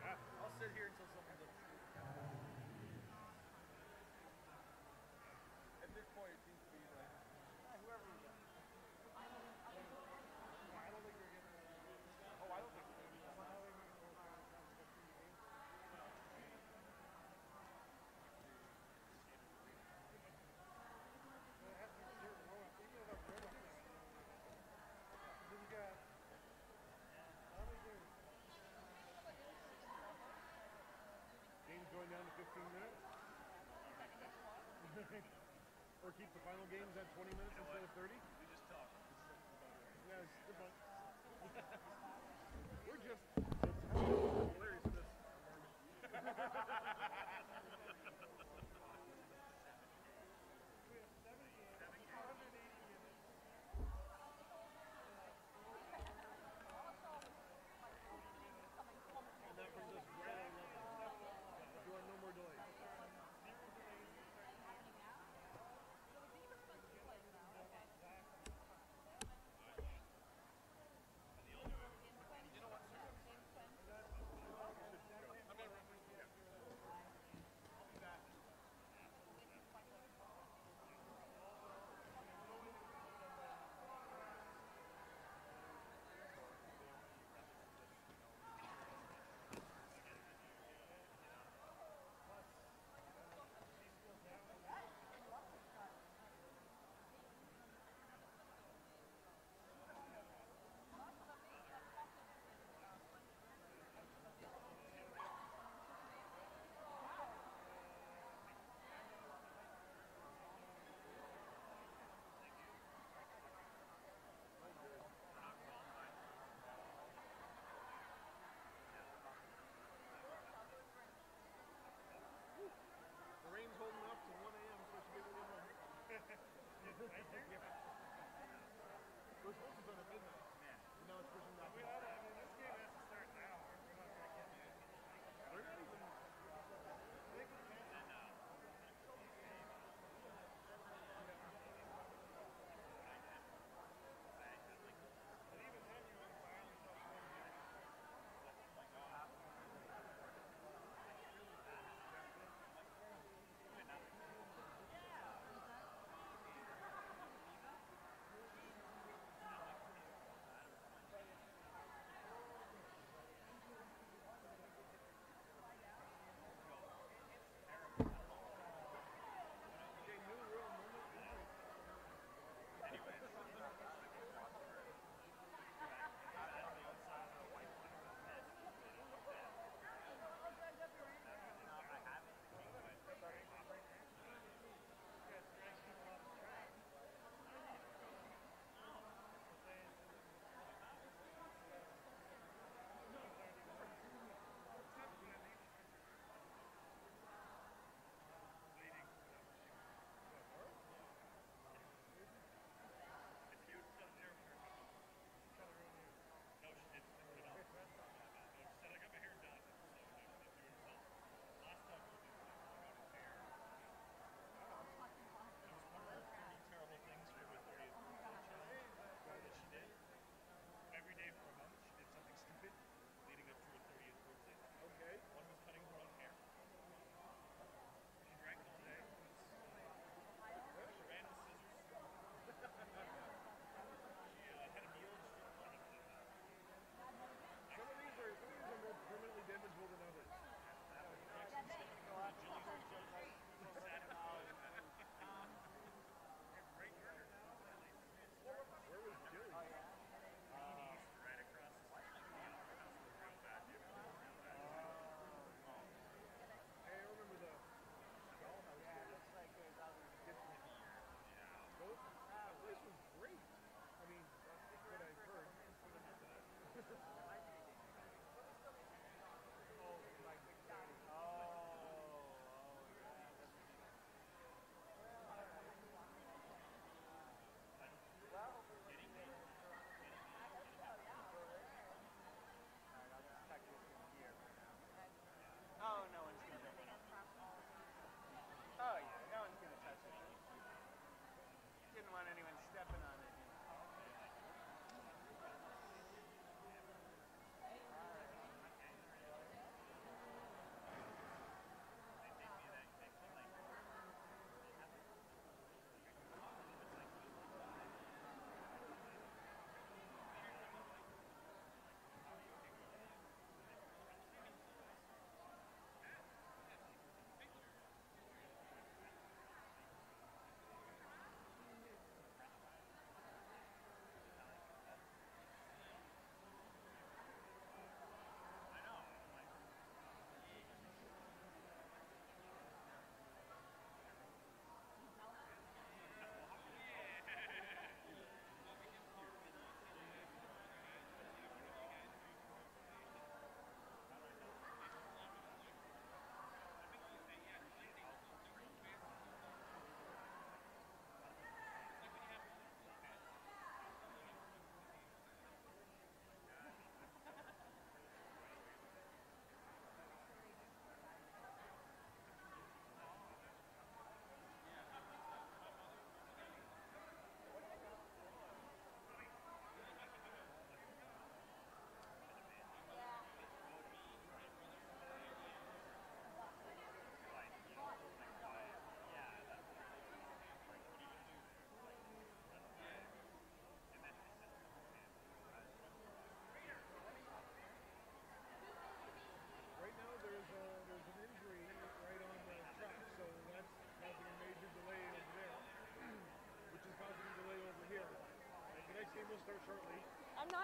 Speaker 4: Yeah.
Speaker 8: I'll sit here until someone does. At this point, it seems to be like, whoever we got.
Speaker 1: I don't think they're getting
Speaker 8: Oh, I don't think so.
Speaker 4: Game's going down to 15 minutes. Or keep the final games at 20 minutes instead of 30. We just talked. Yeah, it's good fun. We're just hilarious in this environment. And that brings us right on level. You want no more delays.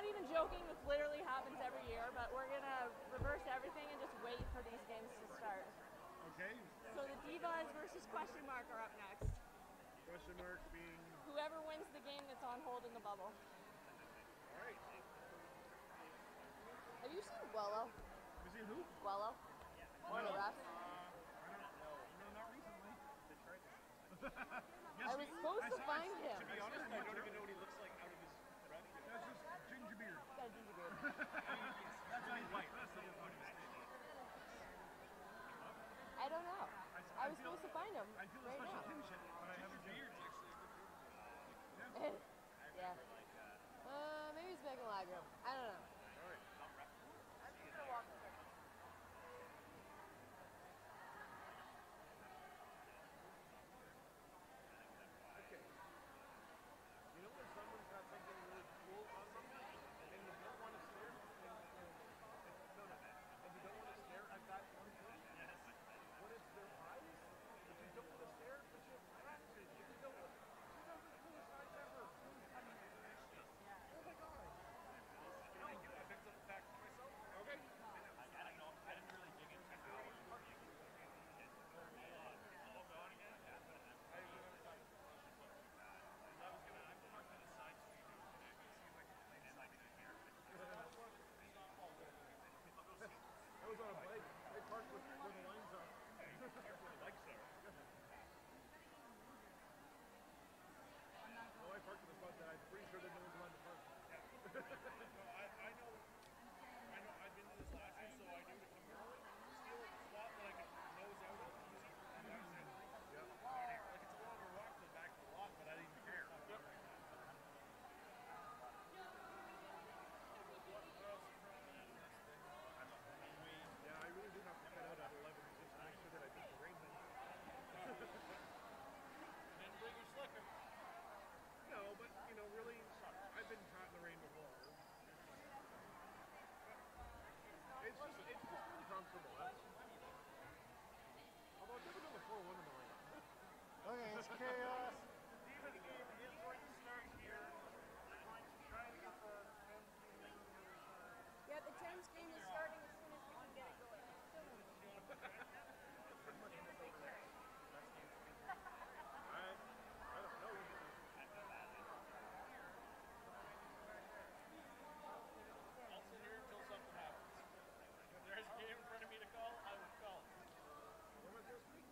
Speaker 11: not even joking. This literally happens every year, but we're gonna reverse everything and just wait for these games to start.
Speaker 4: Okay.
Speaker 11: So the Divas versus Question Mark are up next.
Speaker 4: Question mark being.
Speaker 11: Whoever wins the game that's on hold in the bubble.
Speaker 4: All right.
Speaker 11: Have you seen Guello?
Speaker 4: You seen who?
Speaker 11: Guello? One of the refs?
Speaker 4: No, not recently.
Speaker 11: I was supposed to find him.
Speaker 4: To be honest, I don't even know what he looks like out of his breath. That's just ginger beard.
Speaker 11: He's got a ginger beard.
Speaker 4: That's really white. That's the point of his
Speaker 11: I don't know. I was supposed to find him
Speaker 4: I feel
Speaker 11: right
Speaker 4: a special
Speaker 11: now.
Speaker 4: kinship, but I haven't seen him.
Speaker 11: Yeah. Maybe he's back in the locker room. I don't know.
Speaker 4: All right.
Speaker 11: I'm just gonna walk through.
Speaker 4: Okay. You know when someone's got something really cool on them, and you don't want to stare? No. And you don't want to stare at that one thing? Yes. What is their eyes? But you don't want to stare, but you're practicing. If you don't want to. You know the coolest eyes ever. Oh my God. No, I picked up the fact for myself. Okay. I don't know. I didn't really dig into how it works. I was on a bike. I parked where the lines are. I parked where the bikes are. No, I parked in the spot that I'm pretty sure that no one's allowed to park. No, I know. I've been to this last year, so I knew to come early. Steal a spot that I could nose out and easy. And I said, yep. Like it's a longer walk to the back of the lot, but I didn't care. Yep. Yeah, I really do have to cut out at 11 just to make sure that I beat the rain thing. Didn't bring your slicker. No, but, you know, really, I've been caught in the rain before. It's just really comfortable. Although I've never done the 4-1 in the rain.
Speaker 1: Okay, it's chaos.
Speaker 4: Steven's game is going to start here. We're going to try and get the men's game.
Speaker 11: Yeah, the 10's game is starting as soon as we can get it going.
Speaker 4: I don't know. I'll sit here until something happens. If there's a game in front of me to call, I will call it. What am I supposed to be?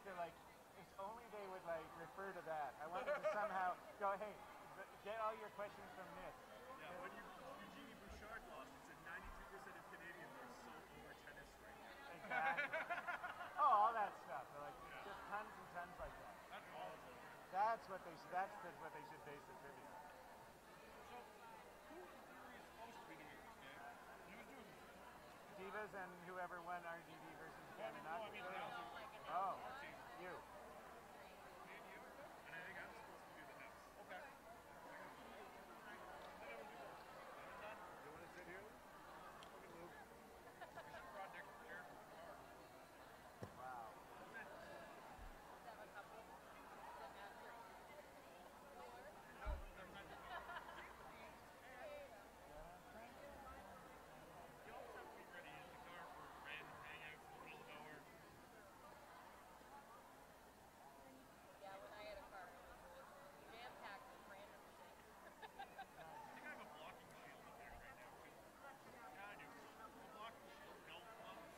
Speaker 3: to like, if only they would like refer to that. I wanted to somehow go, hey, get all your questions from this.
Speaker 4: Yeah, when Eugenie Bouchard lost, he said 92% of Canadians are so over tennis right now.
Speaker 3: Exactly. Oh, all that stuff. They're like, just tons and tons like that.
Speaker 4: That's awesome.
Speaker 3: That's what they should. What they should base the trivia on.
Speaker 4: So, who were you supposed to be doing this game? He was doing
Speaker 3: Divas and whoever won RGB versus Canada.
Speaker 4: no, I mean,
Speaker 3: Oh, you.
Speaker 4: me and you, and I think I'm supposed to do the next. Okay. You want to sit here? Look at Luke. We should brought Nick prepared for the car.
Speaker 3: Wow.
Speaker 4: You always have to be ready in the car for random hangouts in the middle of nowhere.
Speaker 6: Yeah, when I had a car, it was jam-packed with random shit.
Speaker 4: I think I have a blocking shield up there right now, too. Yeah, I do. A blocking shield, golf clubs.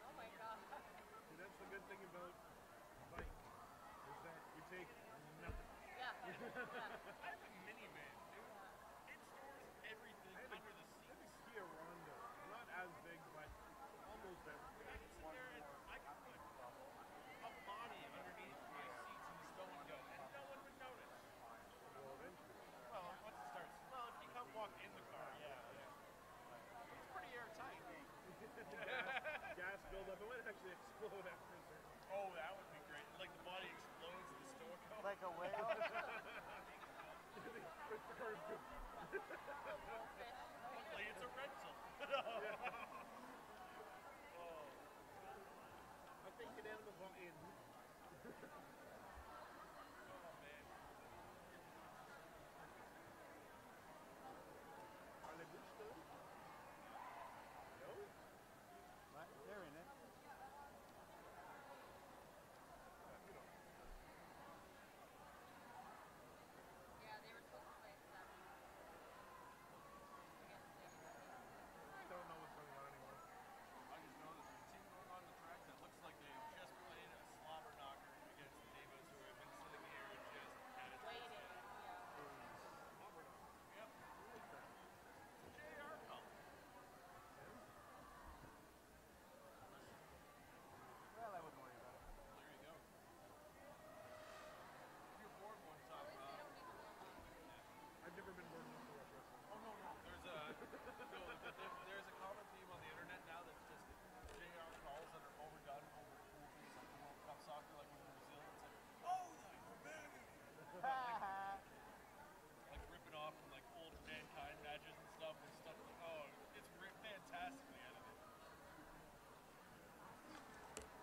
Speaker 6: Oh my god.
Speaker 4: See, that's the good thing about bike, is that you take nothing.
Speaker 6: Yeah.
Speaker 4: I have a minivan, dude. It stores everything under the seat. I have a Kia Rondo. Not as big, but almost everything. I can sit there and I can put a body underneath my seats in the stow and go, and no one would notice. Well, eventually. Well, once it starts. Well, if you come walk in the car, yeah. It's pretty airtight. Gas buildup. It might actually explode after a certain. Oh, that would be great. Like the body explodes in the stow.
Speaker 3: Like a whale.
Speaker 4: The car's good. Luckily, it's a rental. Oh. I'm thinking animals want in. Oh, man. Are they blue still? No?
Speaker 3: What? They're in it.
Speaker 6: Yeah, they were supposed to play at 7. Against
Speaker 4: I don't know what's going on anymore. I just know there's a team going on the track that looks like they have just played a slobber knocker against the Divas who have been sitting here and just had it.
Speaker 6: waiting. Yeah.
Speaker 4: Slobber knocker. Yep. Who is that? It's a JR call.
Speaker 3: Well, I wouldn't worry about it.
Speaker 4: There you go. If you're bored one time, I've never been bored enough to watch wrestling. Oh no. There's a common theme on the internet now that's just JR calls that are overdone over cool things like the World Cup soccer, like in Brazil. It's like, oh, like ripping off from like old Mankind matches and stuff like, oh, it's fantastically edited.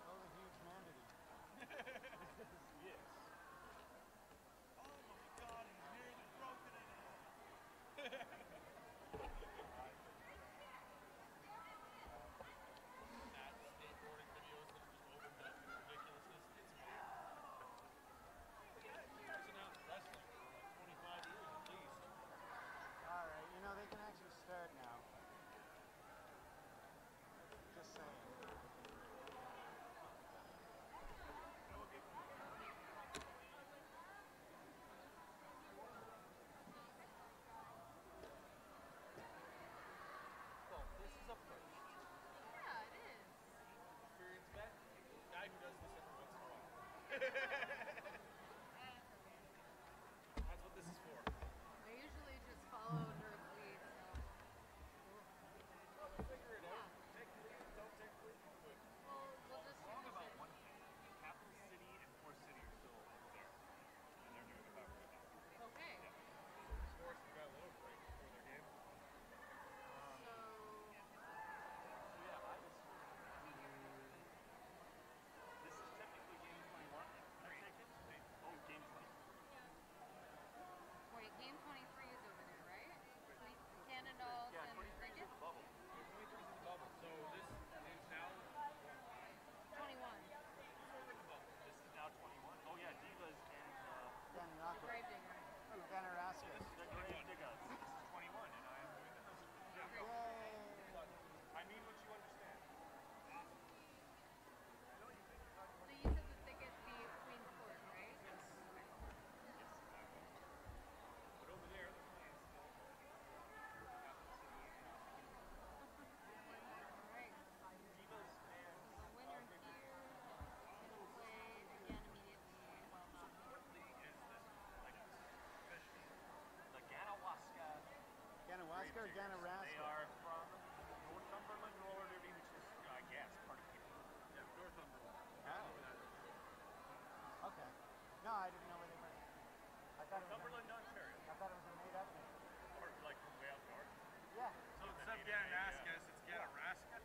Speaker 3: Oh, the huge humanity.
Speaker 4: Yes. Oh my god, he's nearly broken it. That skateboarding videos that are just overdone with ridiculousness, it's weird. He's announced wrestling for like 25 years at least.
Speaker 3: Alright, you know, they can actually start now. Just saying.
Speaker 4: Well, this is a first.
Speaker 6: Yeah, it is.
Speaker 4: Experienced vet, guy who does this every once in a while. That's what this is for.
Speaker 6: I usually just follow Nerd's lead, so.
Speaker 4: Well, we'll figure it out. Take lead, don't take lead. But
Speaker 6: Well, we'll just
Speaker 7: Wrong
Speaker 6: finish
Speaker 7: about
Speaker 6: it.
Speaker 7: one thing. Capital City and Forest City are still there. And they're doing about right now.
Speaker 6: Okay.
Speaker 4: Forest has got a little break before their game.
Speaker 6: So,
Speaker 7: Yeah, I was. This is technically game 21.
Speaker 3: No, I didn't know where they were. I thought it was
Speaker 7: Cumberland, Ontario.
Speaker 3: I thought it was a made-up name.
Speaker 7: Or like way out north.
Speaker 3: Yeah.
Speaker 7: So instead of Ganaraska, it's Ganaraska.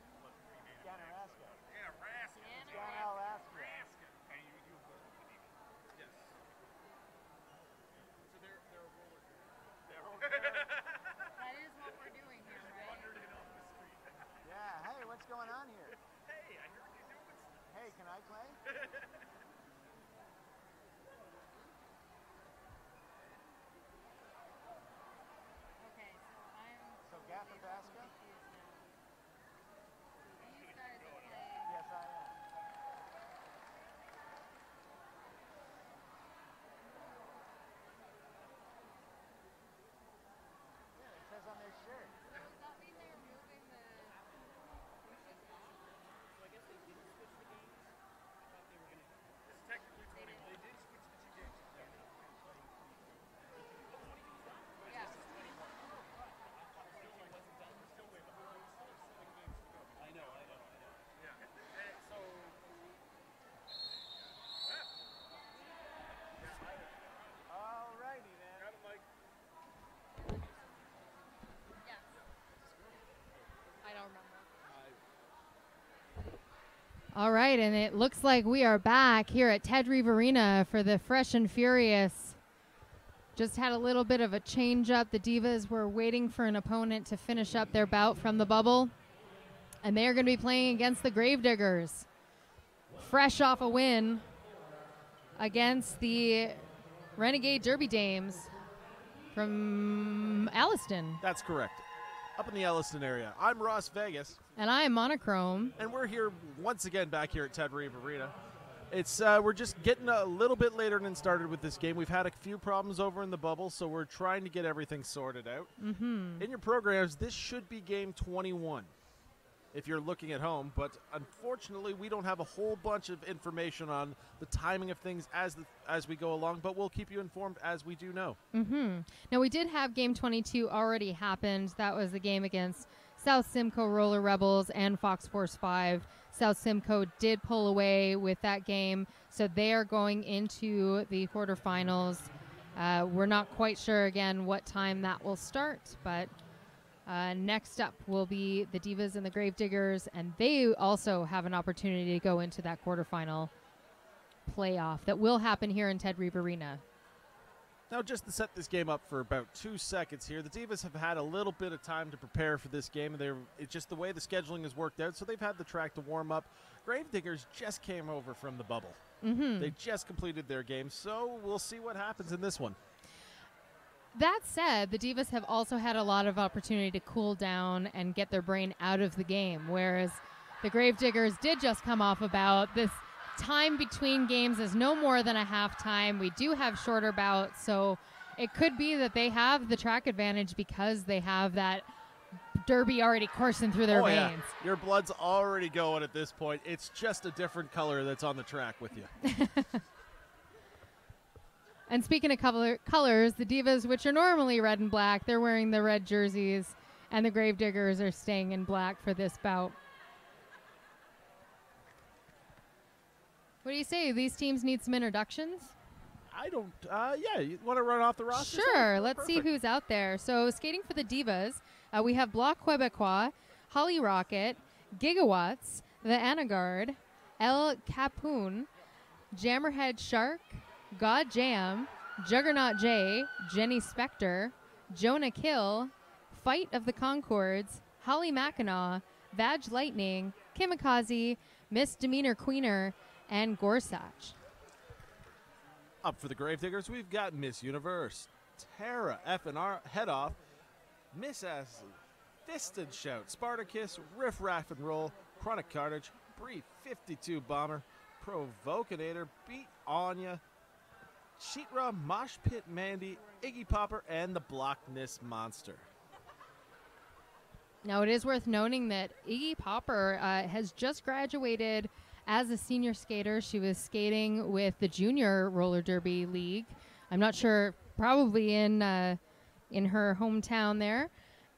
Speaker 3: Ganaraska.
Speaker 7: Ganaraska.
Speaker 3: Ganaraska.
Speaker 7: And you of course with the Divas. Yes. So they're a roller girl. They're roller
Speaker 6: That is what we're doing here, right?
Speaker 7: Wandered in off the street.
Speaker 3: Yeah. Hey, what's going on here?
Speaker 7: Hey, I heard you doing stuff.
Speaker 3: Hey, can I play?
Speaker 6: Okay, so I'm
Speaker 3: So Gathabasca?
Speaker 6: confused now. These guys are playing.
Speaker 3: Yes, I am. Yeah, it says on their shirt.
Speaker 6: So does that mean they're moving the bushes back?
Speaker 5: So I guess they didn't switch the games. I thought they were going to.
Speaker 7: This is technically 20. They did switch the two games.
Speaker 6: Yeah.
Speaker 5: I know.
Speaker 7: Yeah. And so.
Speaker 3: Alrighty then.
Speaker 7: Grab it, Mike.
Speaker 6: Yes. I don't remember.
Speaker 2: All right, and it looks like we are back here at Ted Reeve Arena for the Fresh and Furious. Just had a little bit of a change up. The Divas were waiting for an opponent to finish up their bout from the bubble, and they are going to be playing against the Gravediggers. Fresh off a win against the Renegade Derby Dames from Alliston.
Speaker 8: That's correct. Up in the Elliston area. I'm Ross Vegas.
Speaker 2: And I am Monochrome.
Speaker 8: And we're here once again back here at Ted Reeve Arena. It's we're just getting a little bit later than started with this game. We've had a few problems over in the bubble, so we're trying to get everything sorted out.
Speaker 2: Mm-hmm.
Speaker 8: In your programs, this should be game 21 if you're looking at home, but unfortunately we don't have a whole bunch of information on the timing of things as we go along, but we'll keep you informed as we do know.
Speaker 2: Mm-hmm. Now, we did have game 22 already happened. That was the game against South Simcoe Roller Rebels and Fox Force 5. South Simcoe did pull away with that game, so they are going into the quarterfinals. We're not quite sure, again, what time that will start, but next up will be the Divas and the Gravediggers, and they also have an opportunity to go into that quarterfinal playoff that will happen here in Ted Reeve Arena.
Speaker 8: Now, just to set this game up for about 2 seconds here, the Divas have had a little bit of time to prepare for this game. It's just the way the scheduling has worked out, so they've had the track to warm up. Gravediggers just came over from the bubble.
Speaker 2: Mm-hmm.
Speaker 8: They just completed their game, so we'll see what happens in this one.
Speaker 2: That said, the Divas have also had a lot of opportunity to cool down and get their brain out of the game, whereas the Gravediggers did just come off about this time between games is no more than a half time. We do have shorter bouts, so it could be that they have the track advantage because they have that derby already coursing through their veins.
Speaker 8: Yeah. Your blood's already going at this point. It's just a different color that's on the track with you.
Speaker 2: And speaking of colors, the Divas, which are normally red and black, they're wearing the red jerseys, and the Gravediggers are staying in black for this bout. What do you say? These teams need some introductions?
Speaker 8: I don't, yeah, you want to run off the roster?
Speaker 2: Sure, let's see who's out there. So skating for the Divas, we have Bloc Quebecois, Holly Rocket, Gigawatts, the Anagard, El Capoon, Jammerhead Shark, God Jam, Juggernaut J, Jenny Spector, Jonah Kill, Fight of the Concords, Holly Mackinac, Vag Lightning, Kimikaze, Miss Demeanor Queener, and Gorsuch.
Speaker 8: Up for the Gravediggers, we've got Miss Universe, Tara F&R Head Off, Miss Ashley, Fist and Shout, Spartacus, Riff Raff and Roll, Chronic Carnage, Brief 52 Bomber, Provokinator, Beat Anya, Sheetra, Mosh Pit Mandy, Iggy Popper, and the Blockness Monster.
Speaker 2: Now, it is worth noting that Iggy Popper has just graduated as a senior skater. She was skating with the Junior Roller Derby League. I'm not sure, probably in her hometown there.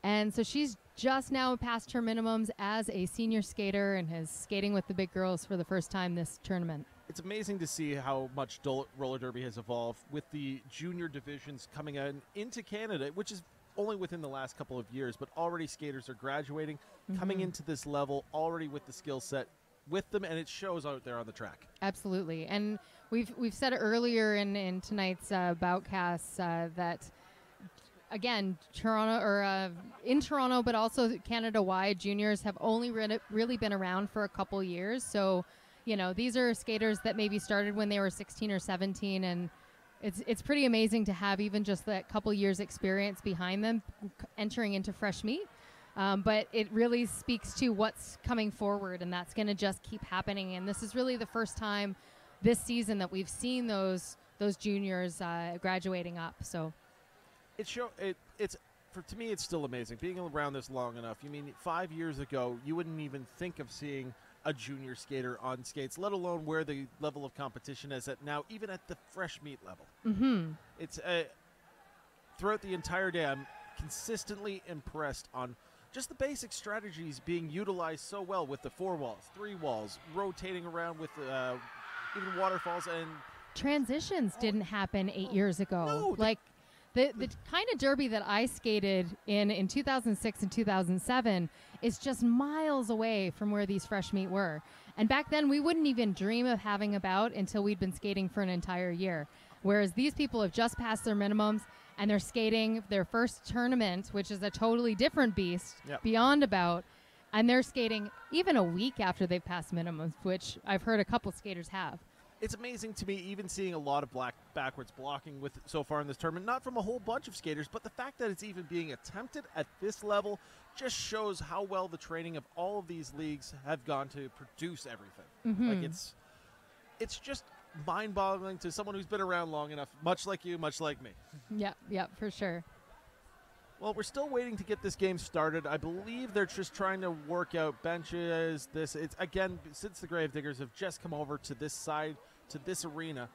Speaker 2: And so she's just now passed her minimums as a senior skater and is skating with the big girls for the first time this tournament.
Speaker 8: It's amazing to see how much roller derby has evolved with the junior divisions coming out into Canada, which is only within the last couple of years, but already skaters are graduating, coming into this level already with the skill set with them, and it shows out there on the track.
Speaker 12: Absolutely. And we've said earlier in tonight's boutcast that, again, Toronto or in Toronto, but also Canada-wide, juniors have only really been around for a couple years. So, you know, these are skaters that maybe started when they were 16 or 17, and it's pretty amazing to have even just that couple years experience behind them entering into fresh meet. But it really speaks to what's coming forward, and that's going to just keep happening. And this is really the first time this season that we've seen those juniors graduating up. So
Speaker 8: to me, it's still amazing being around this long enough. You mean 5 years ago, you wouldn't even think of seeing a junior skater on skates, let alone where the level of competition is at now, even at the fresh meet level. It's throughout the entire day, I'm consistently impressed on just the basic strategies being utilized so well with the 4 walls, 3 walls, rotating around with even waterfalls, and
Speaker 12: transitions didn't happen 8 years ago.
Speaker 8: No,
Speaker 12: like the kind of derby that I skated in 2006 and 2007 is just miles away from where these fresh meet were. And back then we wouldn't even dream of having a bout until we'd been skating for an entire year. Whereas these people have just passed their minimums and they're skating their first tournament, which is a totally different beast beyond a bout. And they're skating even a week after they've passed minimums, which I've heard a couple skaters have.
Speaker 8: It's amazing to me even seeing a lot of backwards blocking with so far in this tournament, not from a whole bunch of skaters, but the fact that it's even being attempted at this level just shows how well the training of all of these leagues have gone to produce everything. Like it's just mind-boggling to someone who's been around long enough, much like you, much like me.
Speaker 12: Yep, for sure.
Speaker 8: Well, we're still waiting to get this game started. I believe they're just trying to work out benches. It's again, since the Gravediggers have just come over to this side, to this arena,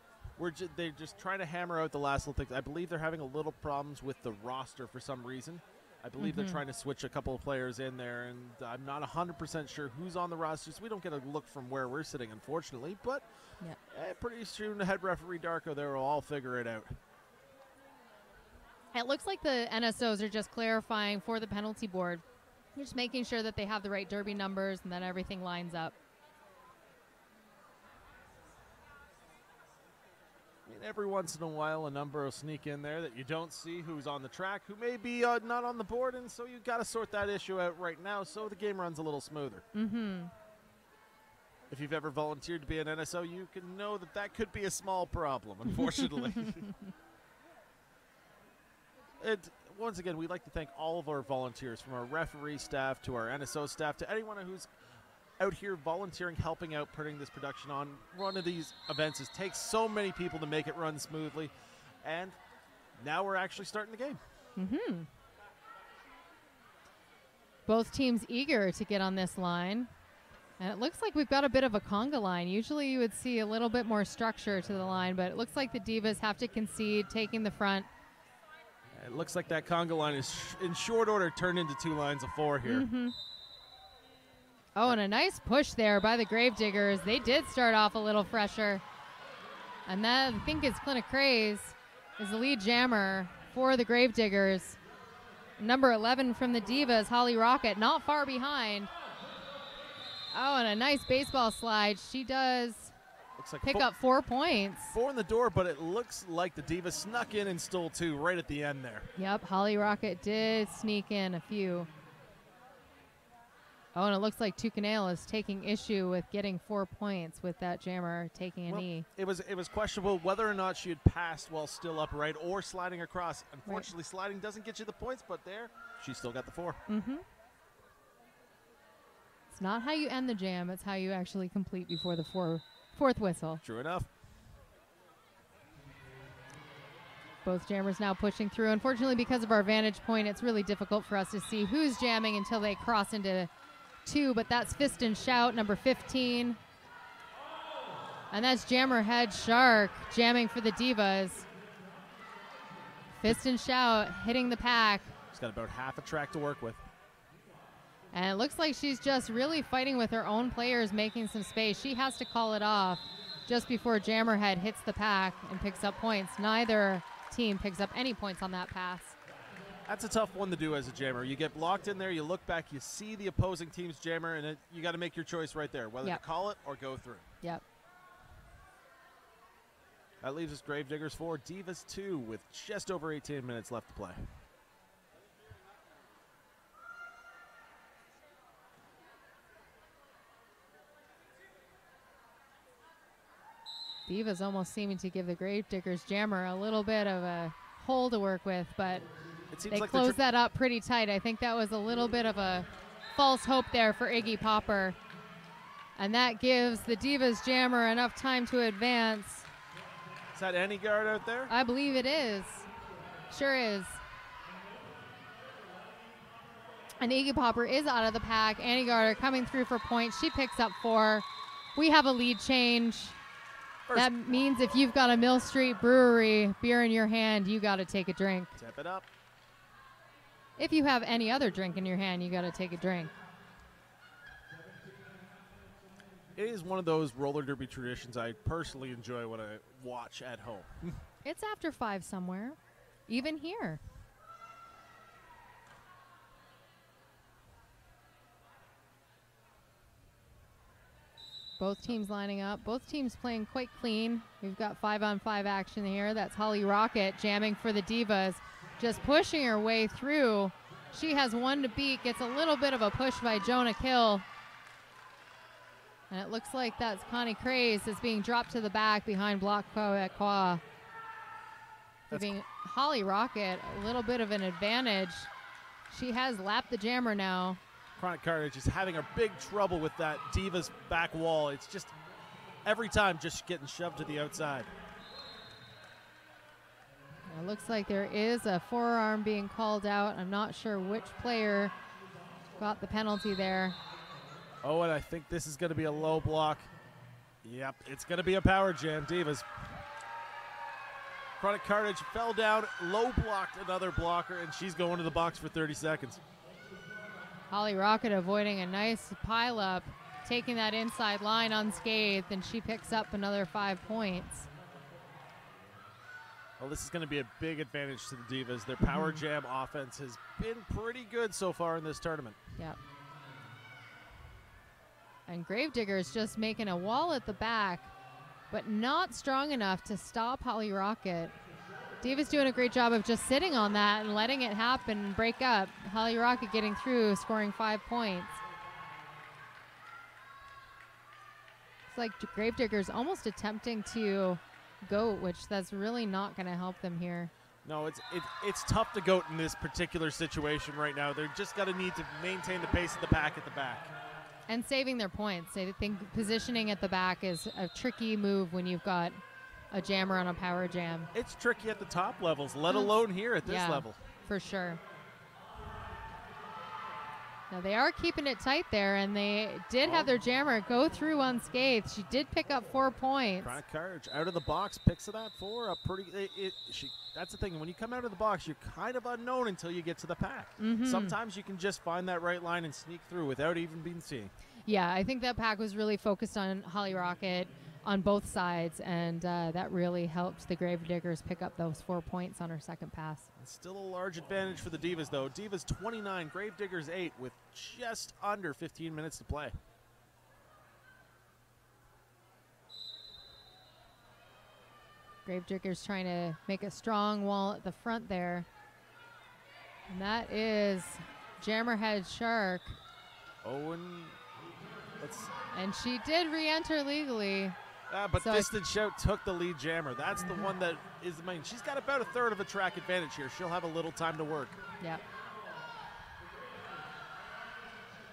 Speaker 8: they're just trying to hammer out the last little things. I believe they're having a little problems with the roster for some reason. I believe they're trying to switch a couple of players in there, and I'm not 100% sure who's on the roster, so we don't get a look from where we're sitting, unfortunately. But pretty soon, the head referee Darko there will all figure it out.
Speaker 12: It looks like the NSOs are just clarifying for the penalty board, just making sure that they have the right derby numbers and that everything lines up.
Speaker 8: I mean, every once in a while, a number will sneak in there that you don't see who's on the track, who may be not on the board, and so you've got to sort that issue out right now so the game runs a little smoother. If you've ever volunteered to be an NSO, you can know that that could be a small problem, unfortunately. Once again, we'd like to thank all of our volunteers, from our referee staff to our NSO staff to anyone who's out here volunteering, helping out, putting this production on. One of these events takes so many people to make it run smoothly, and now we're actually starting the game.
Speaker 12: Both teams eager to get on this line, and it looks like we've got a bit of a conga line. Usually you would see a little bit more structure to the line, but it looks like the Divas have to concede, taking the front.
Speaker 8: It looks like that conga line is in short order turned into 2 lines of 4 here.
Speaker 12: Oh, and a nice push there by the Gravediggers. They did start off a little fresher. And that, I think it's Clinic Craze, is the lead jammer for the Gravediggers. Number 11 from the Divas, Holly Rocket, not far behind. Oh, and a nice baseball slide. She does
Speaker 8: like
Speaker 12: pick up 4 points.
Speaker 8: 4 in the door, but it looks like the Divas snuck in and stole 2 right at the end there.
Speaker 12: Yep, Holly Rocket did sneak in a few. Oh, and it looks like Tucanale is taking issue with getting 4 points with that jammer taking a knee.
Speaker 8: It was questionable whether or not she had passed while still upright or sliding across. Unfortunately, sliding doesn't get you the points, but there, she still got the 4.
Speaker 12: It's not how you end the jam, it's how you actually complete before the fourth whistle.
Speaker 8: True enough.
Speaker 12: Both jammers now pushing through. Unfortunately, because of our vantage point, it's really difficult for us to see who's jamming until they cross into 2, but that's Fist and Shout, number 15. And that's Jammer Head Shark jamming for the Divas. Fist and Shout hitting the pack.
Speaker 8: She's got about half a track to work with.
Speaker 12: And it looks like she's just really fighting with her own players, making some space. She has to call it off. just before Jammerhead hits the pack and picks up points. Neither team picks up any points on that pass.
Speaker 8: That's a tough one to do as a jammer. You get blocked in there, you look back, you see the opposing team's jammer, and you got to make your choice right there, whether to call it or go through.
Speaker 12: Yep.
Speaker 8: That leaves us Gravediggers 4, Divas 2 with just over 18 minutes left to play.
Speaker 12: Divas almost seeming to give the Gravediggers jammer a little bit of a hole to work with, but they
Speaker 8: like
Speaker 12: closed that up pretty tight. I think that was a little bit of a false hope there for Iggy Popper. And that gives the Divas jammer enough time to advance.
Speaker 8: Is that any guard out there?
Speaker 12: I believe it is. Sure is. And Iggy Popper is out of the pack. Annie Garter coming through for points. She picks up 4. We have a lead change. That means if you've got a Mill Street Brewery beer in your hand, you got to take a drink.
Speaker 8: Tap it up.
Speaker 12: If you have any other drink in your hand, you got to take a drink.
Speaker 8: It is one of those roller derby traditions I personally enjoy when I watch at home.
Speaker 12: It's after 5 somewhere, even here. Both teams lining up. Both teams playing quite clean. We've got 5-on-5 action here. That's Holly Rocket jamming for the Divas. Just pushing her way through. She has 1 to beat. Gets a little bit of a push by Jonah Kill. And it looks like that's Connie Craze is being dropped to the back behind Block Quebecois. Giving Holly Rocket a little bit of an advantage. She has lapped the jammer now.
Speaker 8: Chronic Carnage is having a big trouble with that Divas back wall. It's just every time just getting shoved to the outside.
Speaker 12: It looks like there is a forearm being called out. I'm not sure which player got the penalty there.
Speaker 8: Oh, and I think this is going to be a low block. Yep, it's going to be a power jam, Divas. Chronic Carnage fell down, low blocked another blocker, and she's going to the box for 30 seconds.
Speaker 12: Holly Rocket avoiding a nice pileup, taking that inside line unscathed, and she picks up another 5 points.
Speaker 8: Well, this is going to be a big advantage to the Divas. Their power jam offense has been pretty good so far in this tournament.
Speaker 12: Yep. And Gravediggers just making a wall at the back, but not strong enough to stop Holly Rocket. Divas doing a great job of just sitting on that and letting it happen and break up. Holly Rocket getting through, scoring 5 points. It's like Gravediggers almost attempting to goat, which that's really not going to help them here.
Speaker 8: No, it's tough to goat in this particular situation right now. They're just got to need to maintain the pace of the pack at the back.
Speaker 12: And saving their points. I think positioning at the back is a tricky move when you've got a jammer on a power jam.
Speaker 8: It's tricky at the top levels, let alone here at this level.
Speaker 12: For sure. Now they are keeping it tight there, and they did have their jammer go through unscathed. She did pick up 4 points.
Speaker 8: Chronic Carnage out of the box, picks it up for a pretty. That's the thing. When you come out of the box, you're kind of unknown until you get to the pack. Sometimes you can just find that right line and sneak through without even being seen.
Speaker 12: Yeah, I think that pack was really focused on Holly Rocket on both sides, and that really helped the Gravediggers pick up those 4 points on her second pass.
Speaker 8: It's still a large advantage for the Divas, though. Divas 29, Gravediggers 8, with just under 15 minutes to play.
Speaker 12: Gravediggers trying to make a strong wall at the front there. And that is Jammerhead Shark. And she did re-enter legally.
Speaker 8: But Distant Shout took the lead jammer. That's the one that is the main. She's got about a third of a track advantage here. She'll have a little time to work.
Speaker 12: Yep.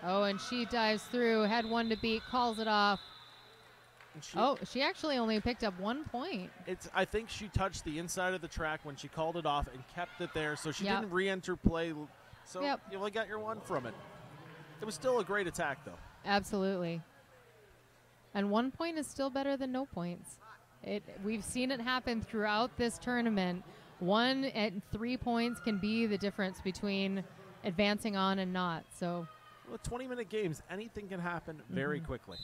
Speaker 12: Oh, and she dives through. Had 1 to beat, calls it off. She actually only picked up 1 point.
Speaker 8: I think she touched the inside of the track when she called it off and kept it there, so she didn't re-enter play. So you only got your 1 from it. It was still a great attack, though.
Speaker 12: Absolutely. And 1 point is still better than no points. We've seen it happen throughout this tournament. 1 and 3 points can be the difference between advancing on and not. So,
Speaker 8: with 20-minute games, anything can happen very quickly.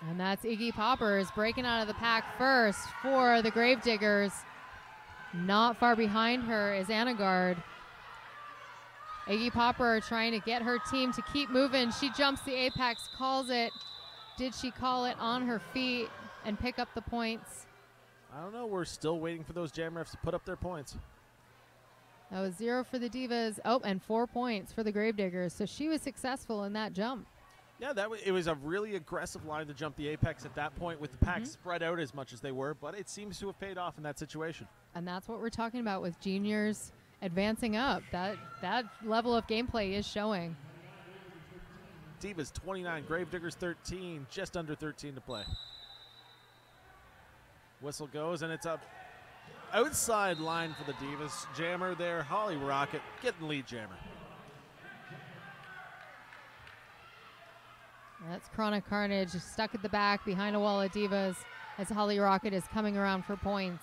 Speaker 12: And that's Iggy Poppers breaking out of the pack first for the Gravediggers. Not far behind her is Annegard. Iggy Popper trying to get her team to keep moving. She jumps the apex, calls it. Did she call it on her feet and pick up the points?
Speaker 8: I don't know. We're still waiting for those jam refs to put up their points.
Speaker 12: That was 0 for the Divas. Oh, and 4 points for the Gravediggers. So she was successful in that jump.
Speaker 8: Yeah, it was a really aggressive line to jump the apex at that point with the pack spread out as much as they were, but it seems to have paid off in that situation.
Speaker 12: And that's what we're talking about with juniors advancing up. That level of gameplay is showing.
Speaker 8: Divas 29, Gravediggers 13, just under 13 to play. Whistle goes, and it's up outside line for the Divas. Jammer there, Holly Rocket getting lead jammer.
Speaker 12: That's Chronic Carnage stuck at the back behind a wall of Divas as Holly Rocket is coming around for points.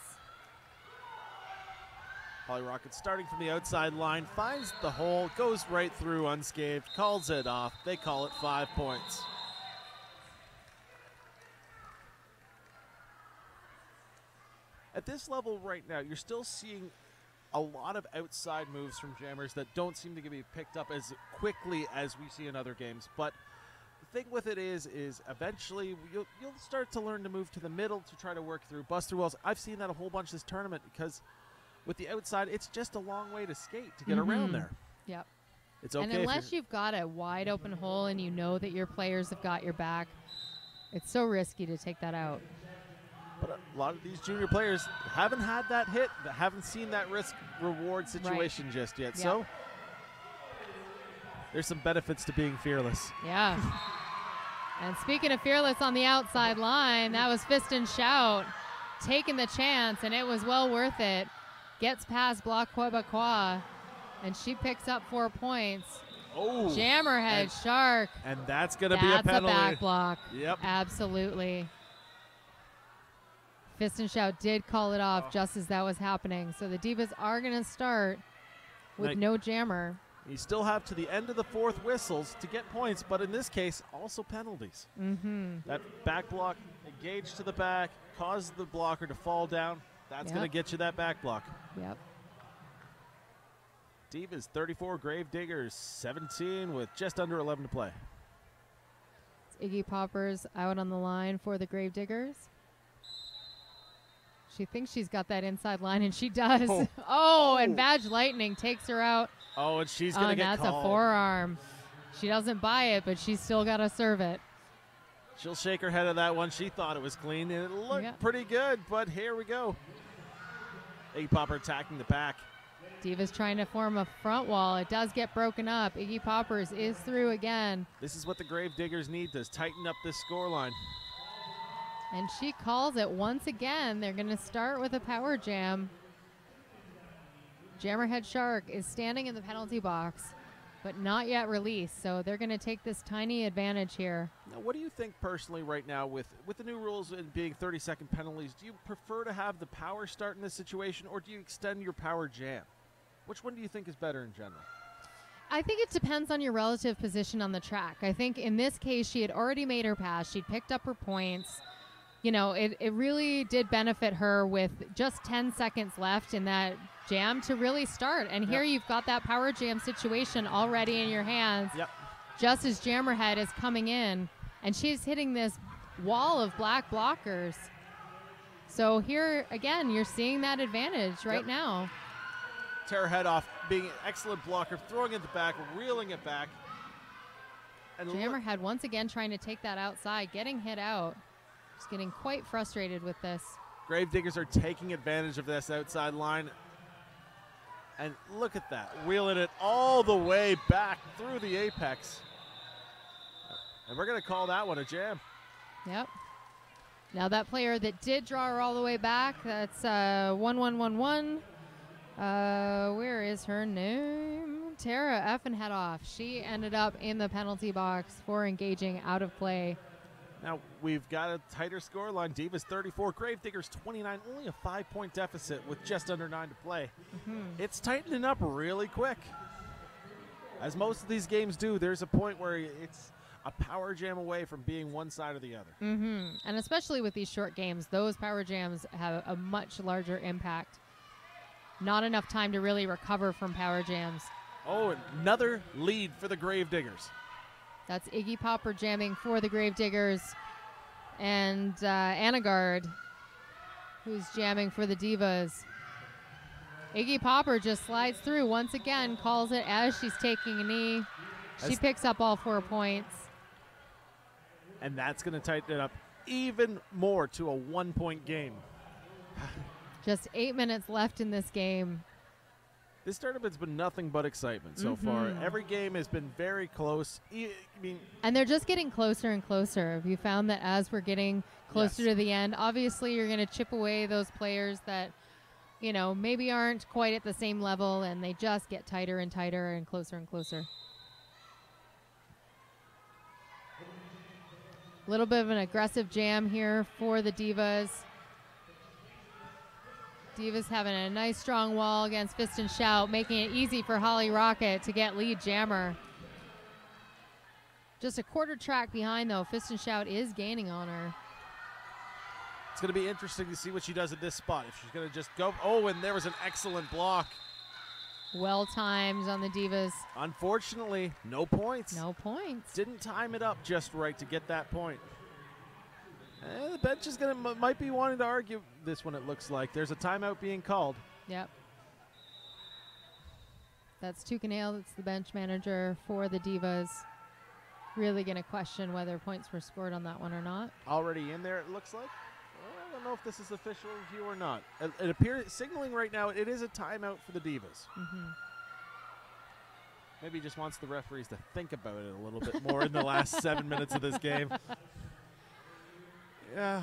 Speaker 8: Holly Rocket starting from the outside line, finds the hole, goes right through unscathed, calls it off. They call it 5 points. At this level right now, you're still seeing a lot of outside moves from jammers that don't seem to be picked up as quickly as we see in other games. But the thing with it is eventually you'll start to learn to move to the middle to try to work through buster wells. I've seen that a whole bunch this tournament because with the outside, it's just a long way to skate to get around there.
Speaker 12: Yep.
Speaker 8: It's okay.
Speaker 12: And unless you've got a wide open hole and you know that your players have got your back, it's so risky to take that out.
Speaker 8: But a lot of these junior players haven't had that hit, haven't seen that risk-reward situation just yet. Yep. So there's some benefits to being fearless.
Speaker 12: Yeah. And speaking of fearless on the outside line, that was Fist and Shout taking the chance, and it was well worth it. Gets past Block Quebecois, and she picks up 4 points.
Speaker 8: Oh.
Speaker 12: Jammerhead Shark.
Speaker 8: And that's going to be a penalty.
Speaker 12: That's a back block.
Speaker 8: Yep.
Speaker 12: Absolutely. Fist and Shout did call it off just as that was happening. So the Divas are going to start with no jammer.
Speaker 8: You still have to the end of the fourth whistles to get points, but in this case, also penalties. That back block engaged to the back, caused the blocker to fall down. That's going to get you that back block.
Speaker 12: Yep.
Speaker 8: Divas 34, Gravediggers 17 with just under 11 to play.
Speaker 12: It's Iggy Poppers out on the line for the Gravediggers. She thinks she's got that inside line, and she does. And Badge Lightning takes her out.
Speaker 8: Oh, and she's going to get
Speaker 12: called.
Speaker 8: That's
Speaker 12: a forearm. She doesn't buy it, but she's still got to serve it.
Speaker 8: She'll shake her head at that one. She thought it was clean, and it looked pretty good, but here we go. Iggy Popper attacking the pack.
Speaker 12: Divas trying to form a front wall. It does get broken up. Iggy Poppers is through again.
Speaker 8: This is what the Gravediggers need to tighten up this scoreline.
Speaker 12: And she calls it once again. They're going to start with a power jam. Jammerhead Shark is standing in the penalty box, but not yet released. So they're going to take this tiny advantage here.
Speaker 8: Now, what do you think personally right now with the new rules and being 30-second penalties? Do you prefer to have the power start in this situation, or do you extend your power jam? Which one do you think is better in general?
Speaker 12: I think it depends on your relative position on the track. I think in this case, she had already made her pass. She'd picked up her points. You know, it really did benefit her with just 10 seconds left in that jam to really start. And here you've got that power jam situation already in your hands. Just as Jammerhead is coming in, and she's hitting this wall of black blockers. So here, again, you're seeing that advantage right now.
Speaker 8: Tear her head off, being an excellent blocker, throwing it back, reeling it back. And
Speaker 12: Jammerhead once again trying to take that outside, getting hit out. Just getting quite frustrated with this.
Speaker 8: Gravediggers are taking advantage of this outside line. And look at that, wheeling it all the way back through the apex. And we're going to call that one a jam.
Speaker 12: Yep. Now that player that did draw her all the way back, that's 1111. Where is her name? Tara Effenhead. She ended up in the penalty box for engaging out of play.
Speaker 8: Now we've got a tighter scoreline. Divas 34, Gravediggers 29, only a 5-point deficit with just under 9 to play. It's tightening up really quick. As most of these games do, there's a point where it's a power jam away from being one side or the other.
Speaker 12: And especially with these short games, those power jams have a much larger impact. Not enough time to really recover from power jams.
Speaker 8: Oh, another lead for the Gravediggers.
Speaker 12: That's Iggy Popper jamming for the Gravediggers. And Anagard, who's jamming for the Divas. Iggy Popper just slides through once again, calls it as she's taking a knee. She picks up all 4 points.
Speaker 8: And that's going to tighten it up even more to a 1-point game.
Speaker 12: Just 8 minutes left in this game.
Speaker 8: This tournament's been nothing but excitement so far. Every game has been very close.
Speaker 12: And they're just getting closer and closer. Have you found that as we're getting closer to the end, obviously you're going to chip away those players that, you know, maybe aren't quite at the same level, and they just get tighter and tighter and closer and closer. A little bit of an aggressive jam here for the Divas. Divas having a nice strong wall against Fist and Shout, making it easy for Holly Rocket to get lead jammer. Just a quarter track behind, though. Fist and Shout is gaining on her.
Speaker 8: It's going to be interesting to see what she does at this spot. If she's going to just go. Oh, and there was an excellent block.
Speaker 12: Well timed on the Divas.
Speaker 8: Unfortunately, no points.
Speaker 12: No points.
Speaker 8: Didn't time it up just right to get that point. The bench is might be wanting to argue this one, it looks like. There's a timeout being called.
Speaker 12: Yep. That's Tucanale. That's the bench manager for the Divas. Really going to question whether points were scored on that one or not.
Speaker 8: Already in there, it looks like. I don't know if this is official review or not. It appears, signaling right now, it is a timeout for the Divas. Maybe he just wants the referees to think about it a little bit more in the last 7 minutes of this game. Yeah.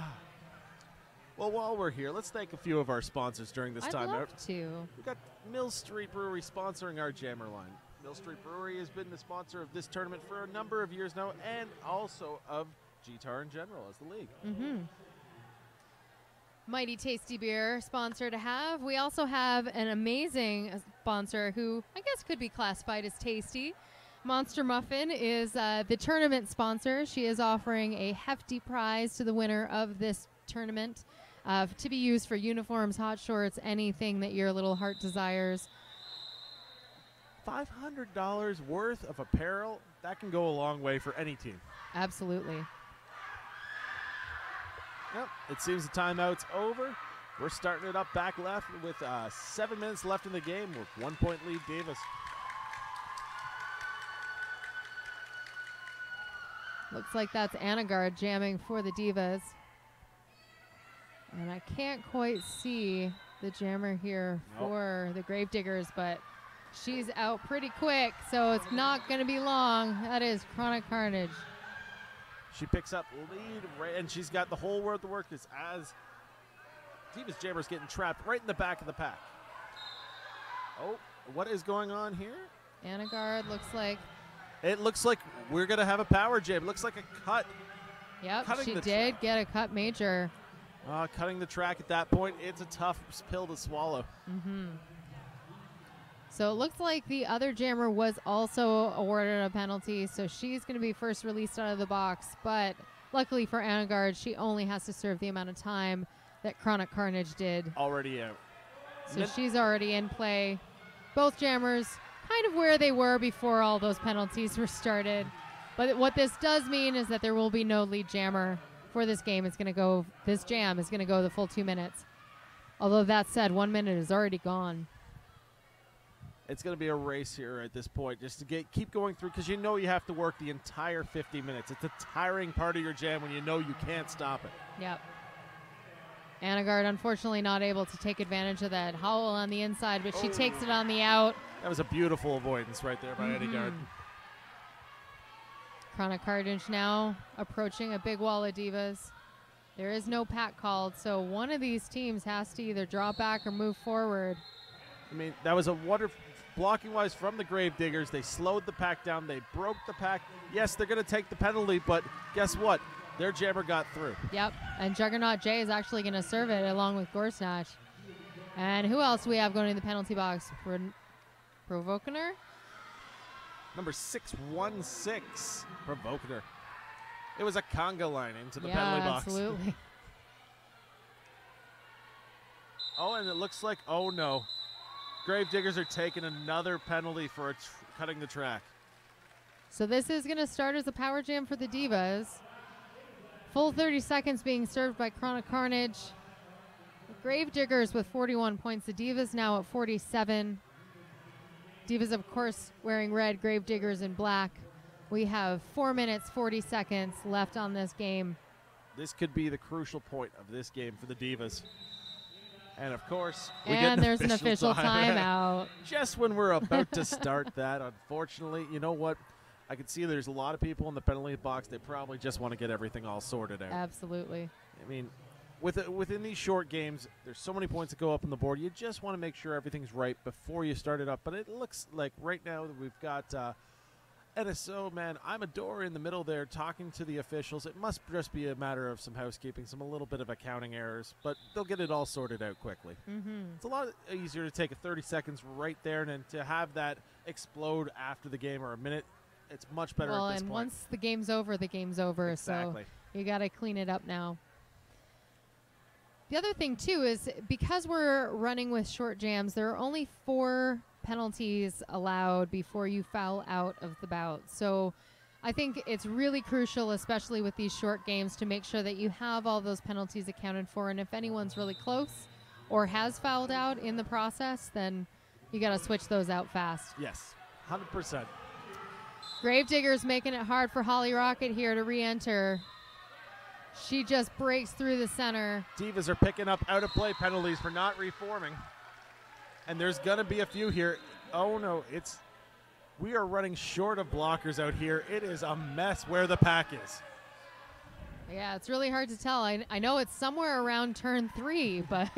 Speaker 8: Well, while we're here, let's thank a few of our sponsors during this timeout.
Speaker 12: I'd love to.
Speaker 8: We've got Mill Street Brewery sponsoring our jammer line. Mill Street Brewery has been the sponsor of this tournament for a number of years now, and also of GTAR in general as the league.
Speaker 12: Mighty Tasty Beer sponsor to have. We also have an amazing sponsor who I guess could be classified as tasty. Monster Muffin is the tournament sponsor. She is offering a hefty prize to the winner of this tournament to be used for uniforms, hot shorts, anything that your little heart desires.
Speaker 8: $500 worth of apparel, that can go a long way for any team.
Speaker 12: Absolutely.
Speaker 8: Yep, it seems the timeout's over. We're starting it up back left with 7 minutes left in the game with 1 point lead Davis.
Speaker 12: Looks like that's Anagard jamming for the Divas. And I can't quite see the jammer here for the Gravediggers, but she's out pretty quick, so it's not going to be long. That is Chronic Carnage.
Speaker 8: She picks up lead, and she's got the whole world to work this as Divas Jammer's getting trapped right in the back of the pack. Oh, what is going on here?
Speaker 12: Anagard looks like...
Speaker 8: It looks like we're going to have a power jam. It looks like a cut.
Speaker 12: Yep, she did get a cut major.
Speaker 8: Cutting the track at that point, it's a tough pill to swallow.
Speaker 12: So it looks like the other jammer was also awarded a penalty, so she's going to be first released out of the box. But luckily for Anagard, she only has to serve the amount of time that Chronic Carnage did.
Speaker 8: Already out.
Speaker 12: So she's already in play. Both jammers kind of where they were before all those penalties were started. But what this does mean is that there will be no lead jammer for this game. It's going to go, this jam is going to go the full 2 minutes. Although that said, 1 minute is already gone.
Speaker 8: It's going to be a race here at this point just to keep going through, because you know you have to work the entire 50 minutes. It's a tiring part of your jam when you know you can't stop it.
Speaker 12: Yep. Anagard unfortunately not able to take advantage of that howl on the inside, but she takes it on the out.
Speaker 8: That was a beautiful avoidance right there by Anagard.
Speaker 12: Chronic Carnage now approaching a big wall of Divas. There is no pack called, so one of these teams has to either drop back or move forward.
Speaker 8: I mean, that was a wonderful blocking-wise from the Gravediggers. They slowed the pack down. They broke the pack. Yes, they're going to take the penalty, but guess what? Their jammer got through.
Speaker 12: Yep, and Juggernaut J is actually going to serve it along with Gore Snatch. And who else we have going in the penalty box? Provocaner?
Speaker 8: Number 616, provoking her. It was a conga line into the
Speaker 12: yeah,
Speaker 8: penalty box.
Speaker 12: Absolutely.
Speaker 8: Oh, and it looks like, oh no. Gravediggers are taking another penalty for cutting the track.
Speaker 12: So this is going to start as a power jam for the Divas. Full 30 seconds being served by Chronic Carnage. Gravediggers with 41 points. The Divas now at 47. Divas, of course, wearing red, Gravediggers in black. We have 4 minutes, 40 seconds left on this game.
Speaker 8: This could be the crucial point of this game for the Divas. And, of course, we
Speaker 12: and
Speaker 8: get
Speaker 12: there's an official timeout.
Speaker 8: Just when we're about to start that, unfortunately, you know what? I can see there's a lot of people in the penalty box. They probably just want to get everything all sorted out.
Speaker 12: Absolutely.
Speaker 8: I mean, within these short games, there's so many points that go up on the board. You just want to make sure everything's right before you start it up. But it looks like right now that we've got NSO, man, I'm a door in the middle there talking to the officials. It must just be a matter of some housekeeping, a little bit of accounting errors, but they'll get it all sorted out quickly. It's a lot easier to take 30 seconds right there and then to have that explode after the game or a minute. It's much better at this point.
Speaker 12: Once the game's over, the game's over.
Speaker 8: Exactly.
Speaker 12: So you got to clean it up now. The other thing, too, is because we're running with short jams, there are only 4 penalties allowed before you foul out of the bout. So I think it's really crucial, especially with these short games, to make sure that you have all those penalties accounted for. And if anyone's really close or has fouled out in the process, then you got to switch those out fast.
Speaker 8: Yes, 100%.
Speaker 12: Gravediggers making it hard for Holly Rocket here to re-enter. She just breaks through the center.
Speaker 8: Divas are picking up out-of-play penalties for not reforming. And there's going to be a few here. Oh, no, we are running short of blockers out here. It is a mess where the pack is.
Speaker 12: Yeah, it's really hard to tell. I know it's somewhere around turn 3, but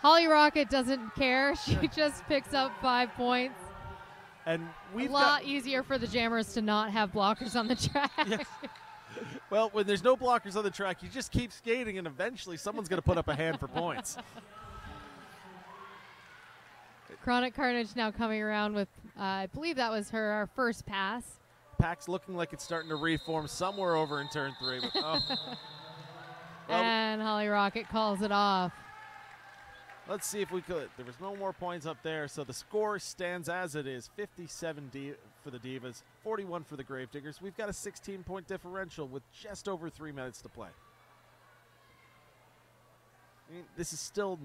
Speaker 12: Holly Rocket doesn't care. She just picks up 5 points.
Speaker 8: And we've
Speaker 12: a lot easier for the jammers to not have blockers on the track.
Speaker 8: Yes. Well, when there's no blockers on the track, you just keep skating, and eventually someone's going to put up a hand for points.
Speaker 12: Chronic Carnage now coming around with, I believe that was our first pass.
Speaker 8: Pack's looking like it's starting to reform somewhere over in turn 3. But, well,
Speaker 12: and Holly Rocket calls it off.
Speaker 8: Let's see if we could. There was no more points up there, so the score stands as it is. 57 for the Divas, 41 for the Gravediggers. We've got a 16-point differential with just over 3 minutes to play. I mean, this is still,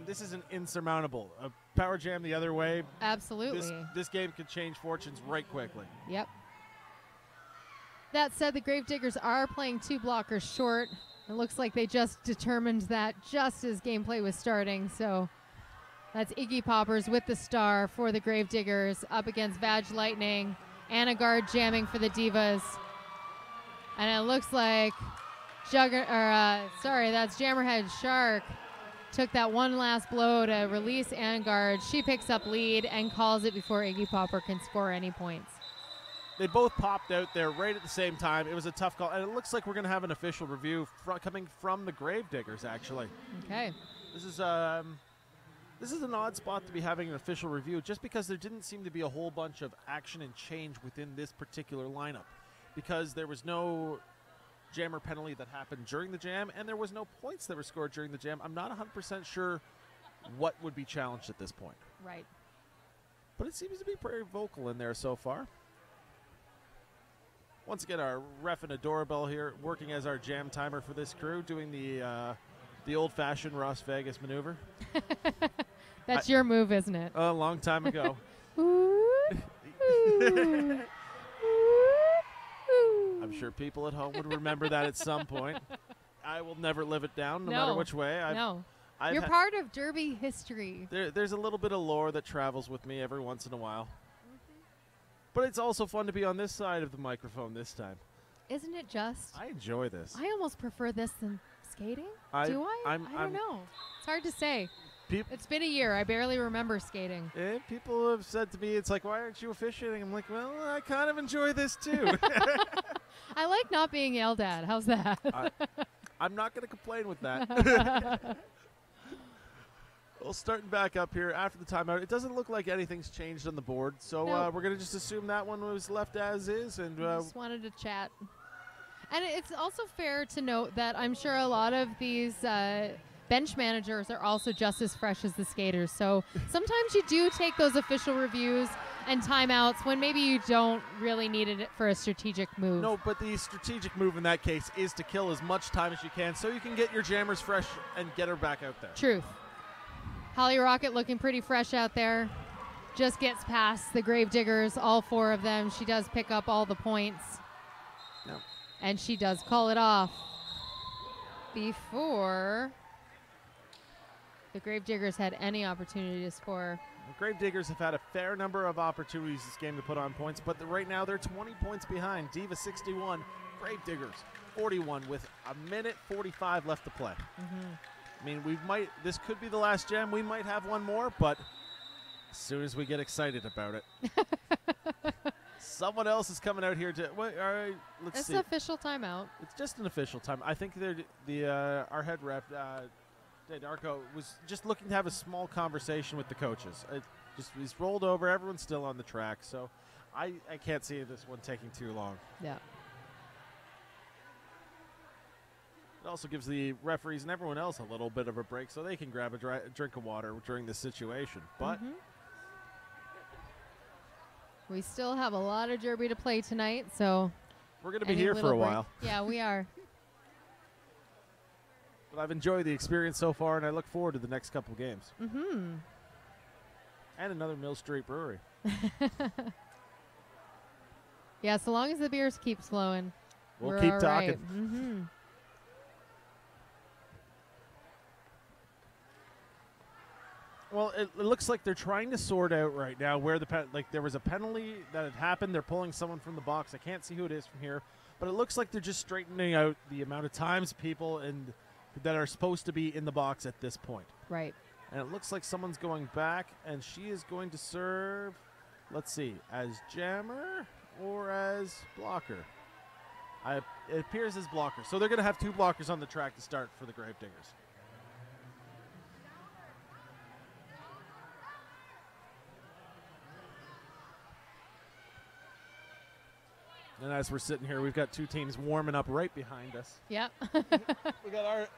Speaker 8: this isn't insurmountable. A power jam the other way.
Speaker 12: Absolutely.
Speaker 8: This game could change fortunes right quickly.
Speaker 12: Yep. That said, the Gravediggers are playing 2 blockers short. It looks like they just determined that just as gameplay was starting. So that's Iggy Poppers with the star for the Gravediggers up against Vag Lightning. Anna Guard jamming for the Divas. And it looks like that's Jammerhead Shark took that one last blow to release Anna Guard. She picks up lead and calls it before Iggy Popper can score any points.
Speaker 8: They both popped out there right at the same time. It was a tough call, and it looks like we're going to have an official review coming from the Gravediggers, actually.
Speaker 12: Okay.
Speaker 8: This is an odd spot to be having an official review, just because there didn't seem to be a whole bunch of action and change within this particular lineup, because there was no jammer penalty that happened during the jam, and there was no points that were scored during the jam. I'm not 100% sure what would be challenged at this point.
Speaker 12: Right.
Speaker 8: But it seems to be pretty vocal in there so far. Once again, our ref and a doorbell here, working as our jam timer for this crew, doing the old-fashioned Las Vegas maneuver.
Speaker 12: That's your move, isn't it?
Speaker 8: A long time ago. I'm sure people at home would remember that at some point. I will never live it down, no matter which way.
Speaker 12: You're part of Derby history.
Speaker 8: There's a little bit of lore that travels with me every once in a while. But it's also fun to be on this side of the microphone this time.
Speaker 12: Isn't it just?
Speaker 8: I enjoy this.
Speaker 12: I almost prefer this than skating. Do I? I don't know. It's hard to say. It's been a year. I barely remember skating.
Speaker 8: People have said to me, it's like, why aren't you officiating? I'm like, well, I kind of enjoy this too.
Speaker 12: I like not being yelled at. How's that?
Speaker 8: I'm not going to complain with that. Well, starting back up here after the timeout, it doesn't look like anything's changed on the board, so
Speaker 12: Nope.
Speaker 8: we're going to just assume that one was left as is. And
Speaker 12: Just wanted to chat. And it's also fair to note that I'm sure a lot of these bench managers are also just as fresh as the skaters. So sometimes you do take those official reviews and timeouts when maybe you don't really need it for a strategic move.
Speaker 8: no, but the strategic move in that case is to kill as much time as you can so you can get your jammers fresh and get her back out there.
Speaker 12: Truth. Holly Rocket looking pretty fresh out there. Just gets past the Gravediggers, all 4 of them. She does pick up all the points.
Speaker 8: No.
Speaker 12: And she does call it off before the Gravediggers had any opportunity to score.
Speaker 8: The Gravediggers have had a fair number of opportunities this game to put on points, but right now they're 20 points behind. Diva 61, Gravediggers 41 with a minute 45 left to play. I mean, this could be the last jam. We might have one more, but as soon as we get excited about it. Someone else is coming out here to. Wait, all right, let's
Speaker 12: It's
Speaker 8: see.
Speaker 12: an official timeout.
Speaker 8: It's just an official time. I think our head rep, Darko, was just looking to have a small conversation with the coaches. He's rolled over. Everyone's still on the track, so I can't see this one taking too long.
Speaker 12: Yeah.
Speaker 8: It also gives the referees and everyone else a little bit of a break so they can grab a drink of water during this situation. But
Speaker 12: we still have a lot of derby to play tonight, so
Speaker 8: we're going to be here for a while.
Speaker 12: Yeah, we are.
Speaker 8: But I've enjoyed the experience so far, and I look forward to the next couple games.
Speaker 12: And
Speaker 8: another Mill Street Brewery.
Speaker 12: Yeah, so long as the beers keep flowing,
Speaker 8: we'll
Speaker 12: we're
Speaker 8: keep
Speaker 12: all
Speaker 8: talking.
Speaker 12: Right.
Speaker 8: Well, it looks like they're trying to sort out right now where there was a penalty that had happened. They're pulling someone from the box. I can't see who it is from here, but it looks like they're just straightening out the amount of times people that are supposed to be in the box at this point.
Speaker 12: Right.
Speaker 8: And it looks like someone's going back, and she is going to serve, let's see, as jammer or as blocker. It appears as blocker. So they're going to have 2 blockers on the track to start for the Gravediggers. And as we're sitting here, we've got 2 teams warming up right behind us.
Speaker 12: Yep.
Speaker 8: We got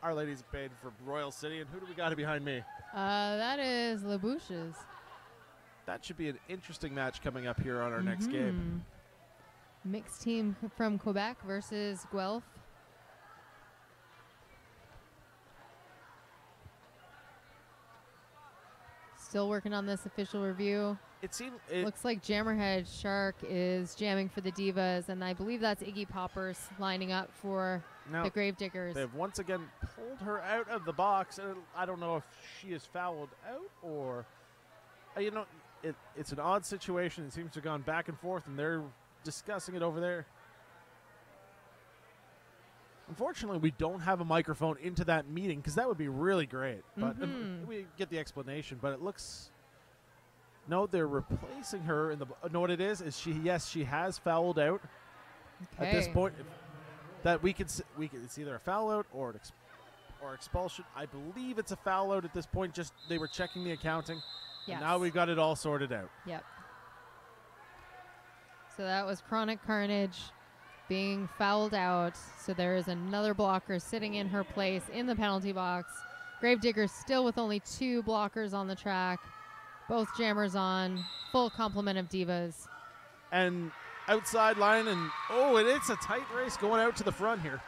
Speaker 8: our ladies paid for Royal City, and who do we got behind me?
Speaker 12: That is LaBouche's.
Speaker 8: That should be an interesting match coming up here on our next game.
Speaker 12: Mixed team from Quebec versus Guelph. Still working on this official review. Looks like Jammerhead Shark is jamming for the Divas, and I believe that's Iggy Poppers lining up for the Gravediggers.
Speaker 8: They've once again pulled her out of the box, and I don't know if she is fouled out or, it's an odd situation. It seems to have gone back and forth, and they're discussing it over there. Unfortunately, we don't have a microphone into that meeting because that would be really great. But we get the explanation. But it looks, no, they're replacing her in the. Know what it is? She has fouled out.
Speaker 12: Okay.
Speaker 8: At this point. That we can it's either a foul out or expulsion. I believe it's a foul out at this point. Just they were checking the accounting.
Speaker 12: Yes.
Speaker 8: And now we've got it all sorted out.
Speaker 12: Yep. So that was Chronic Carnage being fouled out. So there is another blocker sitting in her place in the penalty box. Gravediggers still with only 2 blockers on the track. Both jammers on. Full complement of Divas.
Speaker 8: And outside line, and it's a tight race going out to the front here.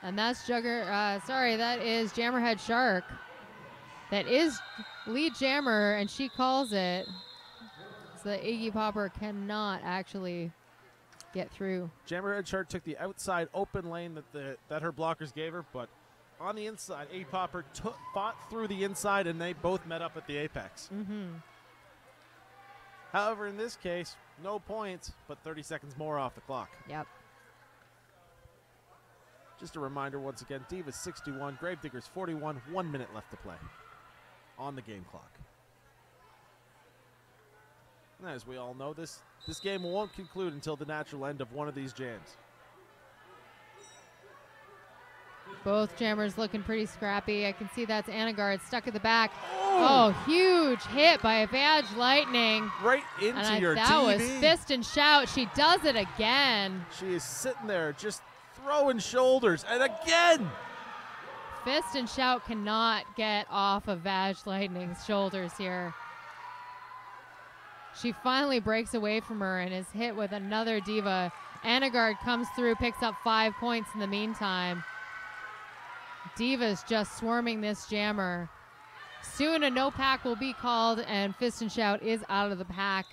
Speaker 12: And that's that is Jammerhead Shark. That is lead jammer, and she calls it. So the Iggy Popper cannot actually get through.
Speaker 8: Jammerhead Shark took the outside open lane that her blockers gave her, but on the inside, Iggy Popper fought through the inside, and they both met up at the apex. However, in this case, no points, but 30 seconds more off the clock.
Speaker 12: Yep.
Speaker 8: Just a reminder once again, Divas 61, Gravediggers 41, 1 minute left to play on the game clock. And as we all know, this game won't conclude until the natural end of one of these jams.
Speaker 12: Both jammers looking pretty scrappy. I can see that's Annegard stuck at the back. Oh, huge hit by Vag Lightning.
Speaker 8: Right into your
Speaker 12: that
Speaker 8: TV.
Speaker 12: was fist and shout. She does it again.
Speaker 8: She is sitting there just throwing shoulders. And again.
Speaker 12: Fist and shout cannot get off of Vag Lightning's shoulders here. She finally breaks away from her and is hit with another diva. Annegard comes through, picks up 5 points in the meantime. Diva's just swarming this jammer. Soon a no pack will be called, and Fist and Shout is out of the pack.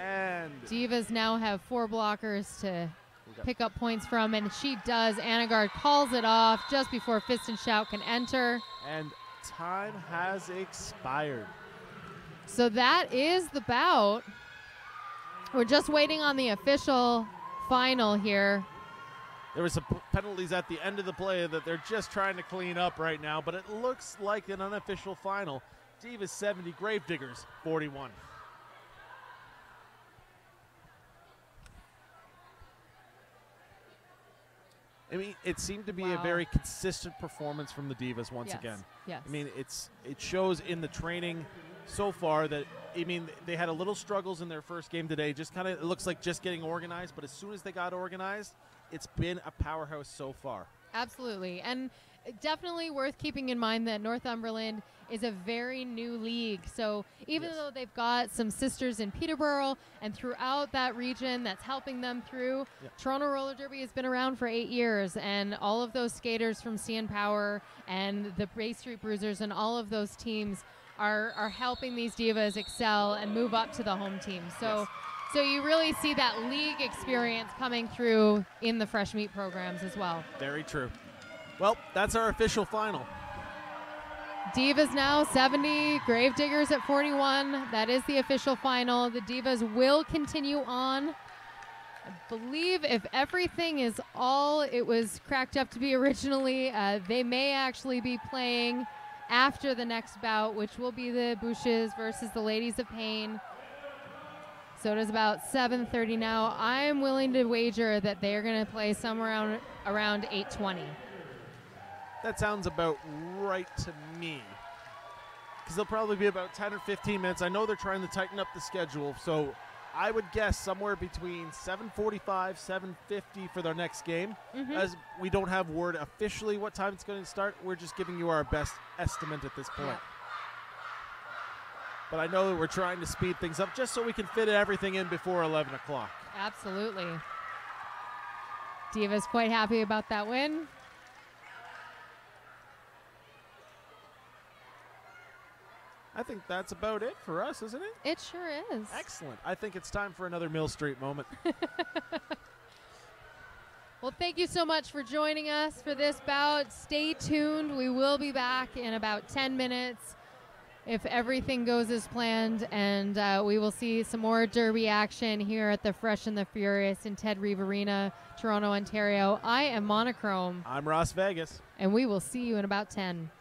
Speaker 8: And
Speaker 12: Divas now have 4 blockers to pick up points from, and she does. Annegard calls it off just before Fist and Shout can enter.
Speaker 8: And time has expired.
Speaker 12: So that is the bout. We're just waiting on the official final here.
Speaker 8: There were some penalties at the end of the play that they're just trying to clean up right now, but it looks like an unofficial final. Divas 70, Gravediggers 41. I mean, it seemed to be a very consistent performance from the Divas once again.
Speaker 12: Yes.
Speaker 8: I mean, it shows in the training so far that, I mean, they had a little struggles in their first game today. Just kind of, it looks like just getting organized, but as soon as they got organized, it's been a powerhouse so far.
Speaker 12: Absolutely. And definitely worth keeping in mind that Northumberland is a very new league. So even though they've got some sisters in Peterborough and throughout that region that's helping them through, Toronto Roller Derby has been around for 8 years, and all of those skaters from CN Power and the Bay Street Bruisers and all of those teams are helping these divas excel and move up to the home team. So so you really see that league experience coming through in the fresh meat programs as well.
Speaker 8: Very true. Well, that's our official final.
Speaker 12: Divas now 70, Gravediggers at 41. That is the official final. The Divas will continue on. I believe if everything is all it was cracked up to be originally, they may actually be playing after the next bout, which will be the Bouches versus the Ladies of Pain. So it is about 7:30 now. I'm willing to wager that they're going to play somewhere around 8:20.
Speaker 8: That sounds about right to me. Because they'll probably be about 10 or 15 minutes. I know they're trying to tighten up the schedule, so I would guess somewhere between 7:45, 7:50 for their next game. As we don't have word officially what time it's going to start, we're just giving you our best estimate at this point. But I know that we're trying to speed things up just so we can fit everything in before 11 o'clock.
Speaker 12: Absolutely. Divas quite happy about that win.
Speaker 8: I think that's about it for us, isn't it?
Speaker 12: It sure is.
Speaker 8: Excellent. I think it's time for another Mill Street moment.
Speaker 12: Well, thank you so much for joining us for this bout. Stay tuned. We will be back in about 10 minutes if everything goes as planned, and we will see some more derby action here at the Fresh and the Furious in Ted Reeve Arena, Toronto, Ontario. I am Monochrome.
Speaker 8: I'm Ross Vegas.
Speaker 12: And we will see you in about 10.